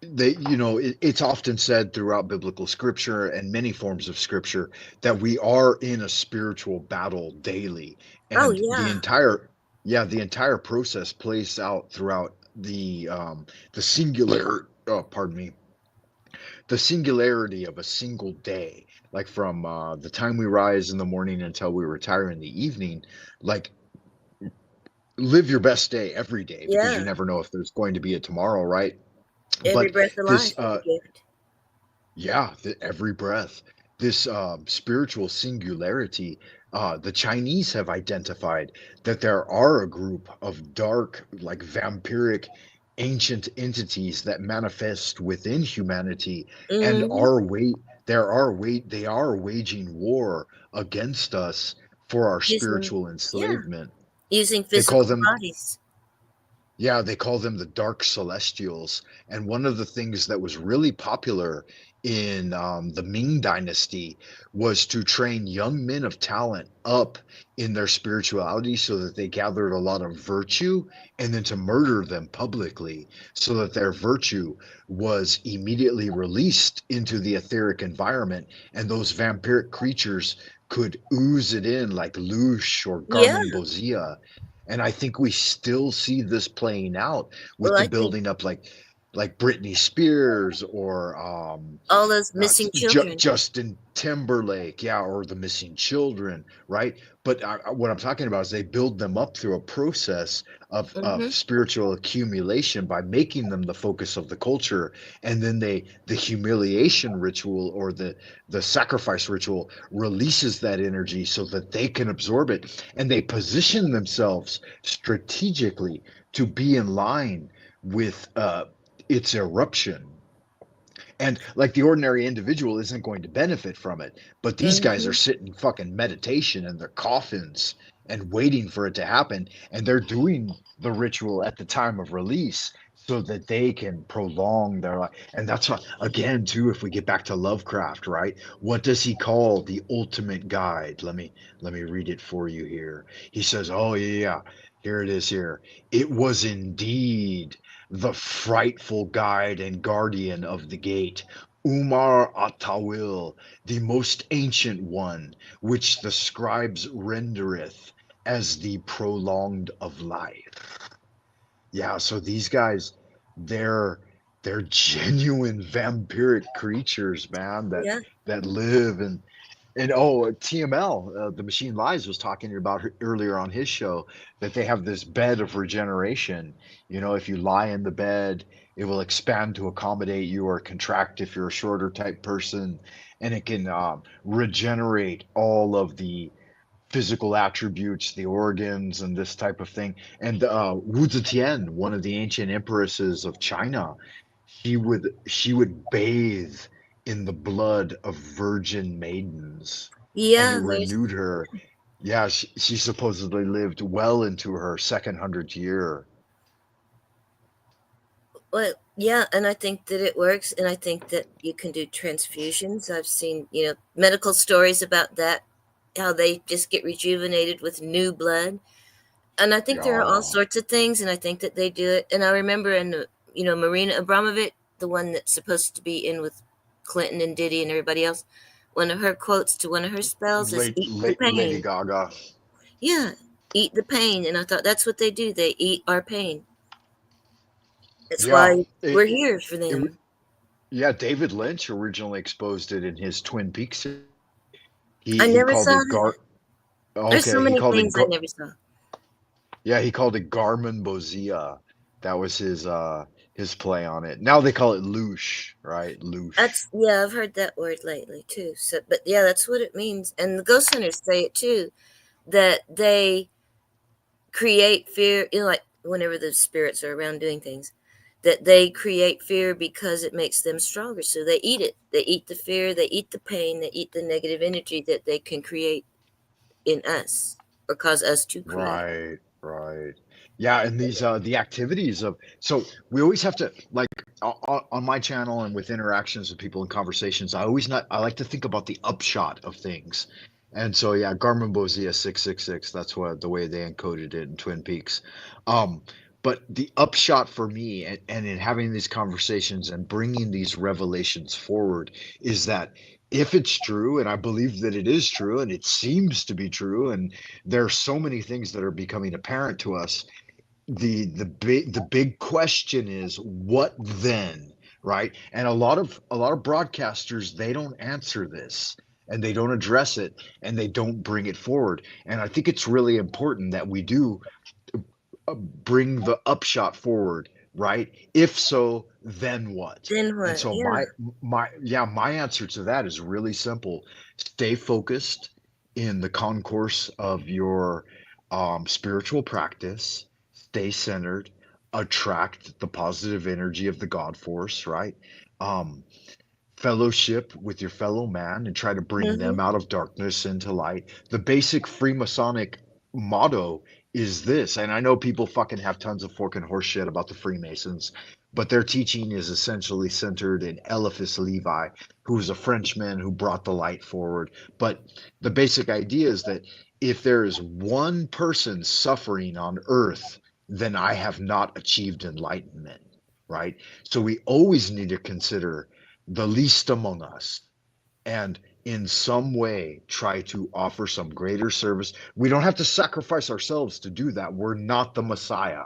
S1: it's often said throughout biblical scripture and many forms of scripture that we are in a spiritual battle daily.
S5: Oh
S1: and
S5: yeah.
S1: the entire process plays out throughout the singular pardon me, the singularity of a single day, like from the time we rise in the morning until we retire in the evening. Like, live your best day every day, because you
S5: Yeah.
S1: never know if there's going to be a tomorrow, right?
S5: Every
S1: But
S5: breath of life
S1: this
S5: is a gift.
S1: yeah, every breath, this spiritual singularity, the Chinese have identified that there are a group of dark, like vampiric, ancient entities that manifest within humanity and
S5: Hmm.
S1: they are waging war against us for our
S5: Using,
S1: spiritual
S5: yeah,
S1: enslavement.
S5: using
S1: They call
S5: physical
S1: them
S5: bodies.
S1: Yeah, they call them the Dark Celestials. And one of the things that was really popular in the Ming Dynasty was to train young men of talent up in their spirituality so that they gathered a lot of virtue, and then to murder them publicly so that their virtue was immediately released into the etheric environment, and those vampiric creatures could ooze it in like Loosh or
S5: Yeah.
S1: Garmin Bozia. And I think we still see this playing out with
S5: Well,
S1: the
S5: I think
S1: building up, like Britney Spears or
S5: all those missing children.
S1: Justin Timberlake, yeah, or the Missing Children, right? But what I'm talking about is they build them up through a process of
S5: Hmm.
S1: spiritual accumulation by making them the focus of the culture, and then the humiliation ritual or the sacrifice ritual releases that energy so that they can absorb it, and they position themselves strategically to be in line with its eruption. And like the ordinary individual isn't going to benefit from it, but these guys are
S5: Hmm.
S1: sitting fucking meditation in their coffins and waiting for it to happen, and they're doing the ritual at the time of release so that they can prolong their life. And that's what, again, too, if we get back to Lovecraft, right? What does he call the ultimate guide? Let me read it for you here. He says, "Oh yeah, here it is here. It was indeed the frightful guide and guardian of the gate, Umar Atawil, the most ancient one, which the scribes rendereth as the prolonged of life." Yeah, so these guys, they're they're genuine vampiric creatures, man,
S5: Yeah.
S1: that live and oh, TML, the Machine Lies was talking about earlier on his show that they have this bed of regeneration. You know, if you lie in the bed, it will expand to accommodate you or contract if you're a shorter type person, and it can regenerate all of the physical attributes, the organs, and this type of thing. And Wu Zetian, one of the ancient empresses of China, she would bathe in the blood of virgin maidens, and it
S5: Yeah. There's,
S1: renewed her. Yeah, she supposedly lived well into her second hundredth year.
S5: well, yeah, and I think that it works, and I think that you can do transfusions. I've seen, medical stories about that, how they just get rejuvenated with new blood. And I think there are all
S1: Yeah,
S5: sorts of things, and I think that they do it. And I remember Marina Abramovic, the one that's supposed to be in with Clinton and Diddy and everybody else, one of her quotes to one of her spells is
S1: late,
S5: "Eat the
S1: Lady
S5: pain."
S1: Gaga.
S5: Yeah, eat the pain. And I thought that's what they do. They eat our pain. That's
S1: Yeah,
S5: why we're here for
S1: it
S5: them.
S1: yeah. David Lynch originally exposed it in his Twin Peaks.
S5: I
S1: He
S5: never
S1: called
S5: saw
S1: it
S5: that.
S1: Gar.
S5: There's so
S1: Okay, he
S5: many
S1: called it
S5: things I
S1: Gar.
S5: never saw.
S1: Yeah, he called it Garmin Bozia. That was his play on it. Now they call it Loosh, right? Loosh.
S5: Yeah, I've heard that word lately too. So, but yeah, that's what it means. And the ghost hunters say it too, that they create fear, like whenever the spirits are around doing things, that they create fear because it makes them stronger. So they eat it. They eat the fear, they eat the pain, they eat the negative energy that they can create in us or cause us to create.
S1: Right, right. Yeah, and these the activities of, so we always have to, like, on my channel and with interactions with people and conversations, I like to think about the upshot of things. And so yeah, Garmin Bozia 666, that's what the way they encoded it in Twin Peaks. Um But the upshot for me, and in having these conversations and bringing these revelations forward, is that if it's true, and I believe that it is true, and it seems to be true, and there are so many things that are becoming apparent to us, the big question is what then, right? And a lot of broadcasters, they don't answer this, and they don't address it, and they don't bring it forward. And I think it's really important that we do bring the upshot forward, right? If so, then what?
S5: Then
S1: And
S5: what?
S1: so
S5: Yeah.
S1: my answer to that is really simple. Stay focused in the concourse of your spiritual practice. Stay centered. Attract the positive energy of the God force, right? Um, Fellowship with your fellow man and try to bring
S5: Hmm.
S1: them out of darkness into light. The basic Freemasonic motto is this, and I know people fucking have tons of fork and horse shit about the Freemasons, but their teaching is essentially centered in Eliphas Levi, who was a Frenchman who brought the light forward. But the basic idea is that if there is one person suffering on earth, then I have not achieved enlightenment, right? So we always need to consider the least among us and in some way try to offer some greater service. We don't have to sacrifice ourselves to do that. We're not the Messiah.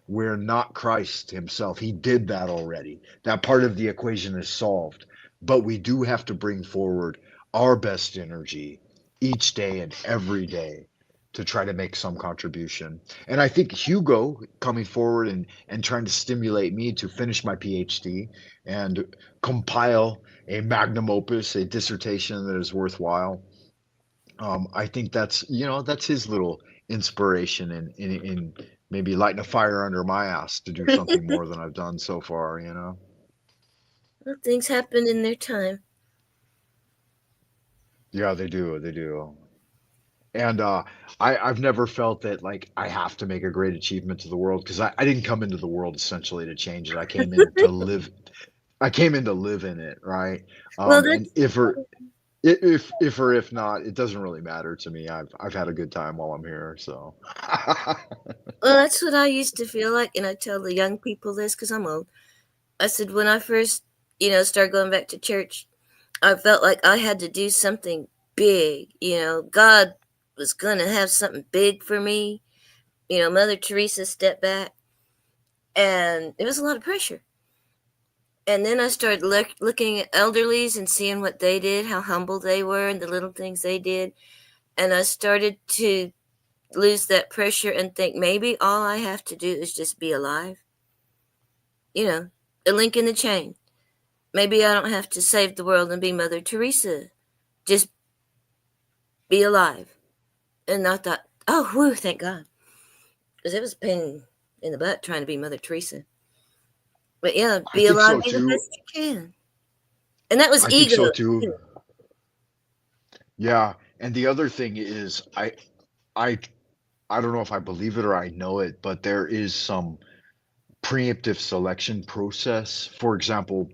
S1: We're not Christ himself. He did that already. That part of the equation is solved. But we do have to bring forward our best energy each day and every day to try to make some contribution. And I think Hugo coming forward and trying to stimulate me to finish my PhD and compile a magnum opus, a dissertation that is worthwhile. I think that's his little inspiration in maybe lighting a fire under my ass to do something more than I've done so far.
S5: Well, things happen in their time.
S1: Yeah, they do. And I've never felt that like I have to make a great achievement to the world because I didn't come into the world essentially to change it. I came in to live in it, right?
S5: Well,
S1: And
S5: that's
S1: if not, it doesn't really matter to me. I've had a good time while I'm here, so
S5: well, that's what I used to feel like, and I tell the young people this because I'm old. I said when I first, started going back to church, I felt like I had to do something big. God was gonna have something big for me. Mother Teresa stepped back, and it was a lot of pressure. And then I started looking at elderlies and seeing what they did, how humble they were, and the little things they did. And I started to lose that pressure and think maybe all I have to do is just be alive. A link in the chain. Maybe I don't have to save the world and be Mother Teresa. Just be alive. And I thought, oh, whew, thank God. Because it was a pain in the butt trying to be Mother Teresa. But yeah,
S1: I
S5: be
S1: think
S5: alive,
S1: so
S5: be the
S1: too.
S5: best you can. And that was
S1: I think
S5: ego.
S1: so too. Yeah, and the other thing is I I don't know if I believe it or I know it, but there is some preemptive selection process. For example,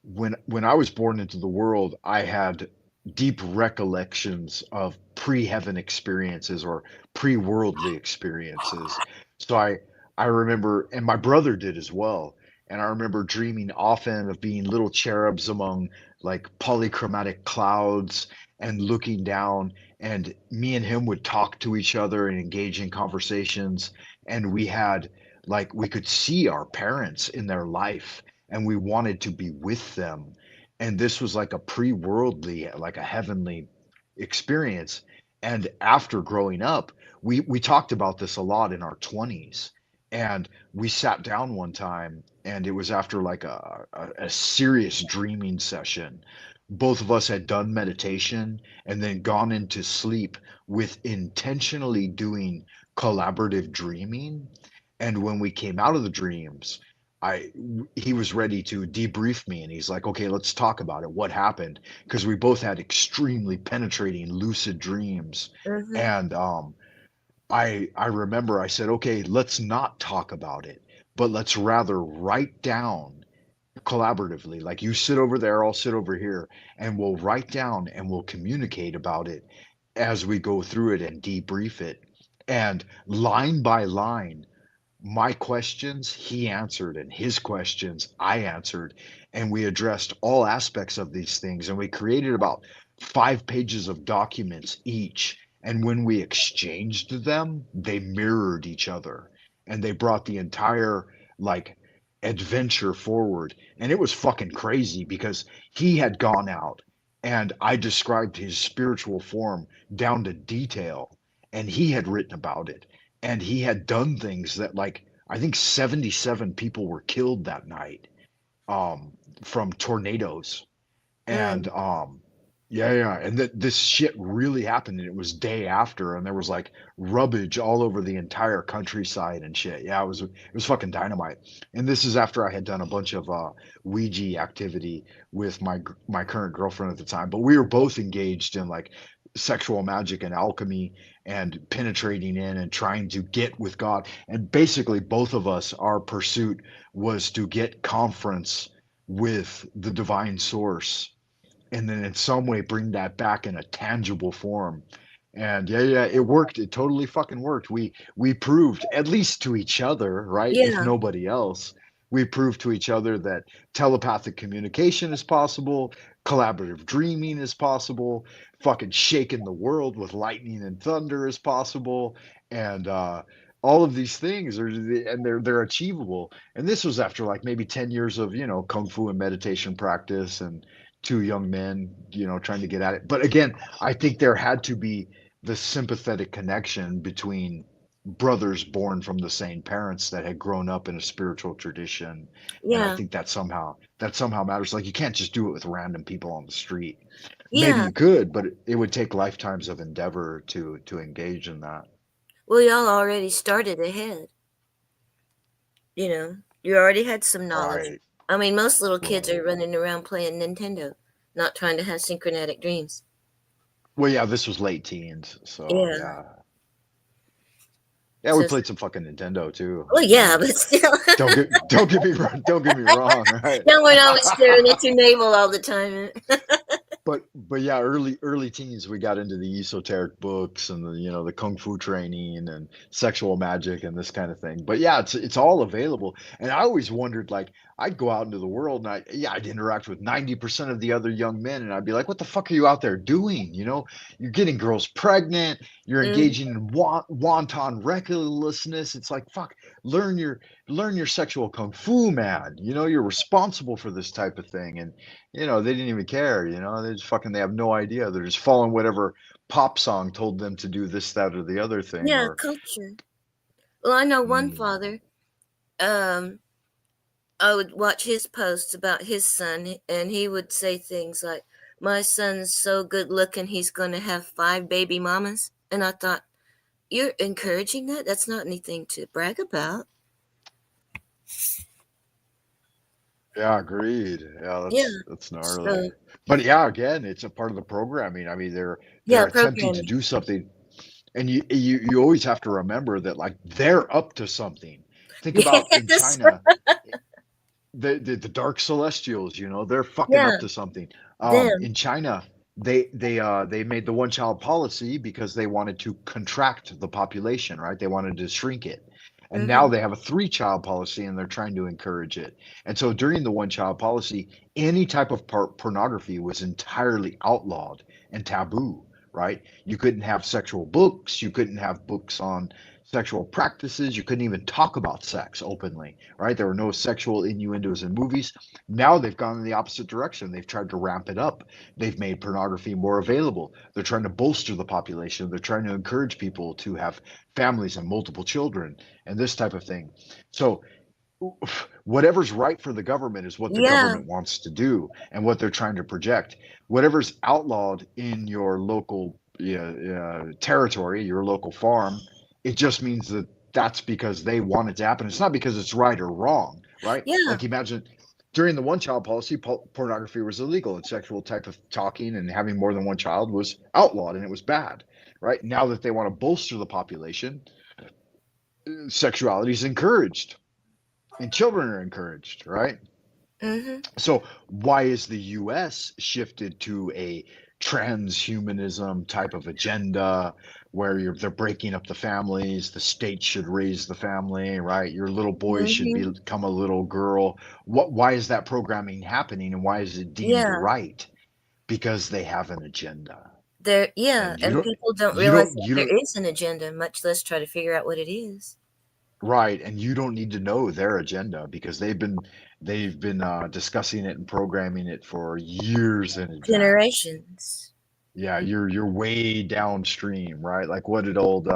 S1: when I was born into the world, I had deep recollections of pre-heaven experiences or pre-worldly experiences. So I remember, and my brother did as well. And I remember dreaming often of being little cherubs among like polychromatic clouds and looking down, and me and him would talk to each other and engage in conversations. And we had like we could see our parents in their life and we wanted to be with them. And this was like a pre-worldly, like a heavenly experience. And after growing up, we talked about this a lot in our 20s. And we sat down one time, and it was after like a serious dreaming session. Both of us had done meditation and then gone into sleep with intentionally doing collaborative dreaming. And when we came out of the dreams, I he was ready to debrief me and he's like, "Okay, let's talk about it. What happened?" Because we both had extremely penetrating lucid dreams.
S5: Hmm.
S1: And I remember I said, "Okay, let's not talk about it, but let's rather write down collaboratively. Like you sit over there, I'll sit over here, and we'll write down and we'll communicate about it as we go through it and debrief it." And line by line, my questions he answered, and his questions I answered, and we addressed all aspects of these things, and we created about 5 pages of documents each. And when we exchanged them, they mirrored each other, and they brought the entire like adventure forward. And it was fucking crazy because he had gone out and I described his spiritual form down to detail, and he had written about it, and he had done things that, like, I think 77 people were killed that night, from tornadoes. And
S5: Mm.
S1: yeah, and this shit really happened, and it was day after, and there was like rubbish all over the entire countryside and shit. Yeah, it was fucking dynamite. And this is after I had done a bunch of Ouija activity with my current girlfriend at the time, but we were both engaged in like sexual magic and alchemy and penetrating in and trying to get with God. And basically both of us, our pursuit was to get conference with the divine source, and then in some way bring that back in a tangible form. And yeah, it worked. It totally fucking worked. We proved, at least to each other, right? If
S5: Yeah.
S1: nobody else, we proved to each other that telepathic communication is possible, collaborative dreaming is possible, fucking shaking the world with lightning and thunder is possible, and all of these things are, and they're achievable. And this was after like maybe 10 years of, kung fu and meditation practice, and two young men, trying to get at it. But again, I think there had to be the sympathetic connection between brothers born from the same parents that had grown up in a spiritual tradition. And I
S5: Yeah.
S1: think that somehow matters. Like, you can't just do it with random people on the street. Maybe
S5: Yeah.
S1: you could, but it would take lifetimes of endeavor to engage in that.
S5: Well, y'all already started ahead. You already had some knowledge.
S1: Right.
S5: I mean, most little kids
S1: Right.
S5: are running around playing Nintendo, not trying to have synchronetic dreams.
S1: Well, yeah, this was late teens, so
S5: Yeah.
S1: yeah. Yeah, we
S5: So,
S1: played some fucking Nintendo too.
S5: well, yeah, but still.
S1: Don't get me wrong, right?
S5: No, we're not staring at your navel all the time.
S1: But yeah, early teens, we got into the esoteric books and the kung fu training and sexual magic and this kind of thing. But yeah, it's all available. And I always wondered, like, I'd go out into the world, and I'd interact with 90% of the other young men, and I'd be like, what the fuck are you out there doing? You're getting girls pregnant, you're
S5: Mm,
S1: engaging in wanton recklessness. It's like, fuck, learn your sexual kung fu, man. You're responsible for this type of thing. And they didn't even care. They have no idea. They're just following whatever pop song told them to do this, that, or the other thing.
S5: yeah,
S1: Or
S5: culture. Well, I know one
S1: mm,
S5: father. I would watch his posts about his son, and he would say things like, "My son's so good looking, he's going to have 5 baby mamas." And I thought, you're encouraging that? That's not anything to brag about.
S1: yeah, agreed. Yeah,
S5: Yeah.
S1: that's
S5: So,
S1: gnarly. But yeah, again, it's a part of the programming. I mean, they're
S5: yeah,
S1: attempting to
S5: programming.
S1: do something, and you always have to remember that, like, they're up to something. Think about in
S5: Yes.
S1: China, the dark celestials, they're fucking
S5: Yeah,
S1: up to something.
S5: them.
S1: In China, they made the one child policy because they wanted to contract the population, right? They wanted to shrink it. And now
S5: Hmm.
S1: they have a 3 child policy, and they're trying to encourage it. And so during the one child policy, any type of pornography was entirely outlawed and taboo, right? You couldn't have sexual books, you couldn't have books on sexual practices, you couldn't even talk about sex openly, right? There were no sexual innuendos in movies. Now they've gone in the opposite direction. They've tried to ramp it up. They've made pornography more available. They're trying to bolster the population. They're trying to encourage people to have families and multiple children and this type of thing. So whatever's right for the government is what the
S5: Yeah,
S1: government wants to do and what they're trying to project. Whatever's outlawed in your local territory, your local farm, it just means that that's because they want it to happen. It's not because it's right or wrong, right?
S5: yeah,
S1: Like, imagine during the one child policy, pornography was illegal, and sexual type of talking and having more than one child was outlawed, and it was bad, right? Now that they want to bolster the population, sexuality is encouraged and children are encouraged, right? So why is the US shifted to a transhumanism type of agenda where they're breaking up the families, the state should raise the family, right? Your little boy should become a little girl. Why is that programming happening and why is it deemed
S5: Yeah.
S1: right? Because they have an agenda.
S5: Yeah,
S1: And
S5: and people don't realize that there is an agenda, much less try to figure out what it is.
S1: Right, and you don't need to know their agenda because they've been discussing it and programming it for years in advance.
S5: Generations.
S1: Yeah, you're way downstream, right? Like what did old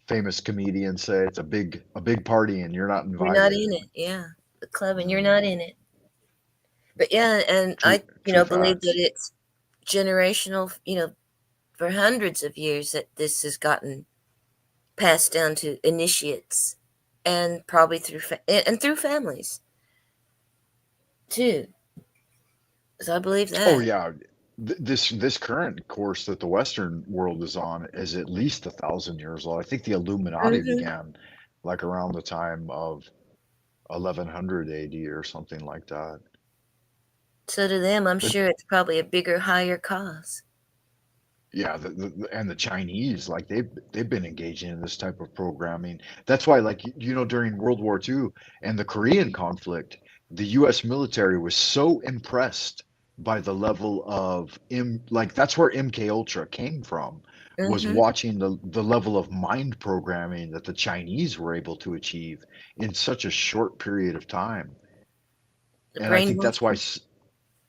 S1: famous comedian say? It's a big party and you're not invited.
S5: You're not in it, yeah. The club and you're not in it. But yeah, and I believe that it's generational, for hundreds of years that this has gotten passed down to initiates and probably through families too. So I believe that.
S1: Oh yeah, this current course that the Western world is on is at least 1,000 years old. I think the Illuminati began like around the time of 1100 AD or something like that.
S5: So to them, I'm sure it's probably a bigger, higher cause.
S1: Yeah, and the Chinese, like they've been engaging in this type of programming. That's why, like during World War II and the Korean conflict, the U.S. military was so impressed by the level of that's where MK Ultra came from, was watching the level of mind programming that the Chinese were able to achieve in such a short period of time. And I think that's why,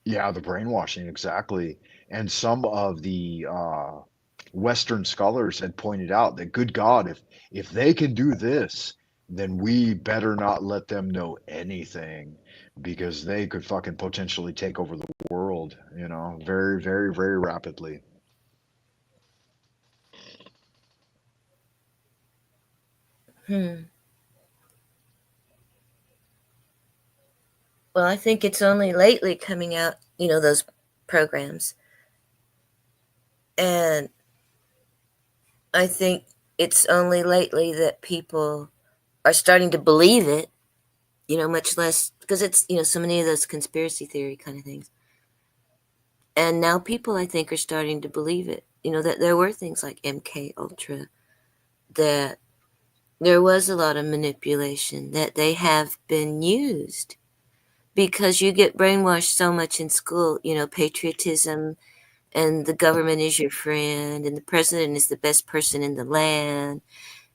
S1: yeah, the brainwashing, exactly. And some of the Western scholars had pointed out that, good God, if they can do this, then we better not let them know anything because they could fucking potentially take over the world, very, very, very rapidly.
S5: Well, I think it's only lately coming out, those programs. And I think it's only lately that people are starting to believe it, much less because it's, so many of those conspiracy theory kind of things. And now people, I think, are starting to believe it, that there were things like MK Ultra, that there was a lot of manipulation, that they have been used because you get brainwashed so much in school, patriotism, and the government is your friend, and the president is the best person in the land.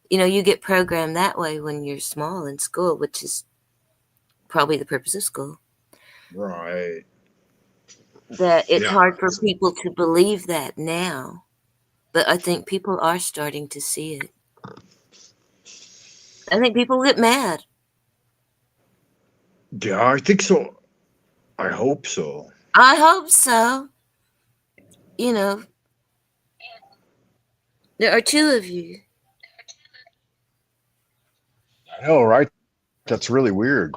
S5: You get programmed that way when you're small in school, which is probably the purpose of school.
S1: Right.
S5: That it's hard for people to believe that now, but I think people are starting to see it. I think people get mad.
S1: Yeah, I think so. I hope so.
S5: I hope so. There are two of you.
S1: I know, right? That's really weird.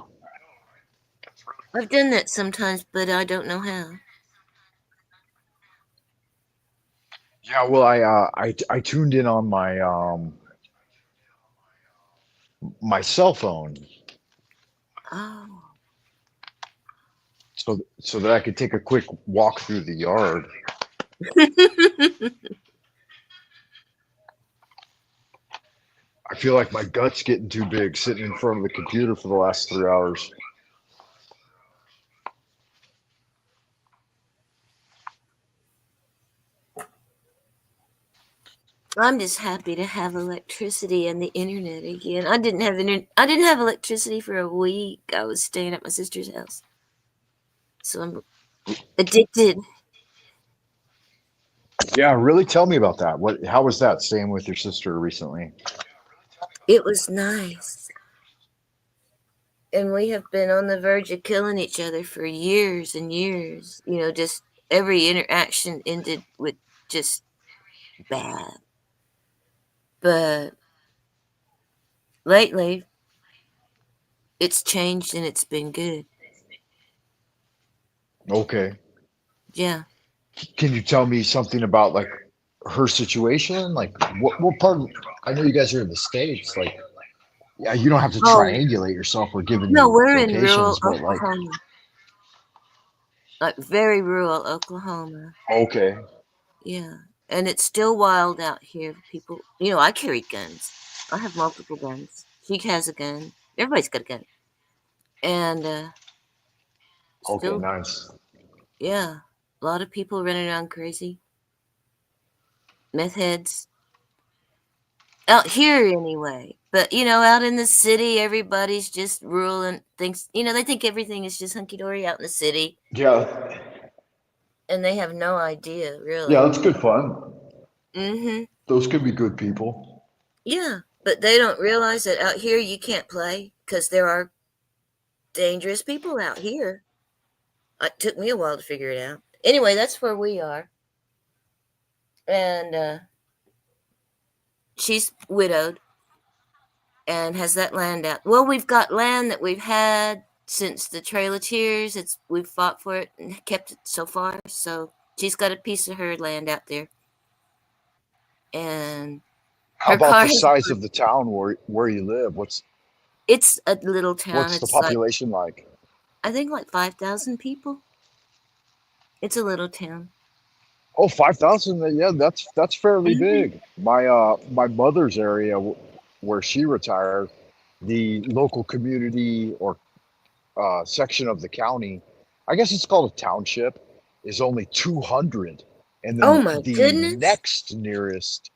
S5: I've done that sometimes, but I don't know how.
S1: Yeah, well, I tuned in on my my cell phone.
S5: Oh.
S1: So that I could take a quick walk through the yard. I feel like my gut's getting too big sitting in front of the computer for the last 3 hours.
S5: I'm just happy to have electricity and the internet again. I didn't have electricity for a week. I was staying at my sister's house. So I'm addicted.
S1: Yeah, really tell me about that. How was that staying with your sister recently?
S5: It was nice. And we have been on the verge of killing each other for years and years. Just every interaction ended with just bad. But lately, it's changed and it's been good.
S1: Okay.
S5: Yeah.
S1: Can you tell me something about like her situation? Like what part of, I know you guys are in the States, like, yeah, you don't have to triangulate yourself or give any
S5: No, we're in
S1: locations,
S5: rural
S1: but like,
S5: Oklahoma. like very rural Oklahoma.
S1: Okay.
S5: Yeah. And it's still wild out here. People, I carry guns. I have multiple guns. She has a gun. Everybody's got a gun. And
S1: Okay,
S5: still,
S1: nice.
S5: yeah, a lot of people running around crazy. Meth heads. Out here anyway. But, out in the city, everybody's just rural and thinks, they think everything is just hunky dory out in the city.
S1: Yeah.
S5: And they have no idea, really.
S1: Yeah, that's good fun.
S5: Mm-hmm.
S1: Those could be good people.
S5: Yeah, but they don't realize that out here you can't play because there are dangerous people out here. It took me a while to figure it out. Anyway, that's where we are. And she's widowed and has that land out. Well, we've got land that we've had since the Trail of Tears. We've fought for it and kept it so far. So she's got a piece of her land out there. And
S1: How
S5: her
S1: about
S5: car
S1: the
S5: has
S1: size of the town where you live?
S5: it's a little town.
S1: What's the
S5: It's like,
S1: population like?
S5: I think like 5,000 people. It's a little town.
S1: Oh, 5,000. Yeah, that's fairly
S5: Mhm.
S1: big. My mother's area where she retired, the local community or section of the county, I guess it's called a township, is only 200, and
S5: Oh
S1: then
S5: my
S1: the
S5: goodness.
S1: next nearest,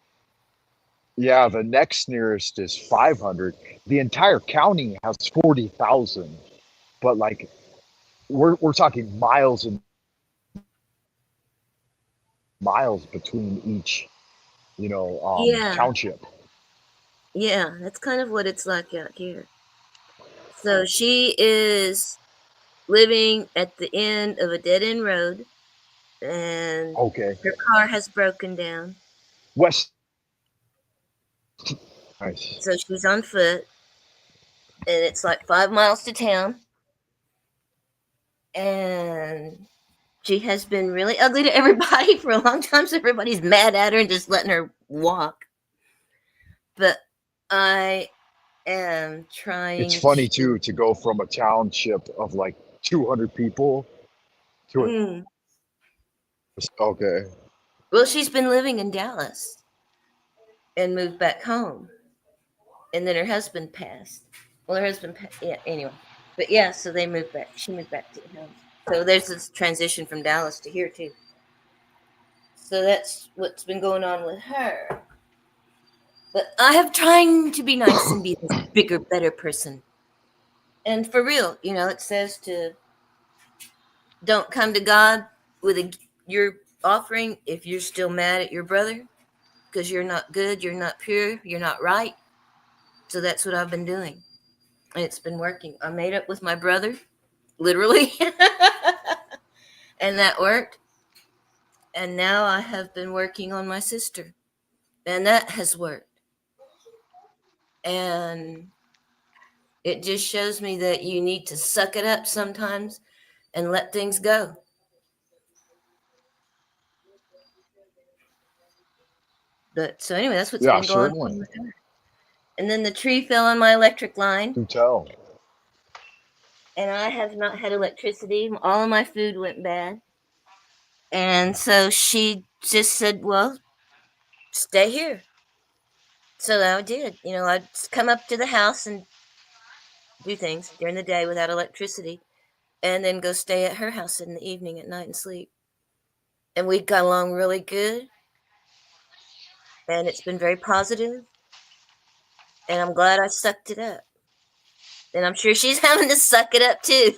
S1: yeah, the next nearest is 500. The entire county has 40,000, but like we're talking miles and miles between each,
S5: Yeah.
S1: township.
S5: Yeah, that's kind of what it's like out here. So she is living at the end of a dead end road and
S1: Okay,
S5: her car has broken down.
S1: west. Nice.
S5: So she's on foot and it's like 5 miles to town. And she has been really ugly to everybody for a long time. So everybody's mad at her and just letting her walk. But I am
S1: It's
S5: trying
S1: funny
S5: to.
S1: too to go from a township of like 200 people to a.
S5: Mm.
S1: Okay.
S5: Well, she's been living in Dallas and moved back home. And then her husband passed. Well, her husband, yeah, anyway. But yeah, so they moved back. She moved back to him. So there's this transition from Dallas to here, too. So that's what's been going on with her. But I have trying to be nice and be this bigger, better person. And for real, it says to don't come to God with your offering if you're still mad at your brother because you're not good, you're not pure, you're not right. So that's what I've been doing. And it's been working. I made up with my brother, literally. And that worked. And now I have been working on my sister. And that has worked. And it just shows me that you need to suck it up sometimes and let things go. But so anyway, that's what's
S1: Yeah,
S5: been going
S1: certainly.
S5: on with her. And then the tree fell on my electric line.
S1: Do tell.
S5: And I have not had electricity. All of my food went bad. And so she just said, well, stay here. So I did. I'd come up to the house and do things during the day without electricity and then go stay at her house in the evening at night and sleep. And we got along really good. And it's been very positive. And I'm glad I sucked it up. And I'm sure she's having to suck it up too.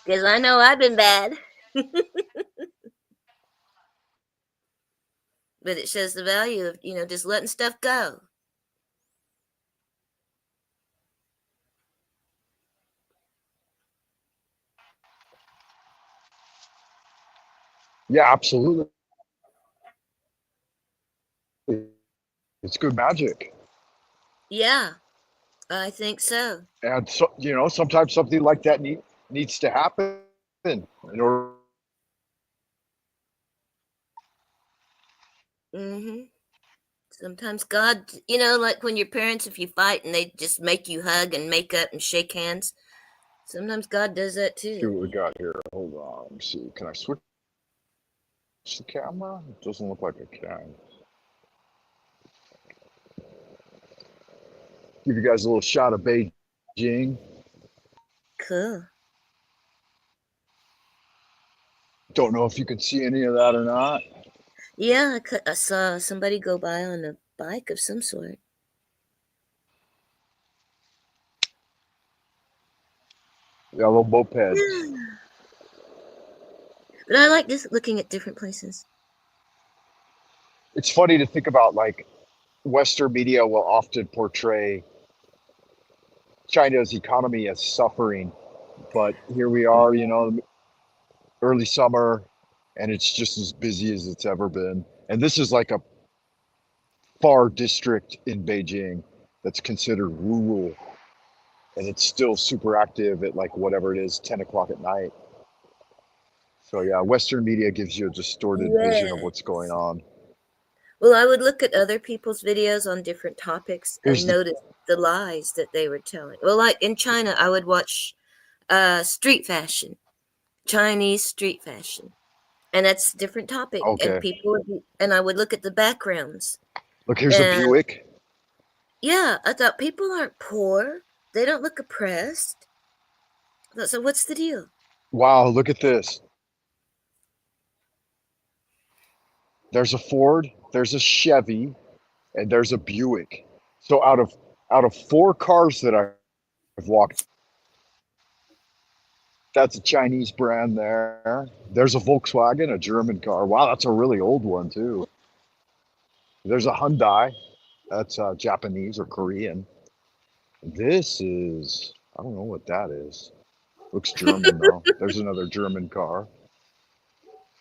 S5: Because I know I've been bad. But it shows the value of, just letting stuff go.
S1: Yeah, absolutely. It's good magic.
S5: Yeah, I think so.
S1: And so, sometimes something like that needs to happen in order.
S5: Mm-hmm. Sometimes God, like when your parents, if you fight and they just make you hug and make up and shake hands. Sometimes God does that
S1: See
S5: too.
S1: what we got here. Hold on. Let me see. Can I switch the camera? It doesn't look like I can. Give you guys a little shot of Beijing.
S5: Cool.
S1: Don't know if you can see any of that or not.
S5: Yeah, I saw somebody go by on a bike of some sort.
S1: Yeah, little mopeds.
S5: But I like this looking at different places.
S1: It's funny to think about, like, Western media will often portray China's economy as suffering, but here we are, early summer, and it's just as busy as it's ever been. And this is like a far district in Beijing that's considered rural, and it's still super active at like whatever it is, 10 o'clock at night. So yeah, Western media gives you a distorted vision of
S5: Yeah.
S1: what's going on.
S5: Well, I would look at other people's videos on different topics
S1: Here's
S5: and
S1: the
S5: notice the lies that they were telling. Well, like in China, I would watch street fashion, Chinese street fashion, and that's a different topic. And
S1: okay.
S5: people would and I would look at the backgrounds.
S1: Look, here's a
S5: And
S1: Buick.
S5: yeah, I thought people aren't poor. They don't look oppressed. I thought, so what's the deal?
S1: Wow, look at this. There's a Ford, there's a Chevy, and there's a Buick. So out of 4 cars that I've walked, that's a Chinese brand there. There's a Volkswagen, a German car. Wow, that's a really old one too. There's a Hyundai, that's Japanese or Korean. This is, I don't know what that is. Looks German though. There's another German car.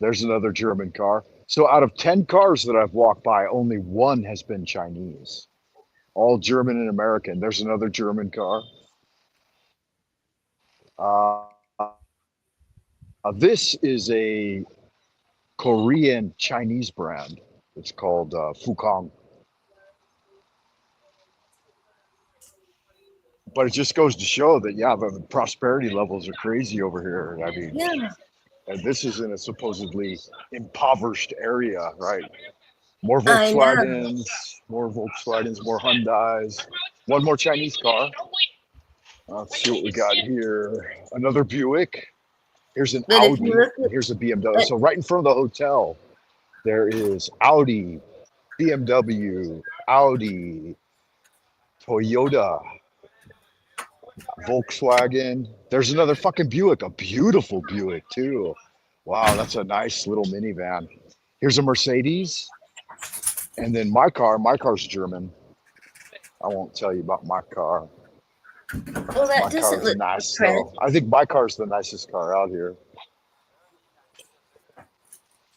S1: There's another German car. So out of 10 cars that I've walked by, only 1 has been Chinese. All German and American. There's another German car. This is a Korean Chinese brand. It's called Fukang. But it just goes to show that, yeah, the prosperity levels are crazy over here. I mean,
S5: Yeah.
S1: and this is in a supposedly impoverished area, right? More
S5: I know.
S1: Volkswagens, more Hyundais, one more Chinese car. Let's see what we got here. Another Buick. Here's an
S5: But if
S1: Audi.
S5: you look
S1: And here's a BMW.
S5: at
S1: So right in front of the hotel, there is Audi, BMW, Audi, Toyota, Volkswagen. There's another fucking Buick, a beautiful Buick too. Wow, that's a nice little minivan. Here's a Mercedes. And then my car's German. I won't tell you about my car.
S5: well, that
S1: My
S5: doesn't
S1: car's
S5: look
S1: nice
S5: oppressed.
S1: though. I think my car's the nicest car out here.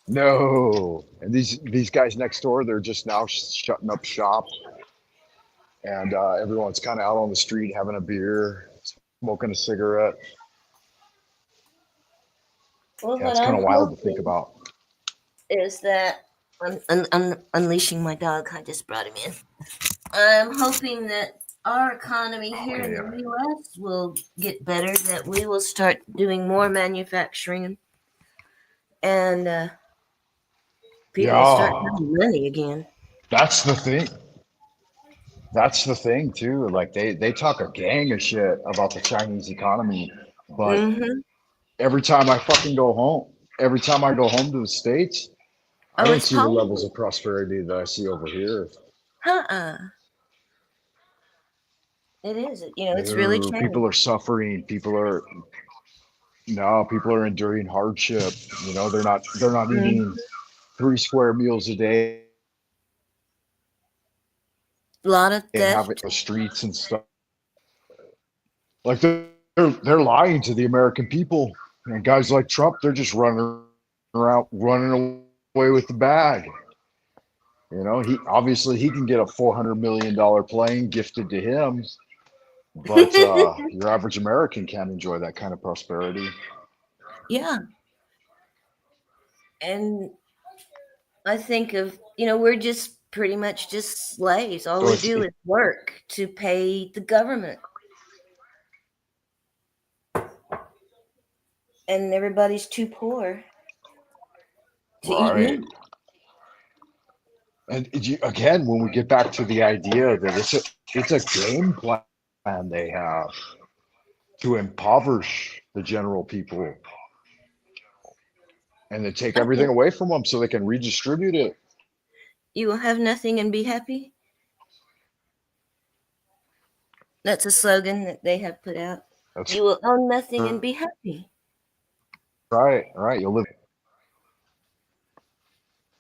S1: No. And these guys next door, they're just now shutting up shop. And everyone's kind of out on the street having a beer, smoking a cigarette.
S5: Well,
S1: Yeah,
S5: what
S1: it's kind
S5: I'm
S1: of wild to think
S5: hoping
S1: about.
S5: is that I'm unleashing my dog. I just brought him in. I'm hoping that our economy here in
S1: Okay.
S5: the U.S. will get better, that we will start doing more manufacturing, and people will start
S1: Yeah,
S5: having money again.
S1: that's the thing. That's the thing too. Like they talk a gang of shit about the Chinese economy, but
S5: Mm-hmm.
S1: every time I fucking go home, every time I go home to the States, I
S5: Oh,
S1: don't
S5: it's
S1: see the levels
S5: possible.
S1: of prosperity that I see over here.
S5: Uh-uh. It is. It's really
S1: No,
S5: changed.
S1: people are suffering. People are enduring hardship. They're not
S5: Mhm.
S1: eating 3 square meals a day
S5: A lot of
S1: and having
S5: theft.
S1: the streets and stuff. Like they're lying to the American people. And guys like Trump, they're just running away with the bag. He can get a $400 million plane gifted to him, but your average American can't enjoy that kind of prosperity.
S5: Yeah. And I think we're just pretty much just slaves. All
S1: So
S5: we
S1: it's
S5: do is work to pay the government. and everybody's too poor to eat
S1: Right.
S5: meat.
S1: And again, when we get back to the idea that it's a game plan they have to impoverish the general people and to take everything away from them so they can redistribute it.
S5: You will have nothing and be happy. That's a slogan that they have put out.
S1: That's
S5: You will own nothing and be happy.
S1: right. You'll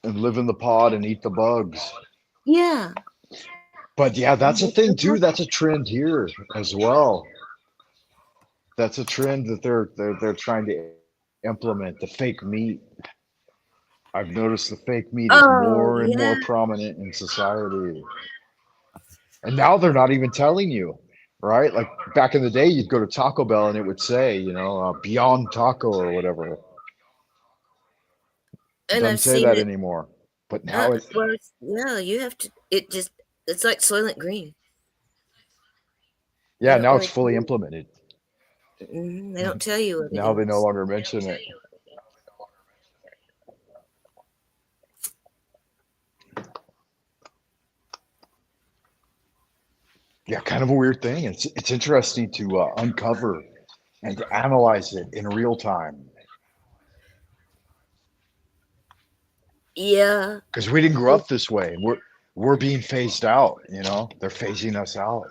S1: live in the pod and eat the bugs.
S5: Yeah.
S1: But yeah, that's a thing too. That's a trend here as well. That's a trend that they're trying to implement, the fake meat. I've noticed the fake meat is more and more prominent in society. And now they're not even telling you, right? Like back in the day, you'd go to Taco Bell and it would say, Beyond Taco or whatever. It
S5: And
S1: doesn't
S5: I've
S1: say
S5: seen
S1: that
S5: it.
S1: anymore. But now
S5: you have to. It's like Soylent Green.
S1: yeah,
S5: don't
S1: now it's
S5: really
S1: fully
S5: tell you.
S1: implemented.
S5: They don't tell you what
S1: Now
S5: it
S1: they no
S5: is.
S1: longer mention it. Yeah, kind of a weird thing. It's interesting to uncover and to analyze it in real time
S5: Yeah.
S1: because we didn't grow up this way. We're being phased out. They're phasing us out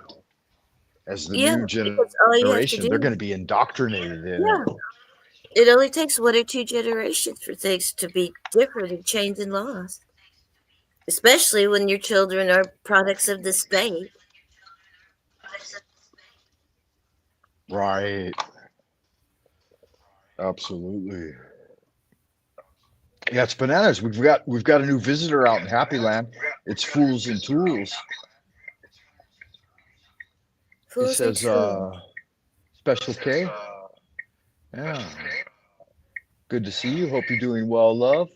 S1: as the
S5: Yeah.
S1: new
S5: Because all you have to
S1: generation.
S5: do.
S1: They're going to be indoctrinated in
S5: Yeah.
S1: it.
S5: It only takes 1 or 2 generations for things to be different and change in laws, especially when your children are products of the state.
S1: Right. Absolutely. Yeah, it's bananas. We've got a new visitor out in Happy Land. It's Fools and Tools. It
S5: Fools and
S1: says
S5: tools.
S1: Special K. Yeah. Good to see you. Hope you're doing well, love.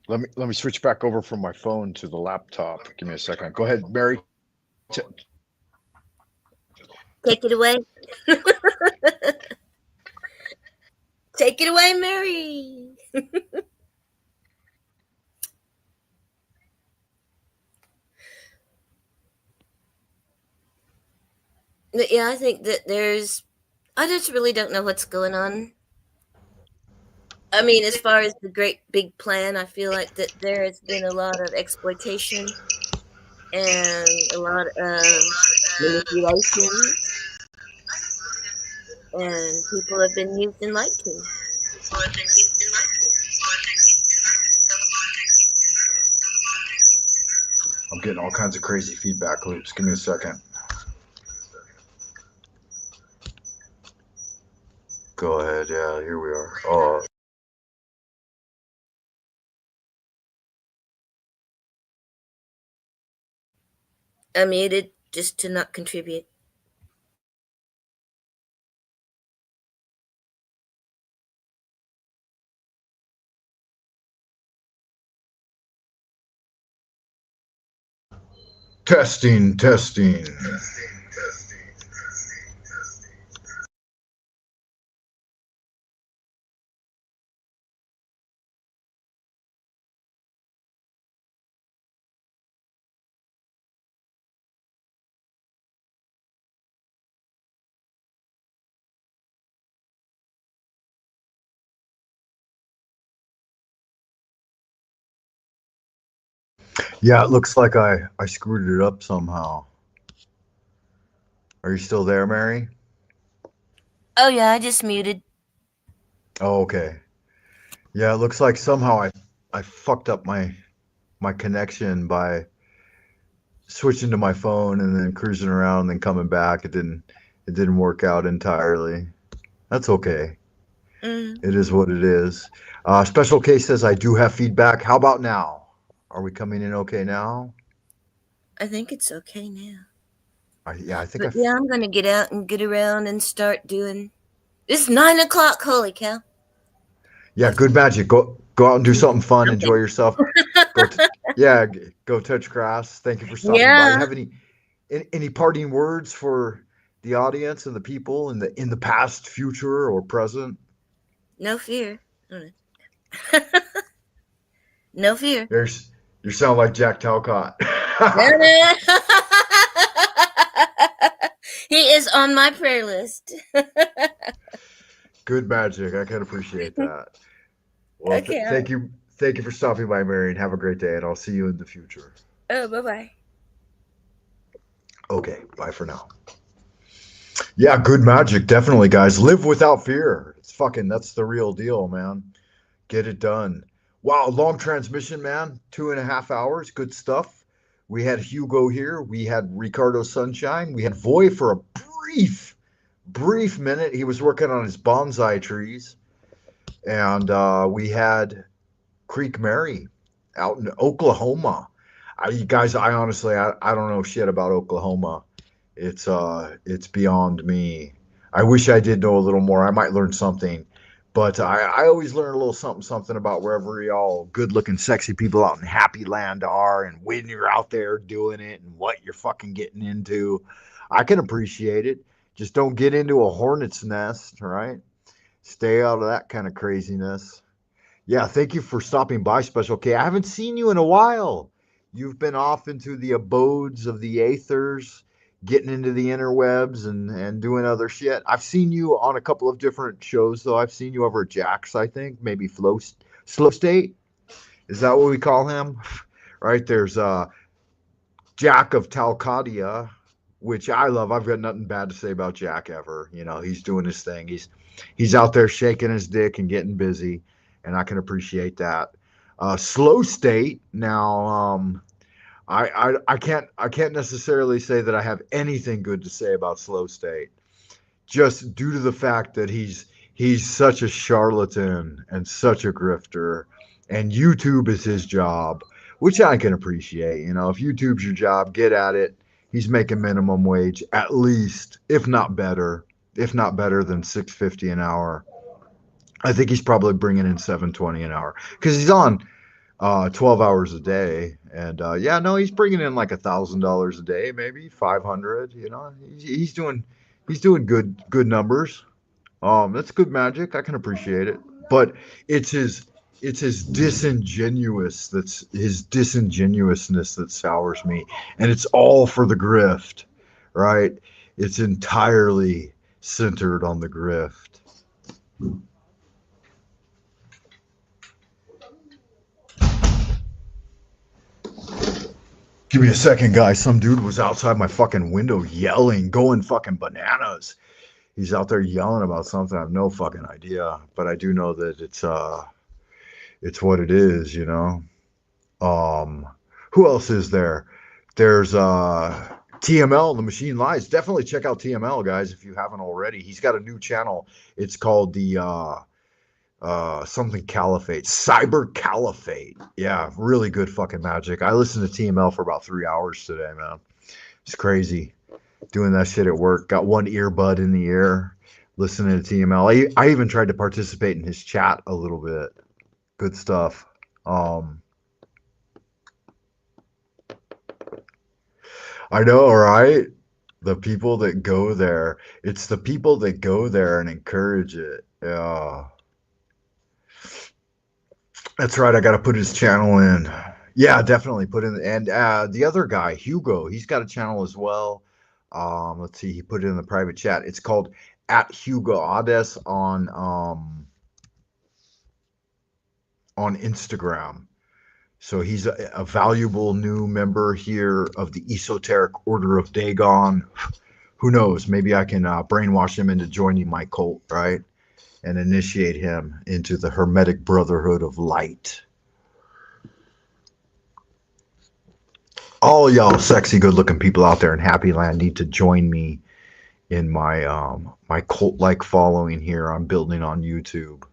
S1: Let me switch back over from my phone to the laptop. Give me a second. Go ahead, Mary.
S5: Take it away. Take it away, Mary. But yeah, I think that I just really don't know what's going on. I mean, as far as the great big plan, I feel like that there has been a lot of exploitation and a lot of manipulation, and people have been used and lied to.
S1: I'm getting all kinds of crazy feedback loops. Give me a second. Go ahead. Yeah, here we are. Oh.
S5: I muted just to not contribute.
S1: Testing. Yeah, it looks like I screwed it up somehow. Are you still there, Mary?
S5: Oh yeah, I just muted.
S1: Oh, okay. Yeah, it looks like somehow I fucked up my connection by switching to my phone and then cruising around and then coming back. It didn't work out entirely. That's okay. It is what it is. Special K says I do have feedback. How about now? Are we coming in okay now?
S5: I think it's okay now.
S1: I think.
S5: But yeah, I'm gonna get out and get around and start doing. It's 9 o'clock. Holy cow!
S1: Yeah, good magic. Go out and do something fun. Enjoy yourself. Go touch grass. Thank you for stopping by. Any parting words for the audience and the people in the past, future, or present?
S5: No fear. No fear.
S1: You sound like Jack Talcott.
S5: He is on my prayer list.
S1: Good magic. I can appreciate that. Well,
S5: Okay.
S1: thank you. Thank you for stopping by, Mary, and have a great day. And I'll see you in the future.
S5: Oh, bye-bye.
S1: Okay, bye for now. Yeah, good magic. Definitely, guys. Live without fear. That's the real deal, man. Get it done. Wow, long transmission, man. 2.5 hours. Good stuff. We had Hugo here. We had Ricardo Sunshine. We had Voy for a brief minute. He was working on his bonsai trees. And we had Creek Mary out in Oklahoma. You guys, I honestly, I don't know shit about Oklahoma. It's beyond me. I wish I did know a little more. I might learn something, but I always learn a little something about wherever y'all good-looking, sexy people out in Happy Land are, and when you're out there doing it, and what you're fucking getting into. I can appreciate it. Just don't get into a hornet's nest, right? Stay out of that kind of craziness. Yeah, thank you for stopping by, Special K. I haven't seen you in a while. You've been off into the abodes of the aethers, getting into the interwebs and doing other shit. I've seen you on a couple of different shows, though. I've seen you over at Jack's, I think, maybe Slow State. Is that what we call him? Right, there's Jack of Talcadia, which I love. I've got nothing bad to say about Jack ever. You know, he's doing his thing. He's out there shaking his dick and getting busy, and I can appreciate that. Slow State. Now, I can't necessarily say that I have anything good to say about Slow State, just due to the fact that he's such a charlatan and such a grifter, and YouTube is his job, which I can appreciate. You know, if YouTube's your job, get at it. He's making minimum wage, at least, if not better than $6.50 an hour. I think he's probably bringing in $7.20 an hour because he's on 12 hours a day, and he's bringing in like $1,000 a day, maybe 500. You know, he's doing good numbers. That's good magic. I can appreciate it, but it's his disingenuousness that sours me, and it's all for the grift, right? It's entirely centered on the grift. Give me a second, guys. Some dude was outside my fucking window yelling, going fucking bananas. He's out there yelling about something. I have no fucking idea, but I do know that it's what it is, you know. Who else is there? There's TML, The Machine Lies. Definitely check out TML, guys, if you haven't already. He's got a new channel. It's called the something Caliphate, Cyber Caliphate. Yeah, really good fucking magic. I listened to TML for about 3 hours today, man. It's crazy doing that shit at work. Got one earbud in the ear, listening to TML. I even tried to participate in his chat a little bit. Good stuff. I know, right? The people that go there. It's the people that go there and encourage it. Yeah. That's right. I got to put his channel in. Yeah, definitely put in. And the other guy, Hugo, he's got a channel as well. Let's see. He put it in the private chat. It's called @HugoAdes on Instagram. So he's a valuable new member here of the Esoteric Order of Dagon. Who knows? Maybe I can brainwash him into joining my cult, right? And initiate him into the Hermetic Brotherhood of Light. All y'all sexy, good-looking people out there in Happy Land need to join me in my my cult-like following here I'm building on YouTube.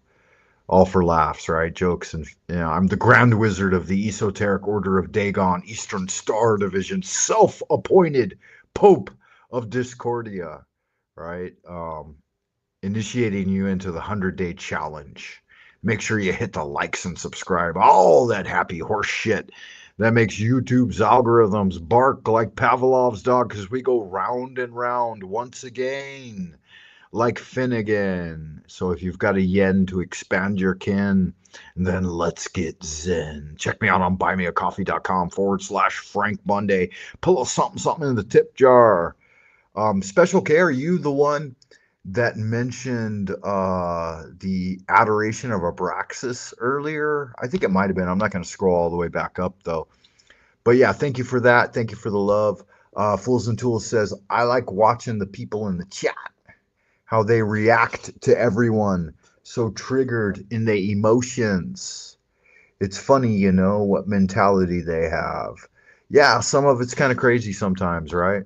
S1: All for laughs, right? Jokes. And I'm the Grand Wizard of the Esoteric Order of Dagon, Eastern Star Division, self-appointed Pope of Discordia, right? Initiating you into the 100-day challenge. Make sure you hit the likes and subscribe. All that happy horse shit That makes YouTube's algorithms bark like Pavlov's dog because we go round and round once again, like Finnegan. So if you've got a yen to expand your kin, then let's get zen. Check me out on buymeacoffee.com/Frank Monday. Pull a something in the tip jar. Special K, are you the one that mentioned the adoration of Abraxas earlier? I think it might have been. I'm not going to scroll all the way back up though. But yeah, thank you for that. Thank you for the love. Fools and Tools says, I like watching the people in the chat, how they react to everyone, so triggered in their emotions. It's funny, you know, what mentality they have. Yeah, some of it's kind of crazy sometimes, right?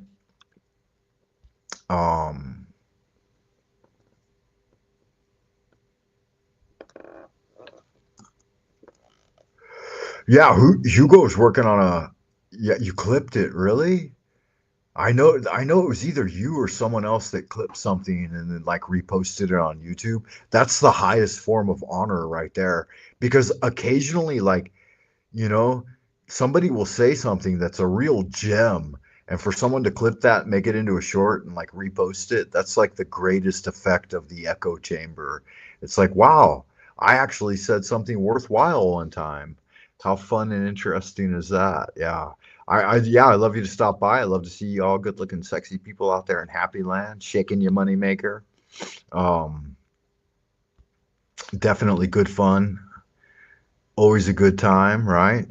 S1: Yeah, Hugo's working on a. Yeah, you clipped it, really? I know it was either you or someone else that clipped something and then like reposted it on YouTube. That's the highest form of honor right there. Because occasionally, like, you know, somebody will say something that's a real gem, and for someone to clip that, make it into a short and like repost it, that's like the greatest effect of the echo chamber. It's like, wow, I actually said something worthwhile one time. How fun and interesting is that? Yeah. I love you to stop by. I love to see you all good looking, sexy people out there in Happy Land, shaking your money maker. Definitely good fun. Always a good time, right?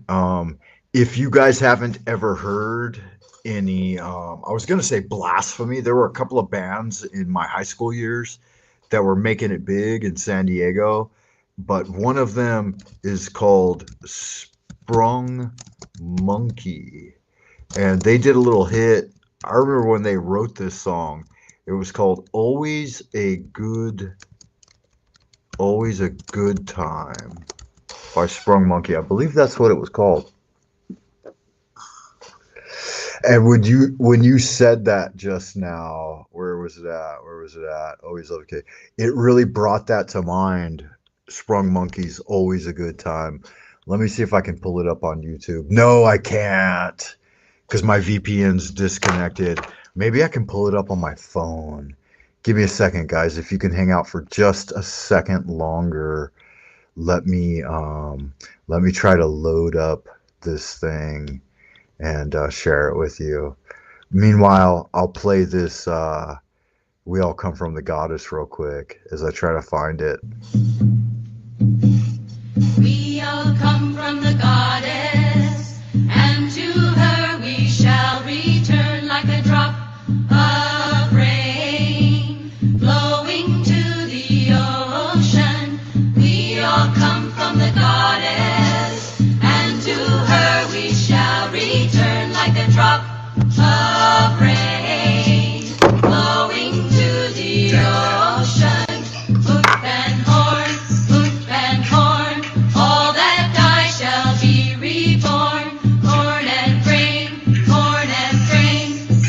S1: If you guys haven't ever heard any, I was going to say blasphemy. There were a couple of bands in my high school years that were making it big in San Diego, but one of them is called Sprung Monkey, and they did a little hit. I remember when they wrote this song. It was called Always a Good Time by Sprung Monkey. I believe that's what it was called. And when you said that just now, where was it at? Always okay. It really brought that to mind. Sprung Monkey's Always a Good Time. Let me see if I can pull it up on YouTube. No, I can't, because my VPN's disconnected. Maybe I can pull it up on my phone. Give me a second, guys. If you can hang out for just a second longer, let me try to load up this thing and share it with you. Meanwhile, I'll play this We All Come From the Goddess real quick as I try to find it.
S6: We all come from the goddess, and to her we shall return like a drop of rain flowing to the ocean. We all come from the goddess, and to her we shall return like a drop of rain flowing to the ocean. Hoof and horn, all that die shall be reborn. Corn and grain,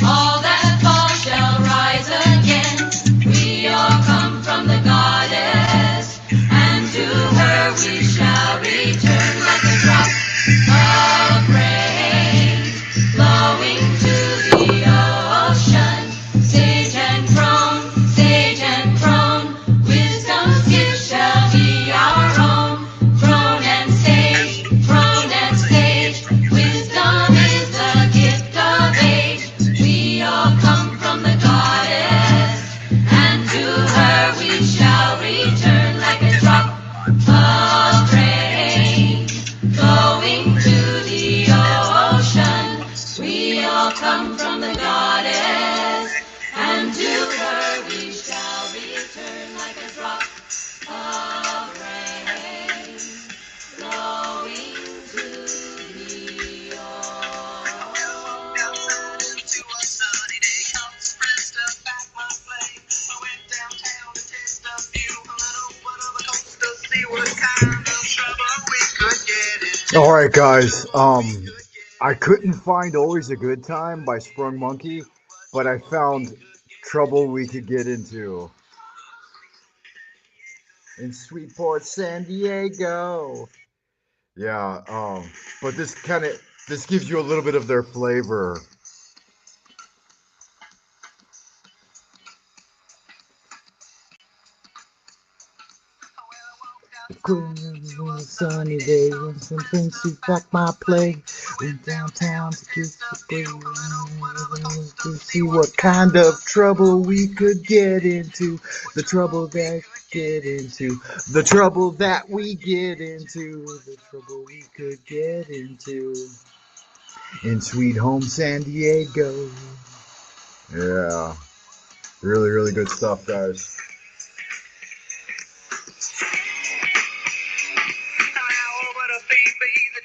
S6: all that fall shall rise again. We all come from the goddess, and to her we shall return like a drop of rain flowing to the ocean. Sage and crone, wisdom's gift shall be our own. Crone and sage, wisdom is the gift of age. We all come from the goddess, and to her we shall return like a drop of rain flowing to the ocean. We all come from the goddess, and to her we shall return like a drop of rain flowing to the
S1: All right, guys. I couldn't find Always a Good Time by Sprung Monkey, but I found Trouble We Could Get Into in Sweetport, San Diego. Yeah, but this kind of This gives you a little bit of their flavor.
S7: Sunny day, and some things to back my play. Went downtown to see what kind of trouble we could get into. The trouble that get into. The trouble that we get into. The trouble we could get into. In sweet home San Diego.
S1: Yeah. Really, really good stuff, guys.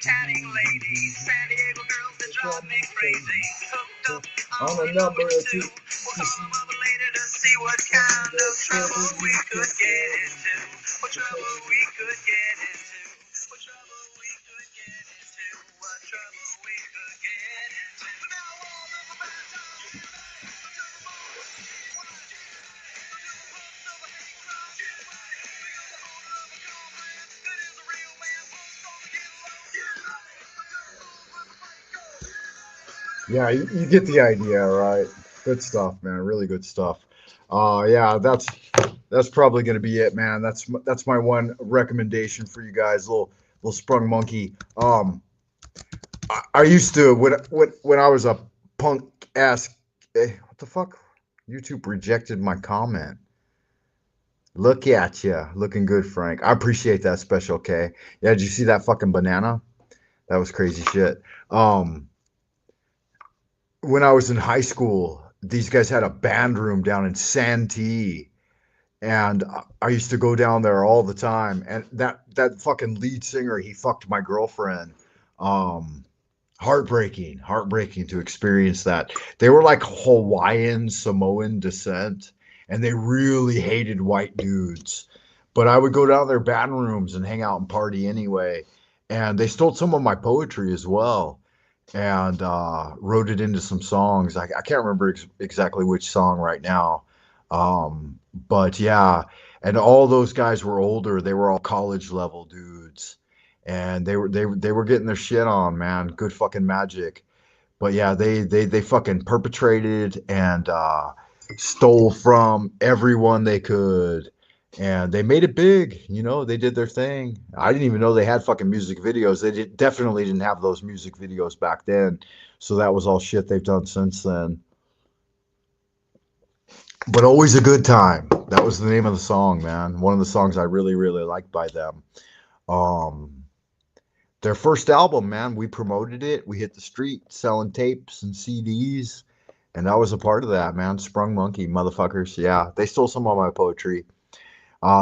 S7: Tanning ladies, San Diego girls that drive me crazy. Hooked up on a number or two. We'll call them up later to see what kind of trouble we could get into. What trouble we could get into. What trouble we could get into. What trouble we could get into. Now all of the bad times.
S1: Yeah, you get the idea, right? Good stuff, man. Really good stuff. Yeah, that's probably gonna be it, man. That's my one recommendation for you guys. Little Sprung Monkey. I used to when I was a punk ass. What the fuck? YouTube rejected my comment. Look at you, looking good, Frank. I appreciate that, Special K. Yeah, did you see that fucking banana? That was crazy shit. When I was in high school, these guys had a band room down in Santee, and I used to go down there all the time. And that fucking lead singer, he fucked my girlfriend. Heartbreaking to experience that. They were like Hawaiian Samoan descent, and they really hated white dudes. But I would go down their band rooms and hang out and party anyway. And they stole some of my poetry as well, and wrote it into some songs. I can't remember exactly which song right now. But yeah, and all those guys were older. They were all college level dudes, and they were getting their shit on, man. Good fucking magic. But yeah, they fucking perpetrated and stole from everyone they could. And they made it big, they did their thing. I didn't even know they had fucking music videos. They definitely didn't have those music videos back then. So that was all shit they've done since then. But always a good time. That was the name of the song, man. One of the songs I really, really liked by them. Their first album, man, we promoted it. We hit the street selling tapes and CDs. And I was a part of that, man. Sprung Monkey, motherfuckers. Yeah, they stole some of my poetry.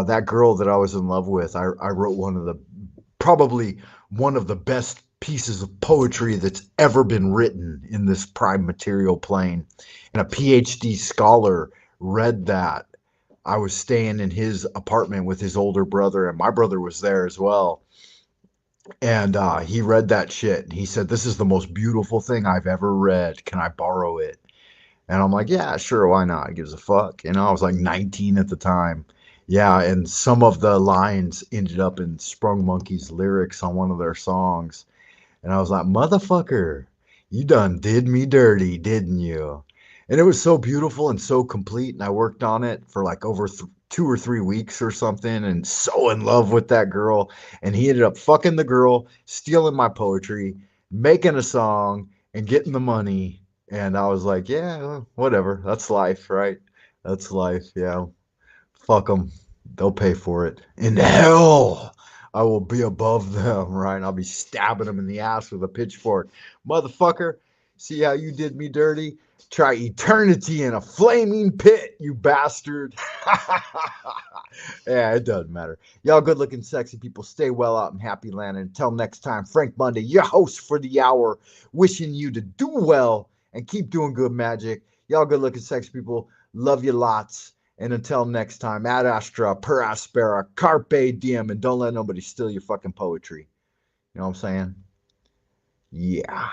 S1: That girl that I was in love with, I wrote probably one of the best pieces of poetry that's ever been written in this prime material plane. And a PhD scholar read that. I was staying in his apartment with his older brother, and my brother was there as well. And he read that shit, and he said, "This is the most beautiful thing I've ever read. Can I borrow it?" And I'm like, "Yeah, sure, why not? It gives a fuck." I was like 19 at the time. Yeah, and some of the lines ended up in Sprung Monkey's lyrics on one of their songs. And I was like, "Motherfucker, you done did me dirty, didn't you?" And it was so beautiful and so complete. And I worked on it for like over 2 or 3 weeks or something, and so in love with that girl. And he ended up fucking the girl, stealing my poetry, making a song, and getting the money. And I was like, yeah, well, whatever. That's life, right? That's life. Yeah. Fuck them. They'll pay for it. In hell, I will be above them, right? I'll be stabbing them in the ass with a pitchfork. Motherfucker, see how you did me dirty? Try eternity in a flaming pit, you bastard. Yeah, it doesn't matter. Y'all good looking, sexy people, stay well out in Happy Land. And until next time, Frank Monday, your host for the hour, wishing you to do well and keep doing good magic. Y'all good looking, sexy people, love you lots. And until next time, ad astra, per aspera, carpe diem, and don't let nobody steal your fucking poetry. You know what I'm saying? Yeah.